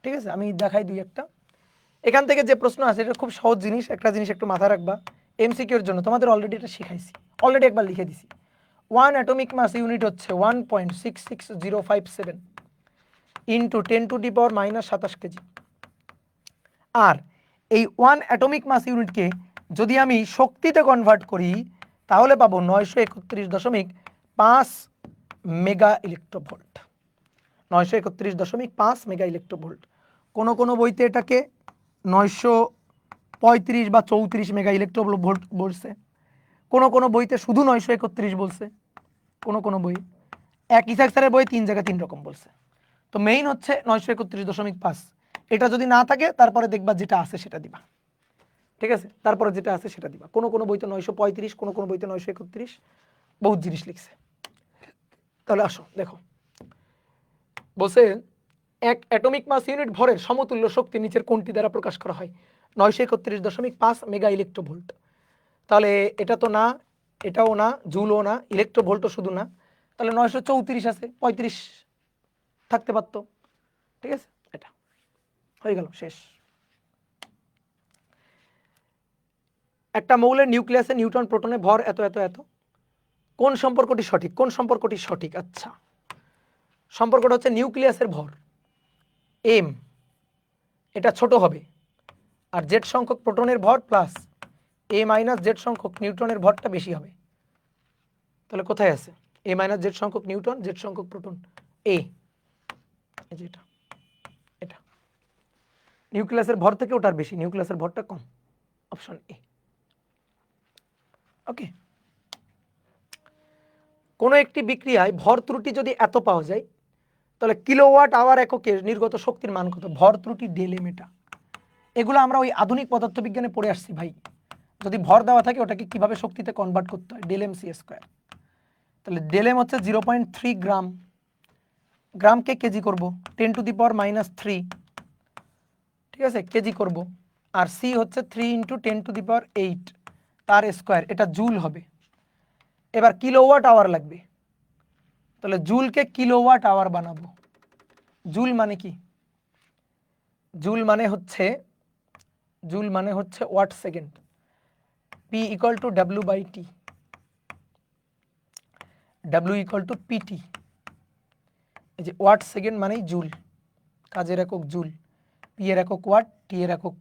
ঠিক আছে? আমি দেখাই দুই একটা। এখান থেকে যে প্রশ্ন আসে এটা খুব সহজ জিনিস, একটা জিনিস একটু মাথায় রাখবা, এমসিকিউর জন্য তোমাদের অলরেডি এটা শিখাইছি, অলরেডি একবার লিখে দিছি। 1 অ্যাটমিক মাস ইউনিট হচ্ছে 1.66057 ইন্টু 10⁻⁻² কেজি। আর এই 1 অ্যাটমিক মাস ইউনিটকে যদি আমি শক্তিতে কনভার্ট করি তাহলে পাবো 931.5 মেগা ইলেকট্রোভোল্ট, 931.5 মেগা ইলেকট্রোভোল্ট। কোনো কোনো বইতে এটাকে 935 বা 34 মেগা ইলেকট্রোভোল্ট বলছে, কোনো কোনো বইতে শুধু 931 বলছে, কোনো কোনো বই, এক ইসাক স্যারের বই 3 জায়গায় 3 রকম বলছে। তো মেইন হচ্ছে 931.5। এটা যদি না থাকে তারপরে দেখবা যেটা আছে সেটা দিবা, ঠিক আছে? তারপরে যেটা আছে সেটা দিবা। কোনো কোনো বইতে 935, কোনো কোনো বইতে 931, বহুত জিনিস লিখছে। তাহলে আসো দেখো, বলছে এক অ্যাটমিক মাস ইউনিট ভরের সমতুল্য শক্তি নিচের কোনটি দ্বারা প্রকাশ করা হয়, 931.5 মেগা ইলেকট্রোভোল্ট। তাহলে এটা তো না, এটাও না, জুলও না, ইলেকট্রোভোল্টও শুধু না, তাহলে 934 আছে, 35 থাকতে পারতো, ঠিক আছে? এটা হয়ে গেল, শেষ। একটা মৌলের নিউক্লিয়াসে নিউট্রন প্রোটনে ভর এত এত এত, কোন সম্পর্কটি সঠিক, কোন সম্পর্কটি সঠিক? আচ্ছা, সম্পর্কটা হচ্ছে নিউক্লিয়াসের ভর এম, এটা ছোট হবে, আর জেড সংখ্যক প্রোটনের ভর প্লাস এ মাইনাস জেড সংখ্যক নিউট্রনের ভরটা বেশি হবে। তাহলে কোথায় আছে এ মাইনাস জেড সংখ্যক নিউট্রন, জেড সংখ্যক প্রোটন, এ, এই যে এটা, এটা নিউক্লিয়াসের ভর থেকে ওটার বেশি, নিউক্লিয়াসের ভরটা কম, অপশন এ। ওকে, কোনো একটি বিক্রিয়ায় ভর ত্রুটি যদি এত পাওয়া যায় তাহলে কিলোওয়াট আওয়ার এককে নির্গত শক্তির মান কত? ভর ত্রুটি ডেলেম, এটা এগুলো আমরা ওই আধুনিক পদার্থবিজ্ঞানে পড়ে আসছি ভাই। যদি ভর দেওয়া থাকে ওটাকে কিভাবে শক্তিতে কনভার্ট করতে হয়, ডেলেম সি স্কোয়ার। তাহলে ডেলেম হচ্ছে 0.3 গ্রাম, গ্রামকে কেজি করব 10⁻³ ঠিক আছে, কেজি করব। আর সি হচ্ছে 3 × 10⁸ তার স্কোয়ার, এটা জুল হবে। এবার কিলোওয়াট আওয়ার লাগবে, তাহলে জুলকে কিলোওয়াট আওয়ার বানাবো। জুল মানে কি? জুল মানে হচ্ছে watt second, P = W/T, W = PT। এই যে ওয়াট সেকেন্ড মানেই জুল, কাজের একক জুল, P এর একক ওয়াট, T এর একক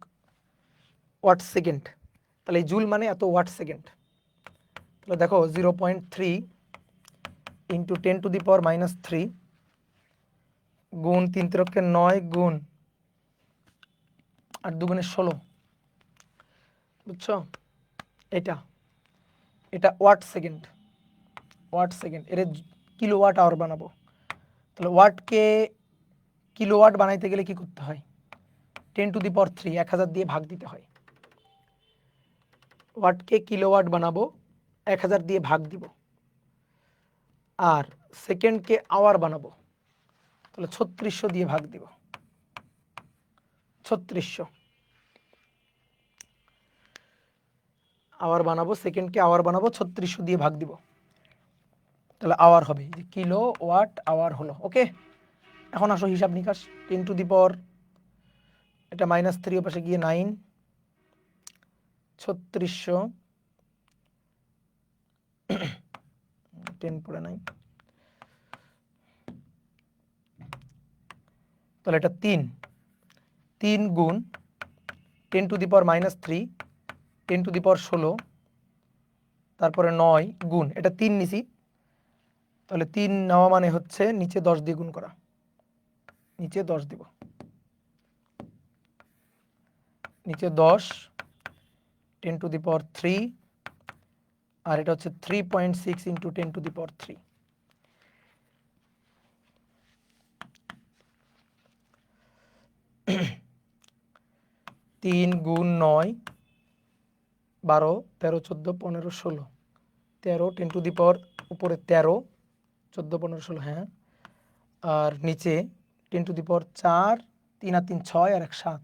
ওয়াট সেকেন্ড। তাহলে এই জুল মানে এত ওয়াট সেকেন্ড। তাহলে দেখো 0.3 × 10⁻³ গুণ 3 × 9 গুণ 8 × 2 = 16, বুঝছো? এটা ওয়াট সেকেন্ড, এর কিলোওয়াট আওয়ার বানাবো। তাহলে ওয়াটকে কিলোওয়াট বানাইতে গেলে কি করতে হয়? 10⁻³ 1000 দিয়ে ভাগ দিতে হয়। ওয়াটকে কিলোওয়াট বানাবো, 1000 দিয়ে ভাগ দিব। আর সেকেন্ডকে আওয়ার বানাবো, তাহলে 3600 দিয়ে ভাগ দিব, 3600 আওয়ার বানাবো, সেকেন্ডকে আওয়ার বানাবো, 3600 দিয়ে ভাগ দিব, তাহলে আওয়ার হবে, যে কিলো ওয়াট আওয়ার হলো। ওকে, এখন আসো হিসাব নিকাশ। 10⁻, এটা -3 পাশে গিয়ে 9, 3600 10 পড়ে 9, তাহলে এটা 3 গুণ 10⁻³ 10⁻16, তারপরে 9 গুণ, এটা 3 নিছি, তাহলে 3 নেওয়া মানে হচ্ছে নিচে 10 দিয়ে গুণ করা, নিচে 10 দিব, নিচে 10 10 টু দি পাওয়ার 3, আর এটা হচ্ছে 3.6 ইন্টু 10 টু দি পাওয়ার 3। তিন গুণ 9 12 13 14 15 16, 13 10 টু দি পাওয়ার উপরে 13 14 15 16, হ্যাঁ, আর নিচে 10 টু দি পাওয়ার 4 3 আর 3 6 আর 1 7,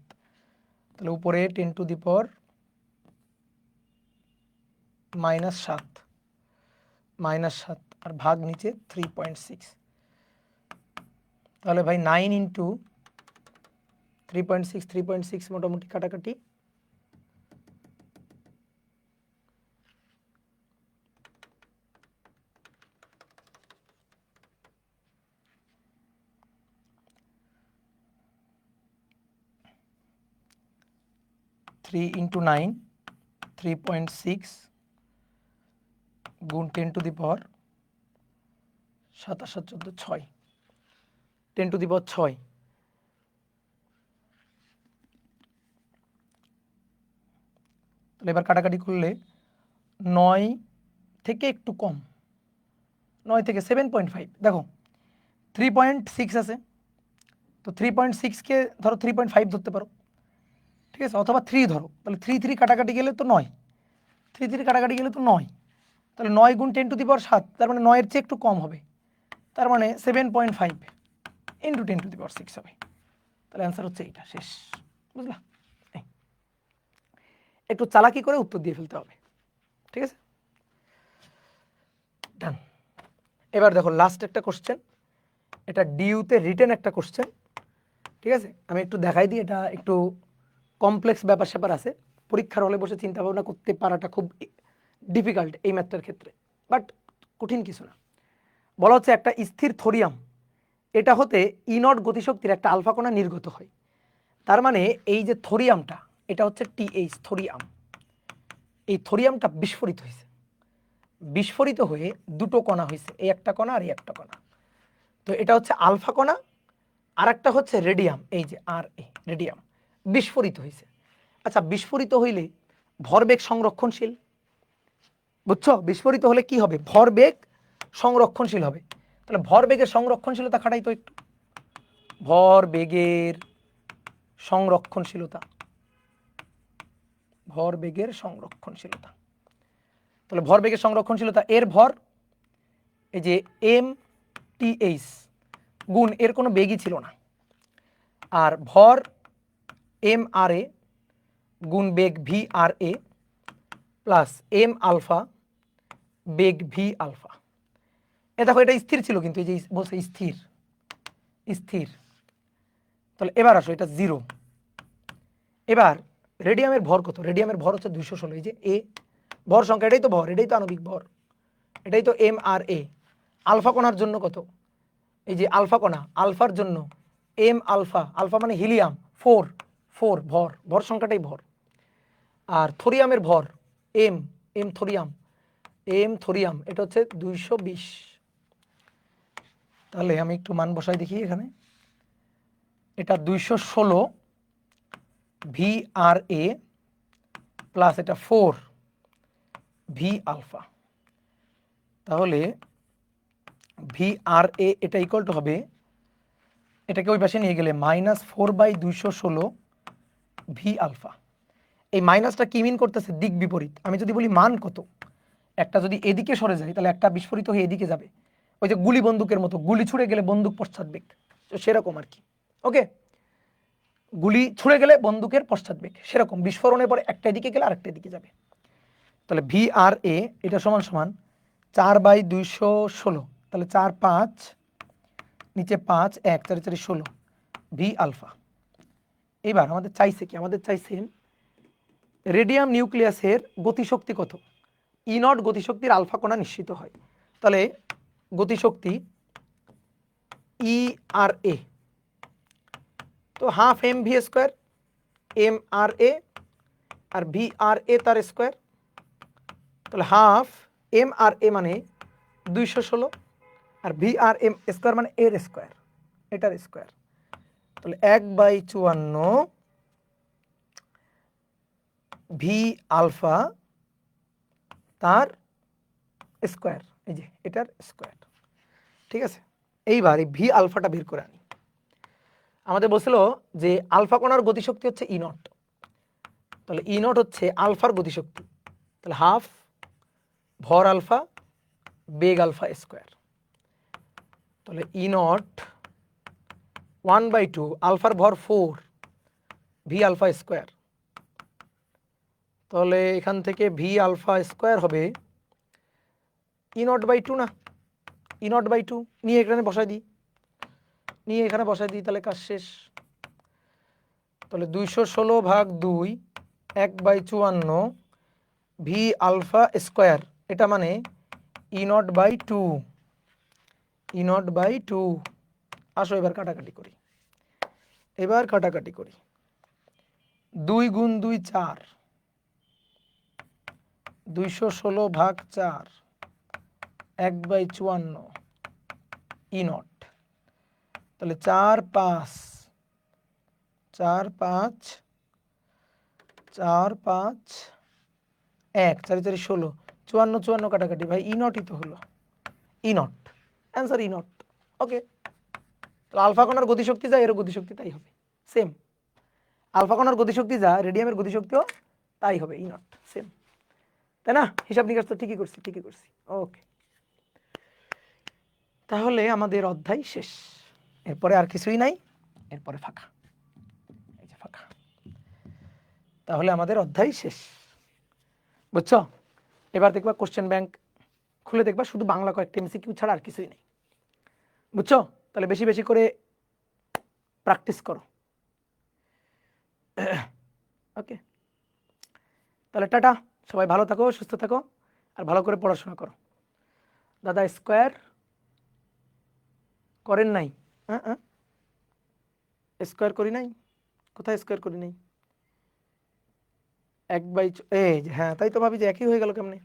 তাহলে উপরে 10 টু দি পাওয়ার -7 আর ভাগ নিচে 3.6। তাহলে ভাই 9 ইন্টু 3.6 মোটামুটি কাটাকাটি 3 ইন্টু 9 3.6 গুণ 10 two the power 7 R 7 14 6, 10 two the পাওয়ার 6। তাহলে এবার কাটাকাটি করলে 9 থেকে একটু কম, 9 থেকে 7.5, দেখো 3.6 আছে, তো 3.6কে ধরো 3.5 ধরতে পারো, ঠিক আছে, অথবা 3 ধরো, তাহলে 3 কাটাকাটি গেলে তো 9, 3 কাটাকাটি গেলে তো 9, তাহলে 9 গুণ 10 টু দি পাওয়ার 7, তার মানে 9-এর চেয়ে একটু কম হবে, তার মানে 7.5 ইন্টু 10 টু দি পাওয়ার 6 হবে। তাহলে অ্যান্সার হচ্ছে এইটা, শেষ, বুঝলা? একটু চালাকি করে উত্তর দিয়ে ফেলতে হবে, ঠিক আছে, ডান। এবার দেখো লাস্ট একটা কোশ্চেন, এটা ডিইউতে রিটেন একটা কোশ্চেন, ঠিক আছে, আমি একটু দেখাই দিই, এটা একটু কমপ্লেক্স ব্যাপার স্যাপার আছে, পরীক্ষার হলে বসে চিন্তা ভাবনা করতে পারাটা খুব ডিফিকাল্ট এই ম্যাথটার ক্ষেত্রে, বাট কঠিন কিছু না। বলা হচ্ছে একটা স্থির থোরিয়াম, এটা হতে ইনট গতিশক্তির একটা আলফা কণা নির্গত হয়, তার মানে এই যে থোরিয়ামটা, এটা হচ্ছে টিএইচ থোরিয়াম, এই থোরিয়ামটা বিস্ফোরিত হয়েছে, বিস্ফোরিত হয়ে দুটো কণা হয়েছে, এই একটা কণা আর এই একটা কণা, তো এটা হচ্ছে আলফা কণা, আর একটা হচ্ছে রেডিয়াম, এই যে আর এ রেডিয়াম বিস্ফোরিত হয়েছে। আচ্ছা, বিস্ফোরিত হইলে ভরবেগ সংরক্ষণশীল, বুঝছো? বিস্ফোরিত হলে কি হবে? ভরবেগ সংরক্ষণশীল হবে। তাহলে ভরবেগের সংরক্ষণশীলতা খাটাই তো একটু, ভরবেগের সংরক্ষণশীলতা, ভরবেগের সংরক্ষণশীলতা, তাহলে ভরবেগের সংরক্ষণশীলতা, এর ভর এই যে এম টি এইচ গুণ এর কোনো বেগই ছিল না, আর ভর এম আর এ গুণ বেগ ভি আর এ প্লাস এম আলফা বেগ ভি আলফা। এ দেখো এটা স্থির ছিল, কিন্তু এই যে বলছে স্থির, স্থির, তাহলে এবার আসো এটা 0। এবার রেডিয়ামের ভর কত? রেডিয়ামের ভর হচ্ছে 216, এই যে এ ভর সংখ্যা, এটাই তো ভর, এটাই তো আণবিক ভর, এটাই তো এম আর এ। আলফা কণার জন্য কত? এই যে আলফা কণা, আলফার জন্য এম আলফা, আলফা মানে হিলিয়াম 4 4 ভর, ভর সংখ্যাটাই ভর। আর থোরিয়ামের ভর M, M thorium, M thorium এটা হচ্ছে 220। তাহলে আমি একটু মান বসাই দেখি এখানে, এটা 216 ভি আর এ প্লাস এটা 4 ভি আলফা, তাহলে ভি আর এ এটা ইকুয়াল টু হবে, এটাকে ওই পাশে নিয়ে গেলে -4/216 ভি আলফা। এই মাইনাসটা কি মিন করতেছে? দিক বিপরীত। আমি যদি বলি মান কত, একটা যদি এদিকে সরে যায় তাহলে একটা বিস্ফোরিত হয়ে এদিকে যাবে, ওই যে গুলি বন্দুকের মতো, গুলি ছুড়ে গেলে বন্দুক পশ্চাৎবেগ, তো সেরকম আর কি, ওকে, গুলি ছুড়ে গেলে বন্দুকের পশ্চাৎবেগ, সেরকম বিস্ফোরণের পরে একটা দিকে গেলে আরেকটা দিকে যাবে। তাহলে ভি আর এ এটা সমান সমান 4/216, তাহলে 4 5 নিচে 5 1 4 4 16 ভি আলফা। এবার আমাদের চাইছে কি? আমাদের চাইছে রেডিয়াম নিউক্লিয়াসের গতিশক্তি কত? ইনট গতিশক্তির আলফা কণা নিশ্চিত হয়, তাহলে গতিশক্তি ই আর এ, তো half M V square, M R A R V R A তার স্কোয়ার, তাহলে হাফ এম আর এ মানে 216 আর ভি আর এম স্কোয়ার মানে এর স্কোয়ার, এটার স্কোয়ার। তাহলে 1/54 ভি আলফা তার স্কোয়ার, এই যে এটার স্কোয়ার। ঠিক আছে, এইবার এই ভি আলফাটা বের করে আনি। আমাদের বলছিল যে আলফা কণার গতিশক্তি হচ্ছে ই নট, তাহলে ই নট হচ্ছে আলফার গতিশক্তি, তাহলে হাফ ভর আলফা বেগ আলফা স্কোয়ার। তাহলে ই নট 1/2 আলফার ভর 4 ভি আলফা স্কোয়ার। তাহলে এখান থেকে ভি আলফা স্কোয়ার হবে ই নট বাই 2 না, ই নট বাই 2 নিয়ে এখানে বসাই দিই, নিয়ে এখানে বসাই দিই, তাহলে কাজ শেষ। তাহলে 216/2 1/54 ভি আলফা স্কোয়ার, এটা মানে E naught by 2, E naught by 2। আসো এবার কাটাকাটি করি, এবার কাটাকাটি করি। 2 গুণ 2 4, 216/4 1/54 ই নট। তাহলে 4 5 4 5 4 5 1 4 4 16, 54 54 কাটাকাটি, ভাই ই নটই তো হলো, ই নট অ্যান্সার, ই নট। ওকে, তাহলে আলফা কণার গতিশক্তি যা এর গতিশক্তি তাই হবে, সেম। আলফা কণার গতিশক্তি যা রেডিয়ামের গতিশক্তিও তাই হবে, ই নট সেম, তাই না? হিসাব নিকাশ তো ঠিকই করছি, ঠিকই করছি। ওকে, তাহলে আমাদের অধ্যায় শেষ, এরপরে আর কিছুই নাই, এরপরে ফাঁকা, এই যে ফাঁকা। তাহলে আমাদের অধ্যায় শেষ, বুঝছো? এবার দেখবা কোশ্চেন ব্যাংক খুলে দেখবা শুধু বাংলা কয়েকটা এমসিকিউ ছাড়া আর কিছুই নেই, বুঝছো? তাহলে বেশি বেশি করে প্র্যাকটিস করো। ওকে, তাহলে টাটা, সবাই ভালো থাকো, সুস্থ থাকো, আর ভালো করে পড়াশোনা করো। দাদা স্কোয়ার করেন নাই? স্কোয়ার করি নাই, কোথায় স্কোয়ার করি নাই? 1/, এই যে হ্যাঁ, তাই তো ভাবি যে একই হয়ে গেল কেমনে।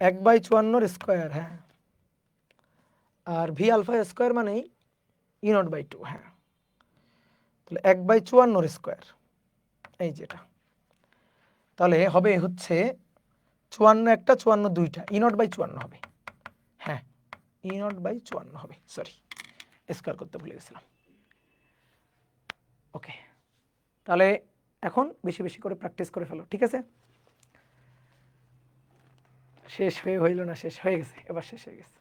1/54 স্কোয়ার, হ্যাঁ, আর ভি আলফা স্কোয়ার মানেই ই নট বাই 2, হ্যাঁ। তাহলে 1/54 স্কোয়ার, এই যেটা, তাহলে হবে হচ্ছে 54 একটা 54 দুইটা, ই নট বাই 54 হবে, হ্যাঁ, ই নট বাই 54 হবে, সরি স্কোয়ার করতে ভুলে গেছিলাম। ওকে, তাহলে এখন বেশি বেশি করে প্র্যাকটিস করে ফেলো, ঠিক আছে? শেষ হয়ে হইল না, শেষ হয়ে গেছে, এবার শেষ হয়ে গেছে।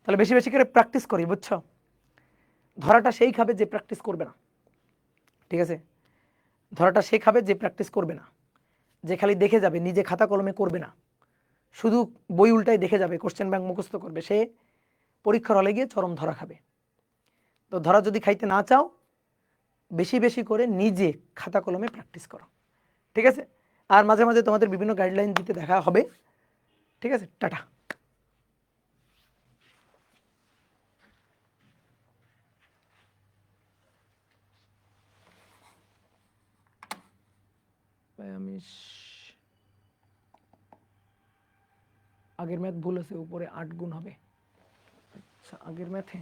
তাহলে বেশি বেশি করে প্র্যাকটিস করি, বুঝছো? ধরাটা সেই খাবে যে প্র্যাকটিস করবে না, ঠিক আছে? ধরাটা সেই খাবে যে প্র্যাকটিস করবে না, যে খালি দেখে যাবে, নিজে খাতা কলমে করবে না, শুধু বই উল্টায় দেখে যাবে, কোশ্চেন ব্যাংক মুখস্থ করবে, সে পরীক্ষার হলে গিয়ে চরম ধরা খাবে। তো ধরা যদি খাইতে না চাও, বেশি বেশি করে নিজে খাতা কলমে প্র্যাকটিস করো, ঠিক আছে? আর মাঝে মাঝে তোমাদের বিভিন্ন গাইডলাইন দিতে দেখা হবে, ঠিক আছে? টাটা। আমি আগের ম্যাথ ভুল আছে, উপরে 8 গুণ হবে। আচ্ছা, আগের ম্যাথে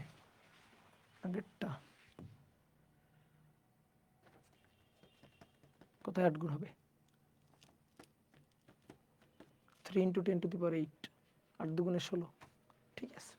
আগেরটা কোথায় 8 গুণ হবে? 3 × 10⁸, 8 দুগুণে 16, ঠিক আছে।